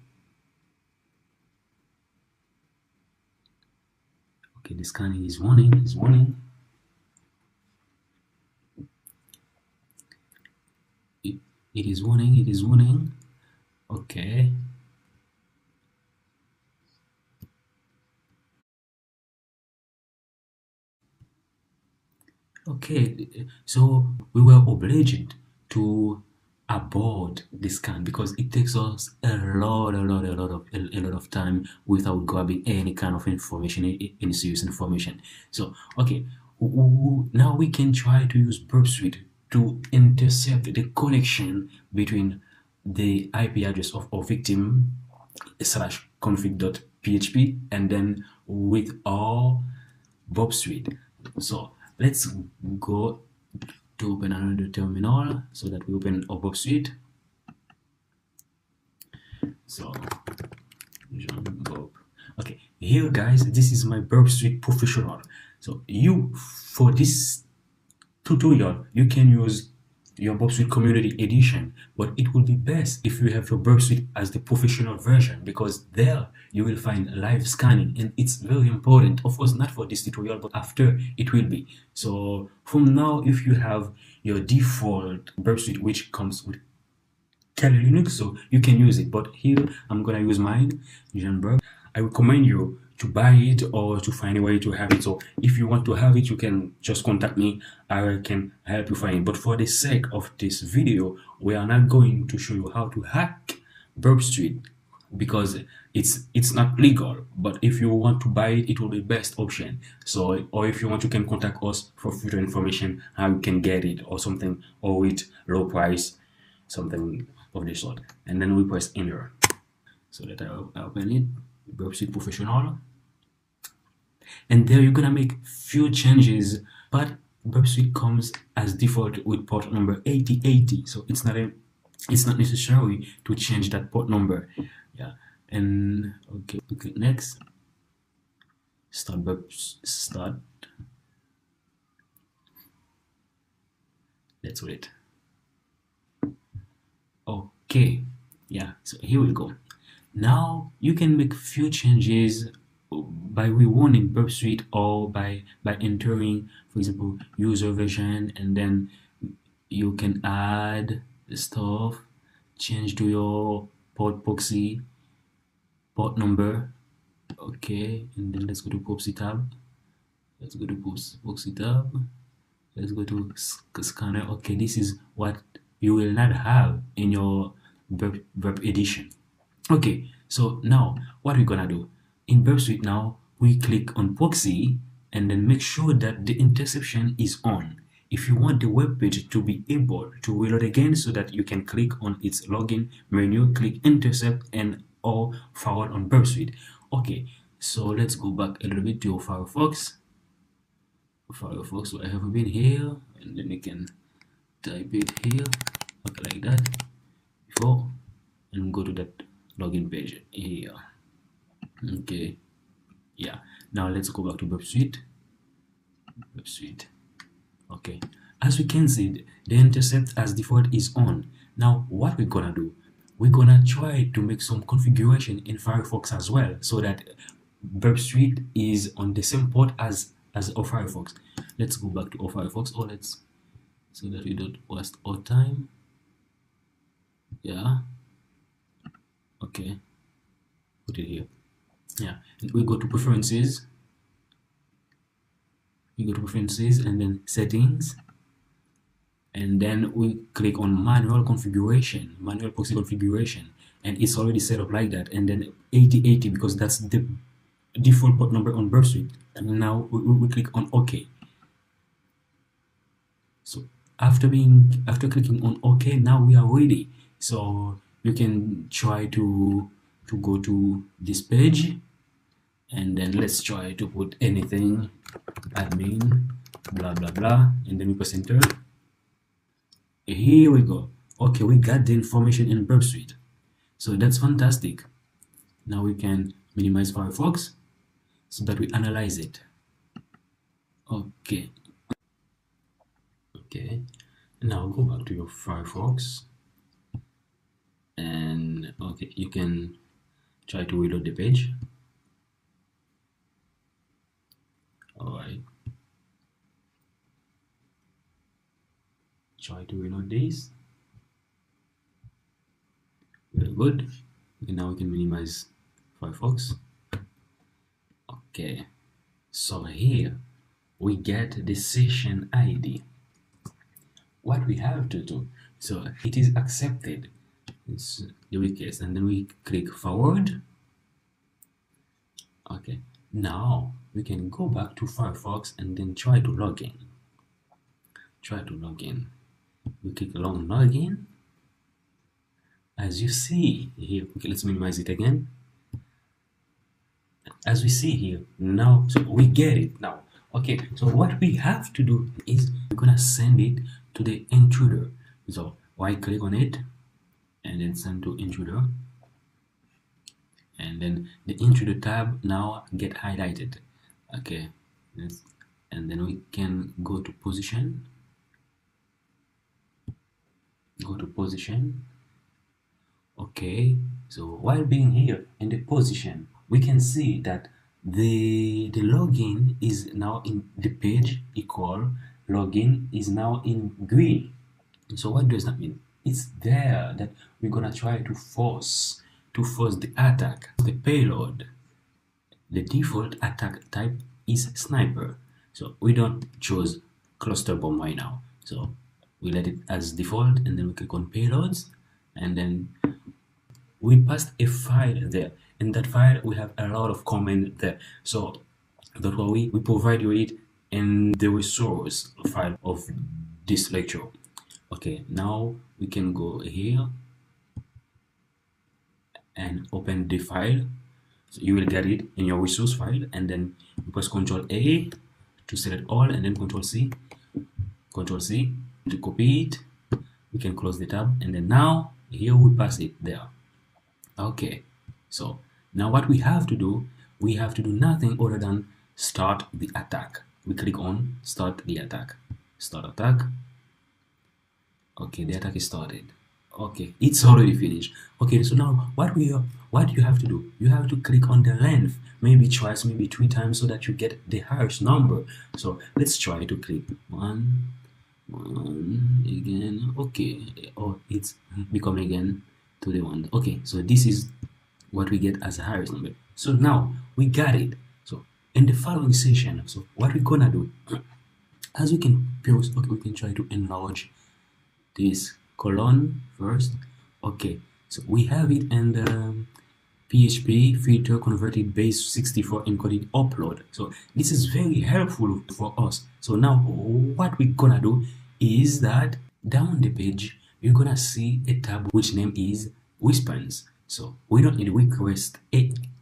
Okay, the scanning is running. It is running. Okay. Okay, so we were obliged to abort the scan because it takes us a lot of time without grabbing any kind of information, any serious information. So okay, now we can try to use Burp Suite to intercept the connection between the IP address of our victim /config.php and then with our Burp Suite. So let's go to open another terminal so that we open our Burp Suite. So okay, here guys, this is my Burp Suite Professional. So for this tutorial you can use your Burp Suite Community Edition, but it will be best if you have your Burp Suite as the professional version, because there you will find live scanning, and it's very important. Of course, not for this tutorial, but after it will be. So from now, if you have your default Burp Suite, which comes with Kali Linux, so you can use it. But here I'm gonna use mine, Burp. I recommend you to buy it or to find a way to have it. So if you want to have it, you can just contact me. I can help you find it. But for the sake of this video, we are not going to show you how to hack Burp Suite because it's not legal. But if you want to buy it, it will be the best option. So, or if you want, you can contact us for further information how you can get it or something, or with low price, something of this sort. And then we press enter. So that I open it, Burp Suite Professional. And there you're gonna make few changes, but Burp Suite comes as default with port number 8080, so it's not necessary to change that port number. Yeah, and okay, next, start. Let's wait. Okay, yeah, so here we go. Now you can make few changes by rerunning Burp Suite or by entering, for example, user version, and then you can add the stuff, change to your port proxy port number. Okay, and then let's go to proxy tab. Let's go to proxy tab. Let's go to scanner. Okay, this is what you will not have in your Burp edition. Okay, so now what we're gonna do in Burp Suite, now we click on proxy and then make sure that the interception is on. If you want the web page to be able to reload again so that you can click on its login menu, click intercept and or forward on Burp Suite. Okay, so let's go back a little bit to Firefox. So I have been here, and then you can type it here, okay, like that before, and go to that login page here. Okay, yeah, now let's go back to Burp Suite. Okay, as we can see, the intercept as default is on. Now what we're gonna do, we're gonna try to make some configuration in Firefox as well, so that Burp Suite is on the same port as our Firefox. Let's go back to our Firefox, or let's, so that we don't waste our time. Yeah, okay, put it here. Yeah, we go to preferences. We go to preferences and then settings, and then we click on manual configuration, manual proxy configuration, and it's already set up like that. And then 8080, because that's the default port number on Burp Suite. And now we click on OK. So after clicking on OK, now we are ready. So you can try to go to this page, and then let's try to put anything, admin blah blah blah, and then we press enter. Here we go. Okay, we got the information in Burp Suite, so that's fantastic. Now we can minimize Firefox so that we analyze it. Okay, now go back to your Firefox, and okay, you can try to reload the page. Alright, try to reload this. Very good. Okay, now we can minimize Firefox. Okay, so here we get the session ID. What we have to do, so it is accepted, it's the request, and then we click forward. Okay, now we can go back to Firefox and then try to log in. We click on login. As you see here, okay, let's minimize it again. As we see here now, so we get it now. Okay, so what we have to do is we're gonna send it to the intruder. So right click on it and then send to intruder, and then the intruder tab now get highlighted. Okay, and then we can go to position. Okay, so while being here in the position, we can see that the login is now in the page equal login is now in green. So what does that mean? It's there that we're gonna try to force the attack, the payload. The default attack type is sniper, so we don't choose cluster bomb right now, so we let it as default, and then we click on payloads, and then we passed a file there. In that file we have a lot of comment there, so that's why we provide you it in the resource file of this lecture. Okay, now we can go here and open the file. So you will get it in your resource file, and then you press Ctrl A to select all, and then Ctrl C to copy it. We can close the tab, and then now here we pass it there. Okay, so now what we have to do, we have to do nothing other than start the attack. We click on start the attack. Start attack. Okay, the attack is started. Okay, it's already finished. Okay, so now what you have to do, you have to click on the length, maybe twice, maybe 3 times, so that you get the highest number. So let's try to click one again. Okay, oh, it's become again to the one. Okay, so this is what we get as the highest number. So now we got it. So in the following session, so what we're gonna do, as we can post, okay, we can try to enlarge this colon first. Okay, so we have it in the PHP filter converted base 64 encoded upload. So this is very helpful for us. So now what we're gonna do is that down the page you're gonna see a tab which name is response. So we don't need request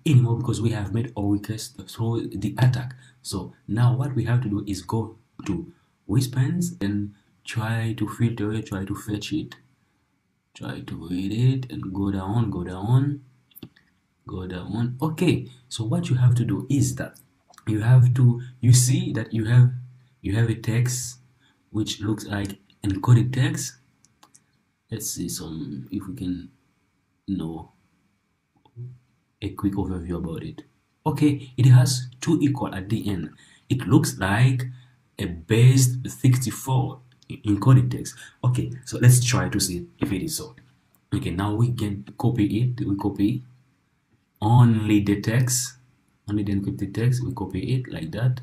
anymore because we have made our request through the attack. So now what we have to do is go to response and try to filter it, try to fetch it, try to read it, and go down. Okay, so what you have to do is that you see that you have a text which looks like encoded text. Let's see if we can know a quick overview about it. Okay, it has 2 equal at the end. It looks like a base 64 encoded text. Okay, so let's try to see if it is so. Okay, now we can copy it. We copy only the text, only the encrypted text. We copy it like that.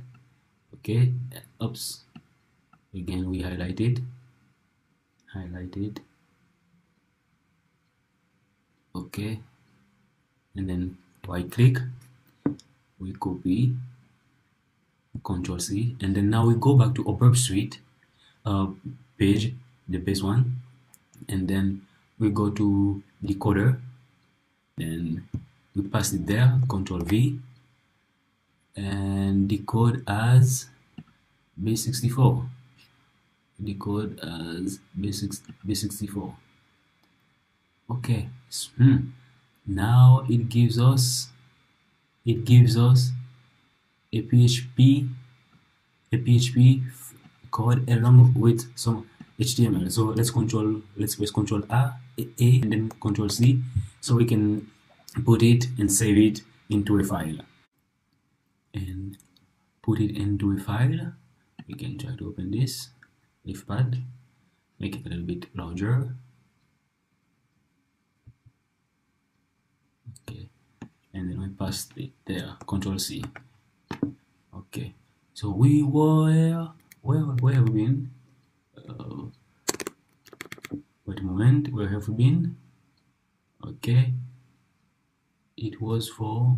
Okay, oops, again we highlight it, okay, and then right click, we copy, Control C, and then now we go back to our Burp Suite page, the base one, and then we go to decoder, then we pass it there, Control V, and decode as base64. Decode as base64. Okay. Now it gives us a PHP code along with some HTML. So let's press Control A, and then Control C, so we can put it and save it into a file. And put it into a file. We can try to open this pad, make it a little bit larger. Okay, and then we paste it there, Control C. Okay, so we were where have we been? Wait a moment, where have we been? Okay, it was for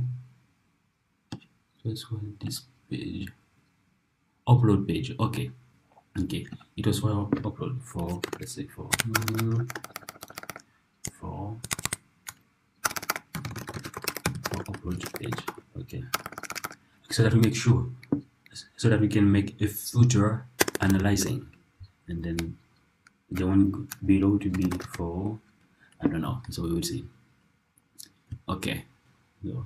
this page, upload page. Okay, it was for upload, for let's say for upload page. Okay, so that we make sure, so that we can make a future analyzing, and then the one below to be for, I don't know, so we will see. Okay, so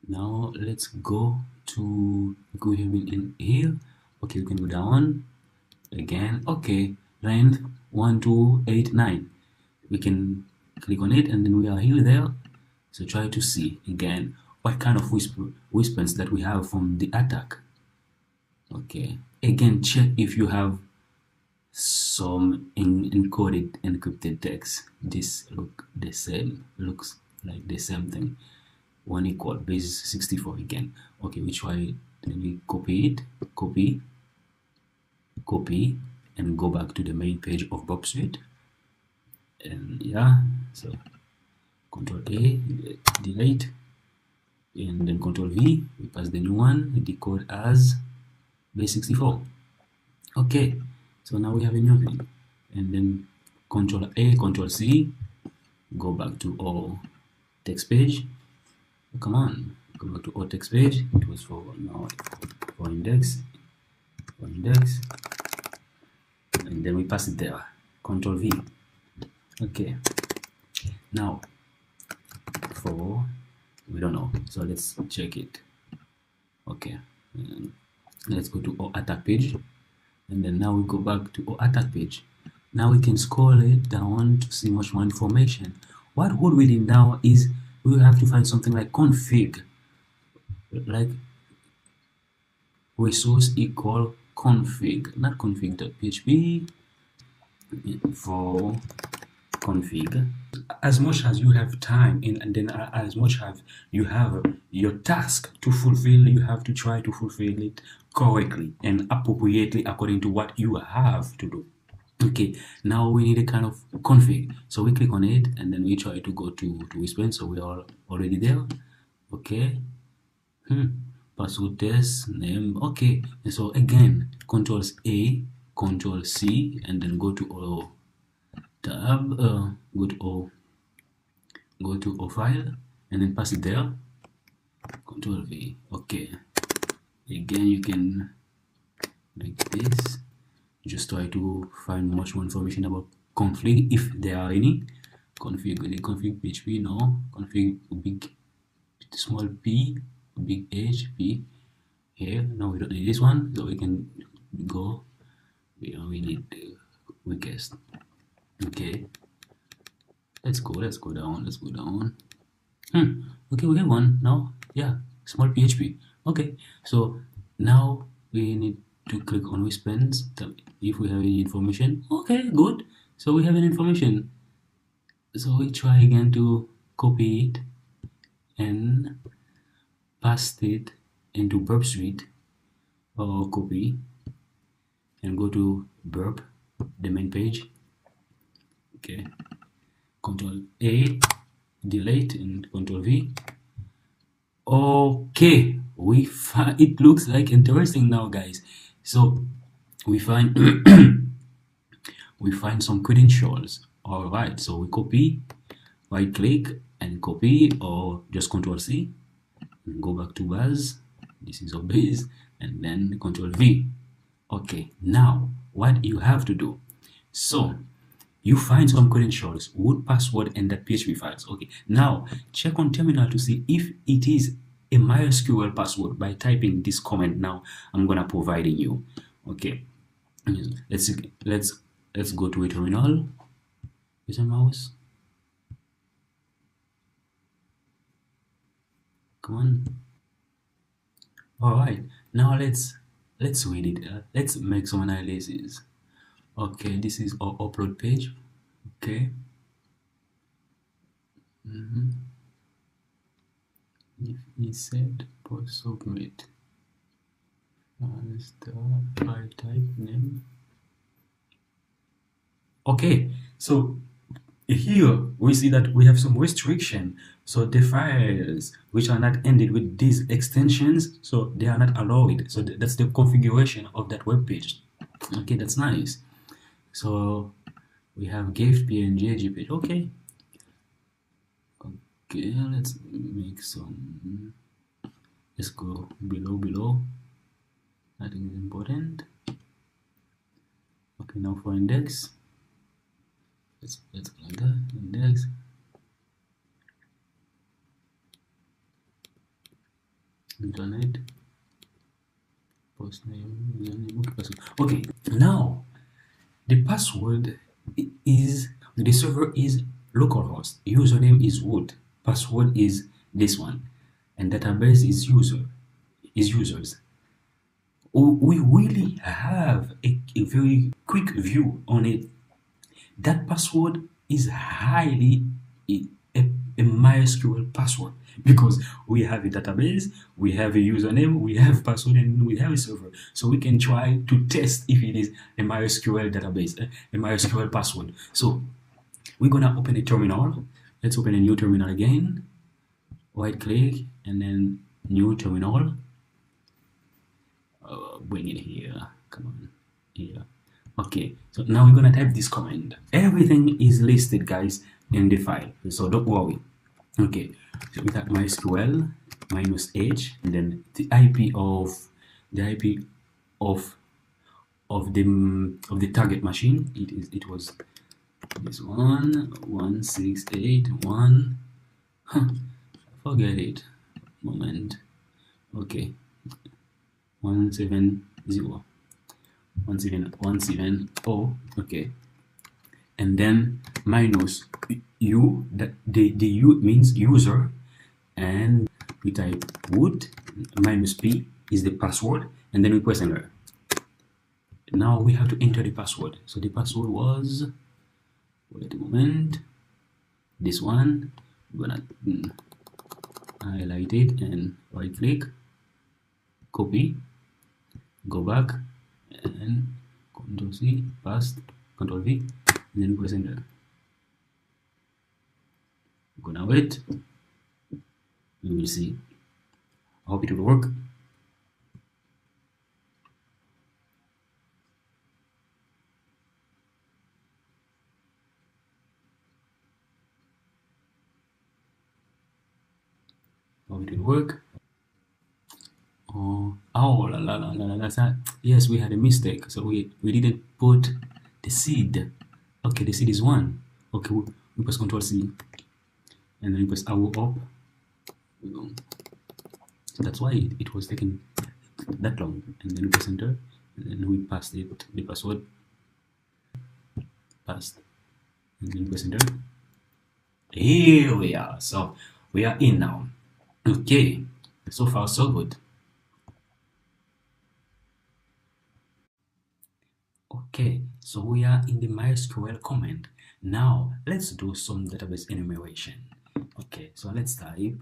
now let's go in here. Okay, we can go down again. Okay, length 1289. We can click on it, and then we are here there. So try to see again what kind of whispers that we have from the attack. Okay, again check if you have some encoded encrypted text. This looks like the same thing. 1 equal base 64 again. Okay, we try, then we copy it, copy, and go back to the main page of Burp Suite. And yeah, so Control A, delete, and then Control V, we pass the new one, decode as base 64. Okay, so now we have a new thing, and then Control A, Control C, go back to our text page. Come on, go back to our text page. It was for now for index, and then we pass it there. Control V. Okay. Now for, we don't know, so let's check it. Okay. Let's go to our attack page, and then now we go back to our attack page. Now we can scroll it down to see much more information. What we need now is we will have to find something like config, like resource equal config, not config.php, for config. As much as you have time and then as much as you have your task to fulfill, you have to try to fulfill it correctly and appropriately according to what you have to do. Okay, now we need a kind of config, so we click on it, and then we try to go to whisper. So we are already there. Okay, password test name. Okay, and so again, Control A, Control C, and then go to our tab, go to our file, and then pass it there. Control V. Okay, again you can like this. Just try to find much more information about config if there are any. Config PHP, no. Config big small p, big H, p. Here, no, we don't need this one, so we can go. We need the weakest. Okay, let's go down. Okay, we have one now. Yeah, small PHP. Okay, so now we need to click on whispers if we have any information. Okay, good, so we have any information, so we try again to copy it, and paste it into burp suite, or copy and go to burp, the main page. Okay, Control A, delete, and Control V. Okay, we find it looks like interesting now, guys. So we find we find some credentials. All right, so we copy, right click and copy, or just Control C, go back to base. This is our base, and then Control V. Okay, now what you have to do, so you find some credentials, root password, and that PHP files. Okay, now check on terminal to see if it is a MySQL password by typing this comment now I'm gonna provide you. Okay, let's go to a terminal. Is a mouse? Come on. All right, now let's read it. Let's make some analysis. Okay, this is our upload page. Okay. If he said post submit, file type name. Okay, so here we see that we have some restriction. So the files which are not ended with these extensions, so they are not allowed. So that's the configuration of that web page. Okay, that's nice. So we have gift png gpage. Okay, let's make some, let's go below. That is important. Okay, now for index, let's like that, index. Internet, post name, username. Okay, password. Okay, now the password is, the server is localhost, username is root, password is this one, and database is users. We really have a very quick view on it. That password is highly a MySQL password, because we have a database, we have a username, we have password, and we have a server. So we can try to test if it is a MySQL database, a MySQL password. So we're gonna open a terminal. Let's open a new terminal again. Right click and then new terminal. Bring it here. Come on, here. Okay, so now we're gonna type this command. Everything is listed, guys, in the file, so don't worry. Okay, so we type MySQL -h, and then the IP of the target machine. It was this one, 168.1. Forget it. Moment. Okay, 170. Okay, and then minus u, that the u means user, and we type root, minus p is the password, and then we press enter. Now we have to enter the password. So the password was, wait a moment, this one. I'm gonna highlight it and right click, copy, go back, and Control C, paste, Control V, and then press enter. I'm gonna wait. We will see. I hope it will work. Hope it will work. Yes, we had a mistake. So we didn't put the seed. Okay, the seed is 1. Okay, we press Control C, and then we press arrow up. That's why it was taking that long. And then we press enter, and then we paste it, the password, passed, and then press enter. Here we are. So we are in now. Okay, so far so good. Okay, so we are in the MySQL command. Now let's do some database enumeration. Okay, so let's type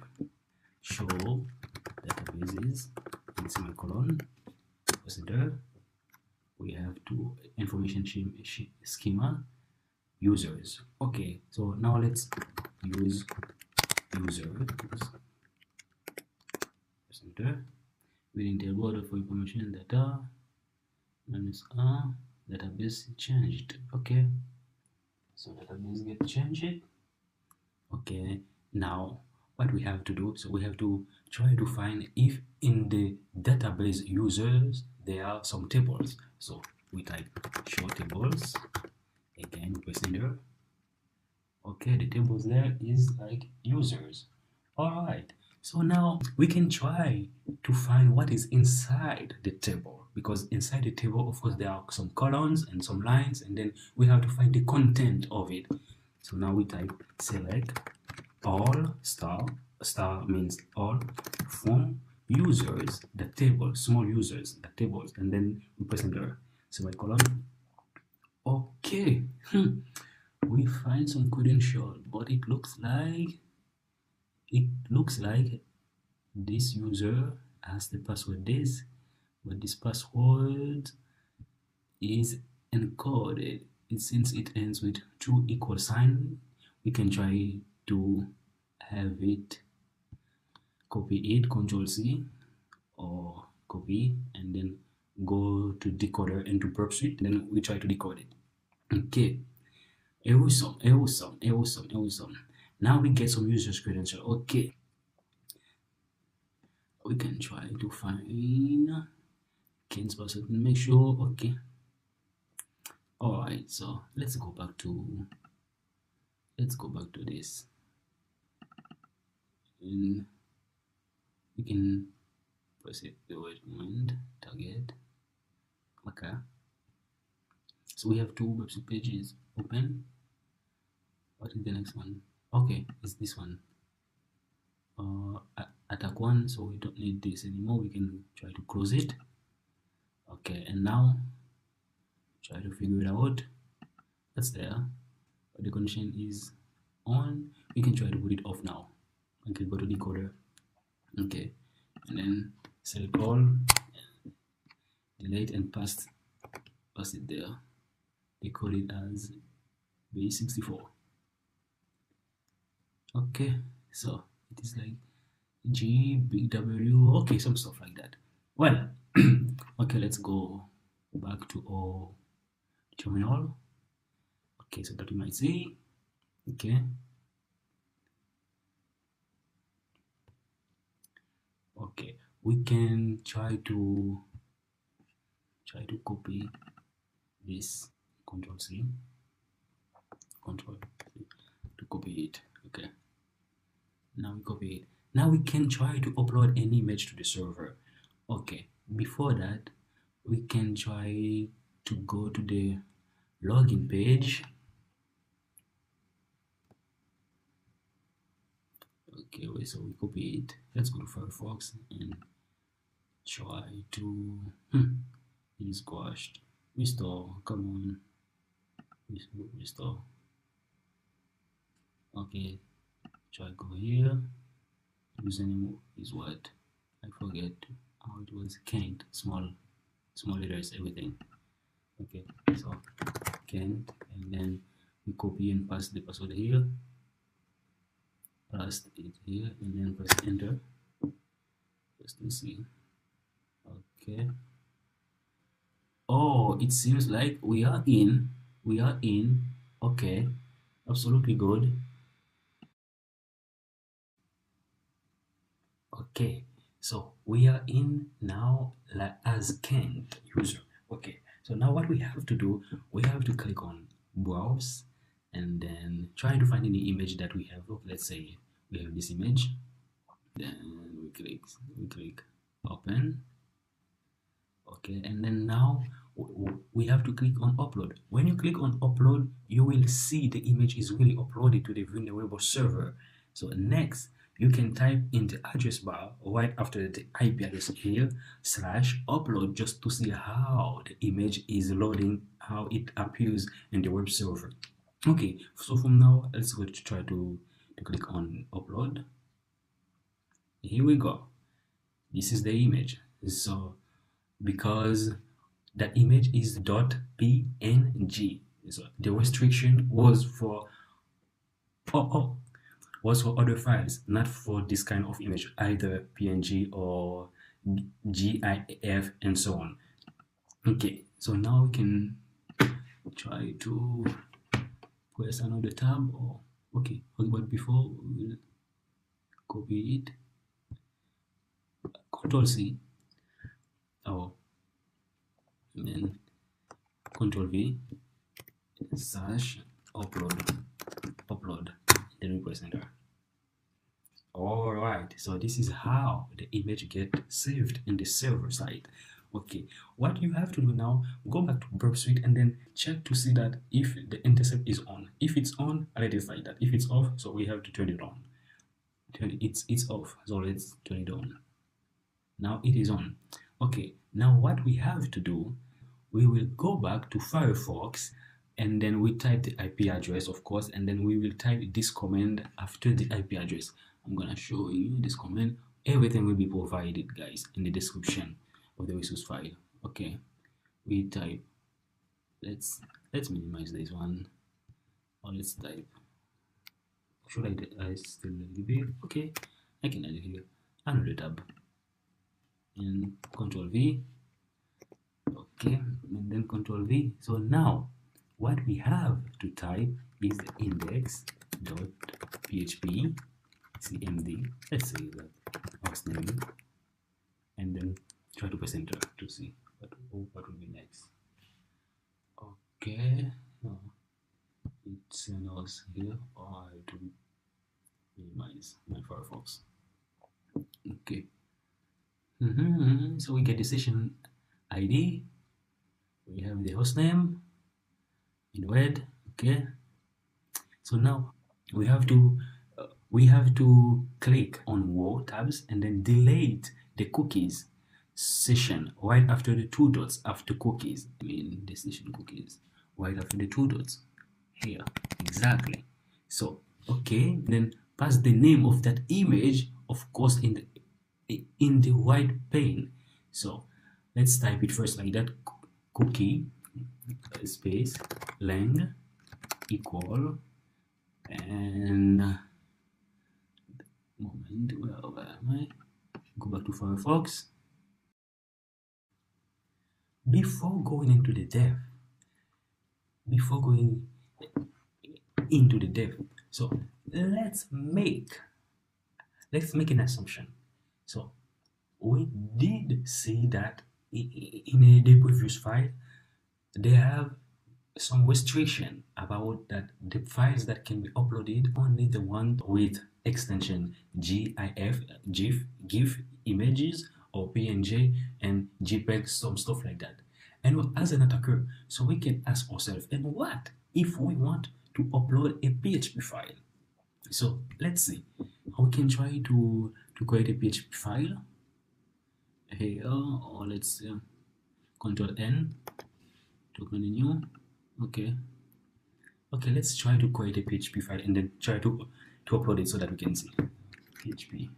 show databases in semicolon, press enter. We have two information schema users. Okay, so now let's use users. Press enter. Within the border for information data minus R, database changed. Okay, so database get changed. Okay, now what we have to do, so we have to try to find if in the database users there are some tables. So we type show tables, again press enter. Okay, the tables there is like users. All right, so now we can try to find what is inside the table, because inside the table, of course, there are some columns and some lines, and then we have to find the content of it. So now we type select all star means all from users, the table, small users, the tables, and then we press enter. Semicolon. Okay, we find some credential, but it looks like this user has the password this, but this password is encoded. Since it ends with two equal sign, we can try to have it copy it, Control C, or copy and then go to decoder and to burp suite, then we try to decode it. Okay, awesome. Now we get some users credential. Okay, we can try to find Ken's password and make sure. Okay, all right, so let's go back to this, and we can press it the word mind target. Okay, so we have two website pages open. What is the next one? Okay, it's this one, attack one, so we don't need this anymore. We can try to close it. Okay, and now try to figure it out. That's there, but the condition is on. We can try to put it off now. Okay, go to decoder. Okay, and then select all, delete and pass it there. Decode it as base64. Okay, so it is like G, big W, okay, some stuff like that. Well, okay, let's go back to our terminal. Okay, so that you might see. Okay. Okay, we can try to copy this, Control C, to copy it. Okay, now we copy it. Now we can try to upload an image to the server. Okay, before that, we can try to go to the login page. Okay, wait, so we copy it. Let's go to Firefox and try to it is squashed. Restore, come on, restore. Okay, try go here. Username is what? I forget how it was. Kent, small letters, everything. Okay, so Kent, and then we copy and paste the password here. Paste it here, and then press enter. Just to see. Okay. Oh, it seems like we are in. Okay, absolutely good. Okay, so we are in now as Kent user. Okay, so now what we have to do, we have to click on browse and then try to find any image that we have. Let's say we have this image, then we click open. Okay, and then now we have to click on upload. When you click on upload, you will see the image is really uploaded to the vulnerable server. So next, you can type in the address bar right after the IP address here /upload, just to see how the image is loading, how it appears in the web server. Okay, so from now, let's go to try to click on upload. here we go. This is the image. So because that image is .png, so the restriction was for was for other files, not for this kind of image, either PNG or GIF and so on. Okay, so now we can try to press another tab, or okay, but before we'll copy it, Control C, and then Control V, / upload, then we press enter. All right, so this is how the image get saved in the server side. Okay, what you have to do now, go back to Burp Suite and then check to see that if the intercept is on. If it's on, let it like that. If it's off, so we have to turn it on. It's off, so let's turn it on. Now it is on. Okay, now what we have to do, we will go back to Firefox and then we type the IP address, of course, and then we will type this command after the IP address. I'm gonna show you this command. Everything will be provided, guys, in the description of the resource file. Okay, we type, let's minimize this one, or let's type, should I still leave it? Okay, I can add it here, another tab, and Control V. Okay, and then Control V. So now what we have to type is the index.php cmd, let's say that host name, and then try to press enter to see what will be next. Okay, no, it's us here, or to minimize my Firefox. Okay, so we get the session ID, we have the host name in red. Okay, so now we have to click on War tabs and then delete the cookies session right after the 2 dots after cookies. I mean the session cookies right after the 2 dots here, exactly. So okay, then pass the name of that image, of course, in the white pane. So let's type it first like that, cookie space lang equal, and moment, where am I? Go back to Firefox. Before going into the dev, so let's make an assumption. So we did see that in the previous file they have some restriction about that the files that can be uploaded, only the one with extension GIF, GIF images, or PNG and JPEG, some stuff like that. And as an attacker, so we can ask ourselves, and what if we want to upload a PHP file? So let's see how we can try to create a PHP file here, or let's Control N to continue. Okay, let's try to create a PHP file and then try to upload it so that we can see PHP.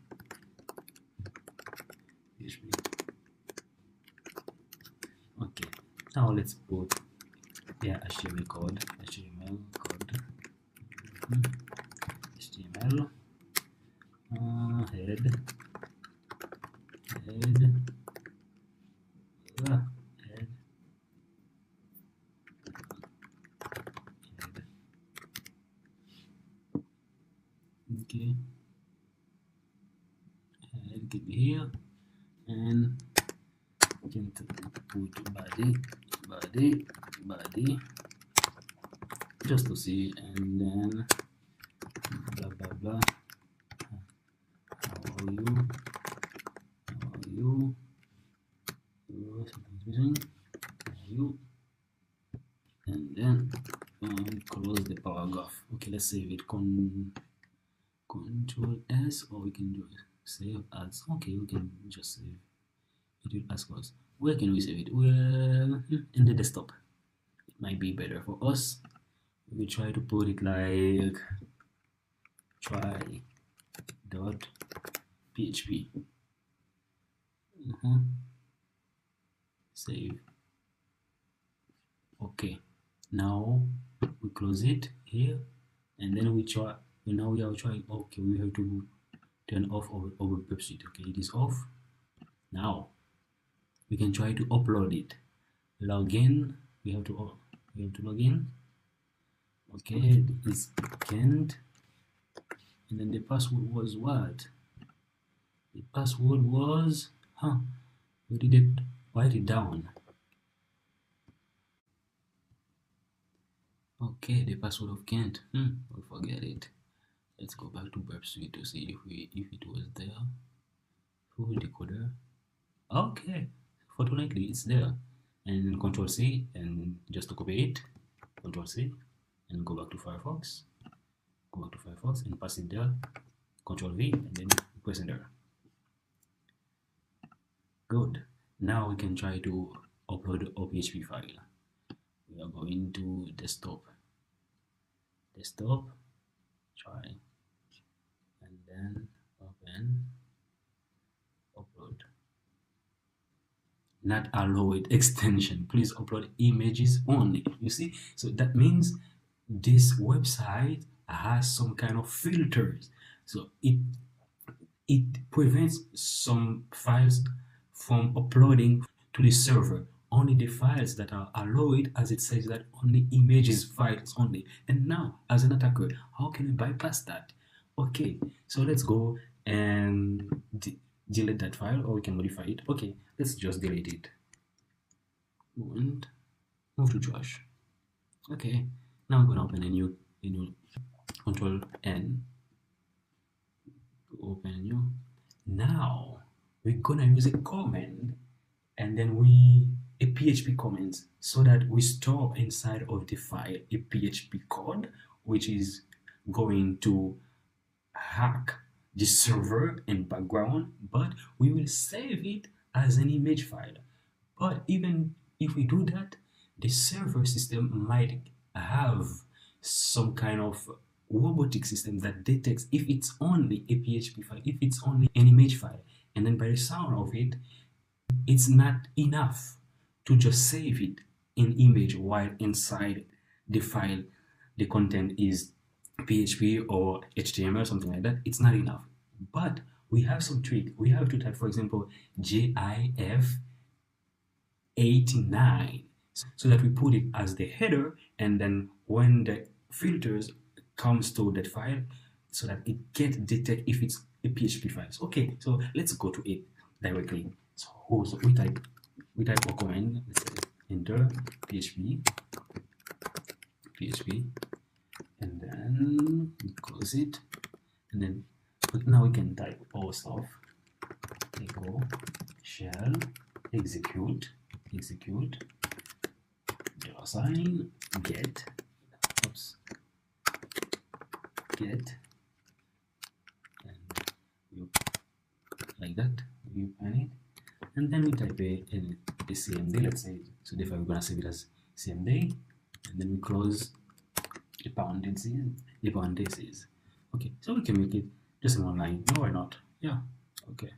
Okay, now let's put HTML code, HTML, head, okay, head can be here, and we can put body, just to see, and then blah blah blah. How are you? Something's missing. How are you? And then close the paragraph. Okay, let's save it. Control S, or we can do save as. Okay, we can just save. It will ask us, where can we save it? Well, in the desktop. It might be better for us. We try to put it like try PHP. Save. Okay, now we close it here, and then we try. Now we are trying. Okay, we have to turn off our website. Okay, it is off. Now we can try to upload it. Log in. We have to log in. Okay, it's can't. And then the password was what? The password was we didn't write it down. Okay, the password of Kent. We'll forget it. Let's go back to Burp Suite to see if it was there. Full decoder. Okay, fortunately it's there. And Control C, and just to copy it, Control C, and go back to Firefox. Go back to Firefox and pass it there. Control V, and then press enter. Good. Now we can try to upload a PHP file. We are going to desktop, try, and then open, upload. Not allowed extension. Please upload images only. You see, so that means this website has some kind of filters, so it prevents some files from uploading to the server. Only the files that are allowed, as it says that only images files only. And now, as an attacker, how can we bypass that? Okay, so let's go and delete that file, or we can modify it. Okay, let's just delete it and move to trash. Okay, now I'm gonna open a new Control N to open a new. Now we're gonna use a command, and then a PHP comment, so that we store inside of the file a PHP code which is going to hack the server in background, but we will save it as an image file. But even if we do that, the server system might have some kind of robotic system that detects if it's only a PHP file, if it's only an image file, and then by the sound of it, it's not enough to just save it in image while inside the file the content is PHP or HTML or something like that. It's not enough. But we have some trick. We have to type, for example, GIF89, so that we put it as the header, and then when the filters comes to that file, so that it can detect if it's a PHP file. Okay, so let's go to it directly. So we type a command. Let's say enter PHP, and then we close it, and then now we can type our stuff. Echo shell execute $sign get and you like that, you pan it, and then we type a CMD, let's say. So therefore we're gonna save it as CMD, and then we close the parentheses. Okay, so we can make it just an online. No, why not? Yeah, okay,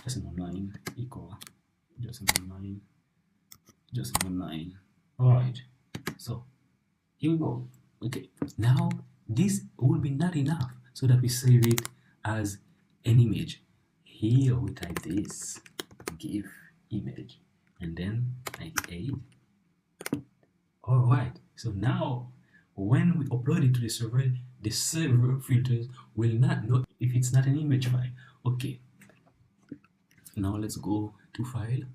just an online equal just an online. All right, so here we go. Okay, now this will be not enough, so that we save it as an image. Here we type this GIF image, and then 98. All right, so now when we upload it to the server filters will not know if it's not an image file. Okay, now let's go to file,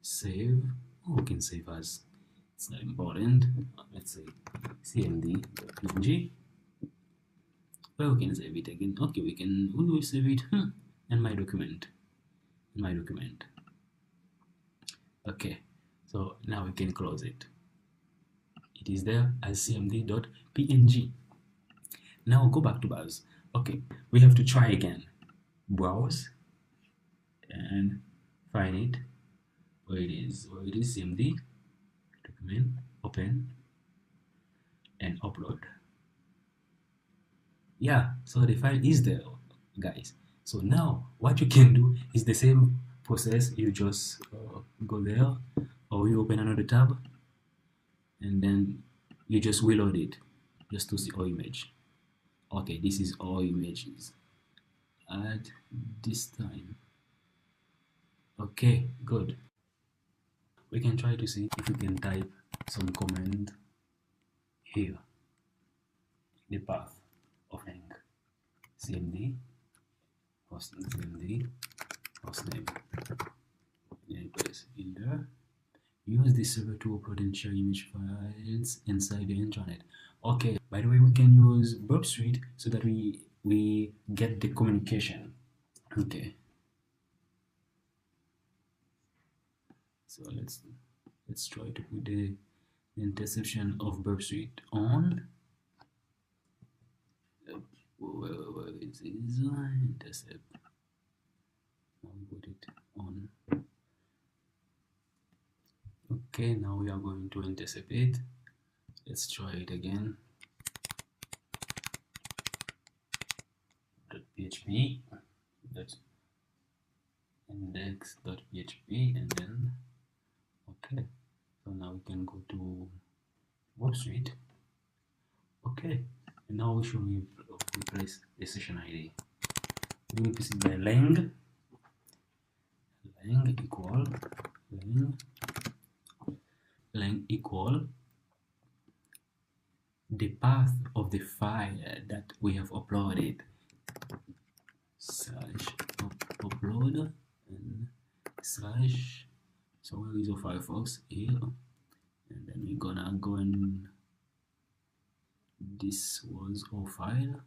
save. We can save as, it's not important. Let's say cmd.png. Well, we can save it again. Okay, we will save it in my document. Okay, so now we can close it. It is there as cmd.png. Now go back to browse. Okay, we have to try again. Browse and find it. Where it is cmd document, open and upload. Yeah, so the file is there. guys. So now what you can do is the same process. You just go there, or you open another tab, and then you just reload it just to see our image. Okay, this is our images at this time. Okay, good. We can try to see if we can type some command here, the path of link cmd hostname, then press in there. Use this server to upload and share image files inside the internet. Okay, by the way, we can use Burp Suite so that we get the communication. Okay, so let's try to put the interception of Burp Suite on. Where is this intercept? Now we put it on. Okay, now we are going to intercept it. Let's try it again. .php, that's index.php, and then okay. So now we can go to Burp Suite. Okay, and now we should replace the session ID. We replace it by lang equal the path of the file that we have uploaded slash upload and slash, so where is our Firefox? Here, and then we're gonna go and this was our file.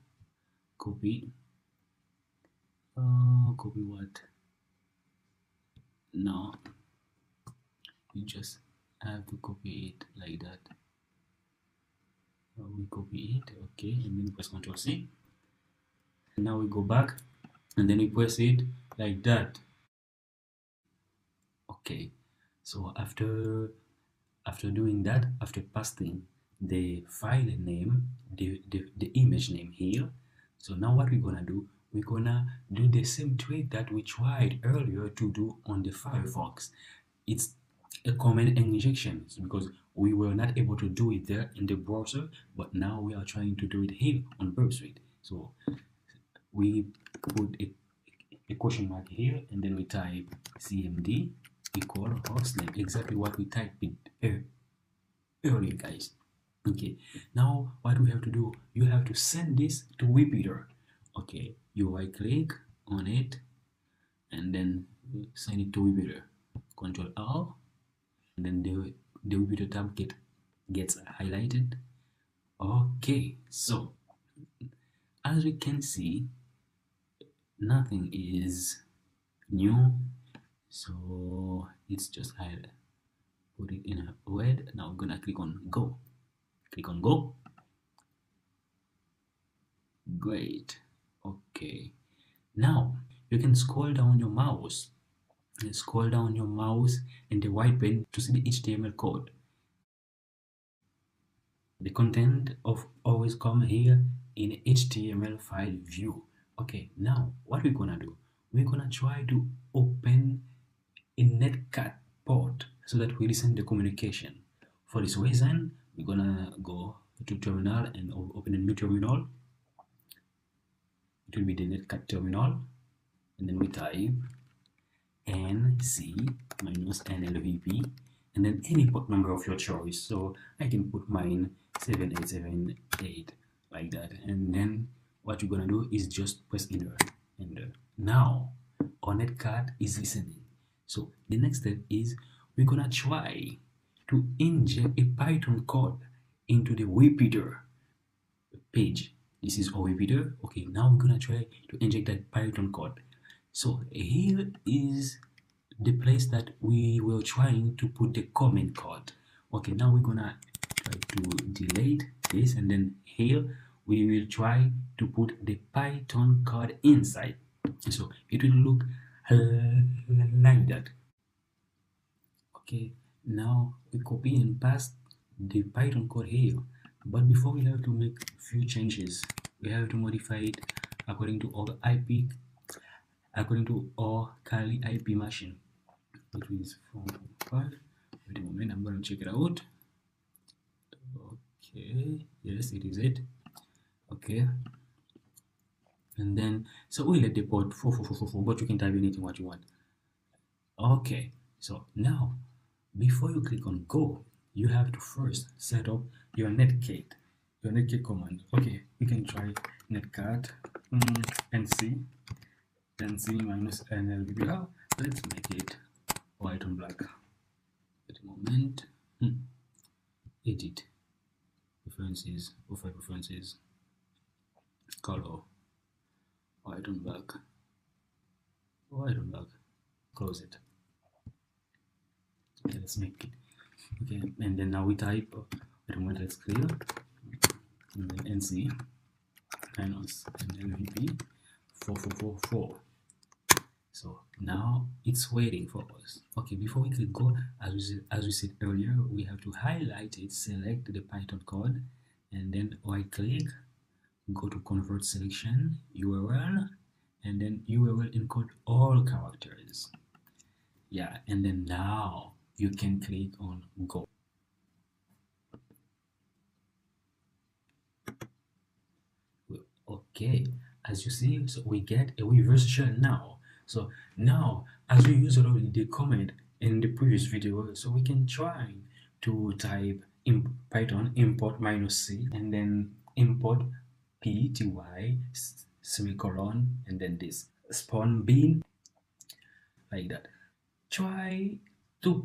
Copy copy what? No, you just have to copy it like that. We copy it, okay, and then press Ctrl C. And now we go back and then we press it like that. Okay, so after doing that, after pasting the file name, the image name here, so now what we're gonna do, we're gonna do the same trick that we tried earlier to do on the Firefox. It's a command injection because we were not able to do it there in the browser, but now we are trying to do it here on Burp Suite. So we put a question mark here, and then we type cmd equal hostname, exactly what we typed earlier, guys. Okay, now what we have to do, you have to send this to repeater. Okay, you right click on it and then send it to repeater. Control R, and then the repeater tab gets highlighted. Okay, so as we can see, nothing is new, so it's just highlighted. Put it in a red. Now we're gonna click on go. Click on go. Great. Okay, now you can scroll down your mouse in the white pane to see the HTML code. The content of always come here in HTML file view. Okay, now what we're gonna do, we're gonna try to open a netcat port so that we listen the communication. For this reason, we're gonna go to terminal and open a new terminal. It will be the netcat terminal, and then we type nc-nlvp and then any port number of your choice. So I can put mine 7878 like that, and then what you're gonna do is just press enter. Now our netcat is listening. So the next step is we're gonna try to inject a Python code into the repeater page. This is our repeater. Okay, now we're gonna try to inject that Python code. So here is the place that we were trying to put the comment code. Okay, now we're gonna try to delete this, and then here we will try to put the Python code inside. So it will look like that. Okay, now we copy and paste the Python code here, but before we have to make a few changes. We have to modify it according to our Kali IP machine, which is 4.5. Wait a moment, I'm going to check it out. Okay, yes, it is it. Okay, and then so we let the port 4444, but you can type anything what you want. Okay, so now before you click on go, you have to first set up your netcat command. Okay, we can try netcat nc minus nlbbr. Let's make it white on black. Wait a moment. Edit preferences, profile preferences, color, white on black, close it. Okay, let's make it. Okay, and then now we type, wait a moment, let's clear, and then nc minus nlvp 4444. So now it's waiting for us. Okay, before we click go, as we said earlier, we have to highlight it, select the Python code, and then right click, go to convert selection, URL, and then URL encode all characters. Yeah, and then now you can click on go. Okay, as you see, so we get a reverse shell now. So now, as we used already the command in the previous video, so we can try to type in Python import -c and then import pty semicolon and then this spawn bin, like that. Try to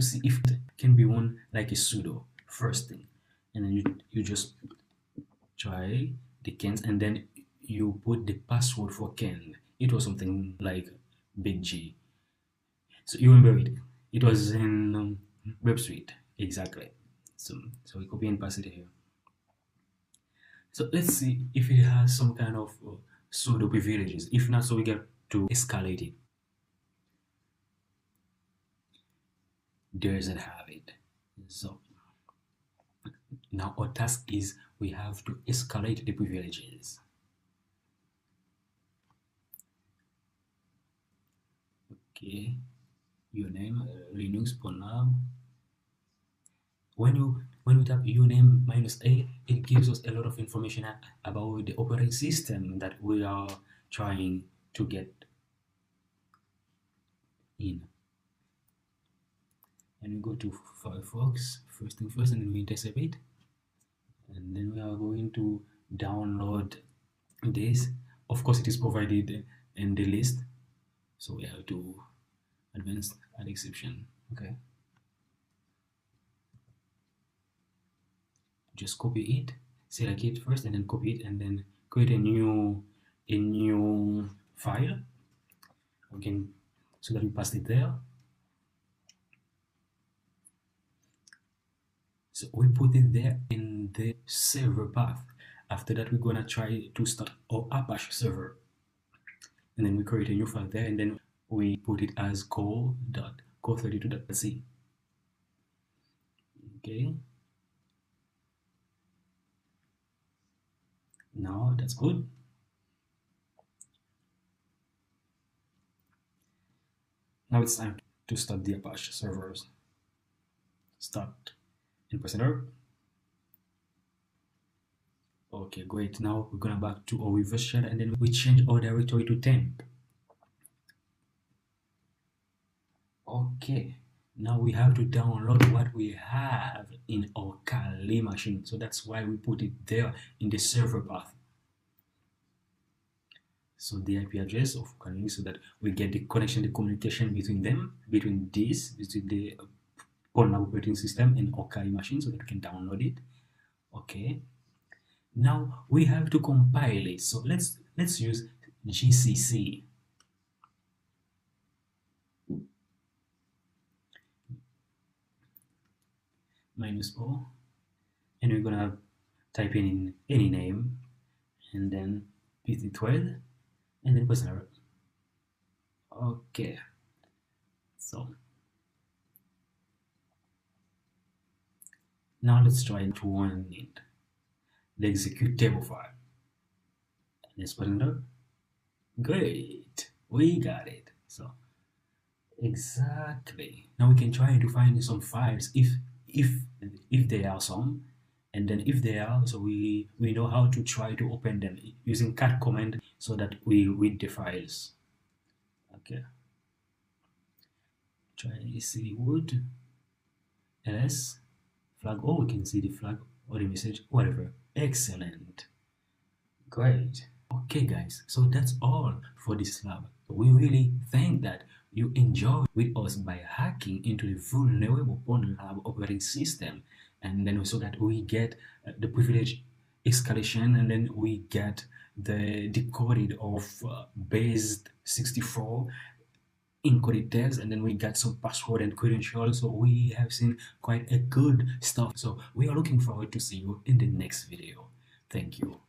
see if it can be one like a sudo first thing, and then you just try the cans, and then you put the password for can. It was something like big G. So you remember it was in web suite, exactly. So we copy and paste it here. So let's see if it has some kind of sudo privileges. If not, so we get to escalate it. Doesn't have it. So now our task is we have to escalate the privileges. Okay, your name, Linux, PwnLab. When you type uname -a, it gives us a lot of information about the operating system that we are trying to get in. And we go to Firefox first thing first, and then we intercept it, and then we are going to download this. Of course, it is provided in the list, so we have to advanced add exception. Okay, just copy it, select it first, and then copy it, and then create a new file again, so that we paste it there. So we put it there in the server path. After that, we're gonna try to start our Apache server, and then we create a new file there, and then we put it as co.co32.c. Okay, now that's good. Now it's time to start the Apache servers. Start and press enter. Okay, great. Now we're gonna back to our reverse shell, and then we change our directory to temp. Okay, now we have to download what we have in our Kali machine, so that's why we put it there in the server path. So the IP address of Kali, so that we get the connection, the communication between them, between the PwnLab operating system and our Kali machine, so that we can download it. Okay, now we have to compile it, so let's use GCC. -o, and we're gonna type in any name, and then pt12, and then press enter. Okay, so now let's try to run it, the executable file. Let's put it up. Great, we got it. So exactly. Now we can try to find some files if there are some, and then if they are, so we know how to try to open them using cat command so that we read the files. Okay. Try cd wood ls flag. Oh, we can see the flag or the message, whatever. Excellent. Great. Okay guys, so that's all for this lab. We really thank that you enjoy with us by hacking into the vulnerable PwnLab operating system, and then also that we get the privilege escalation, and then we get the decoded of base 64 encoded text, and then we got some password and credentials. So we have seen quite a good stuff. So we are looking forward to see you in the next video. Thank you.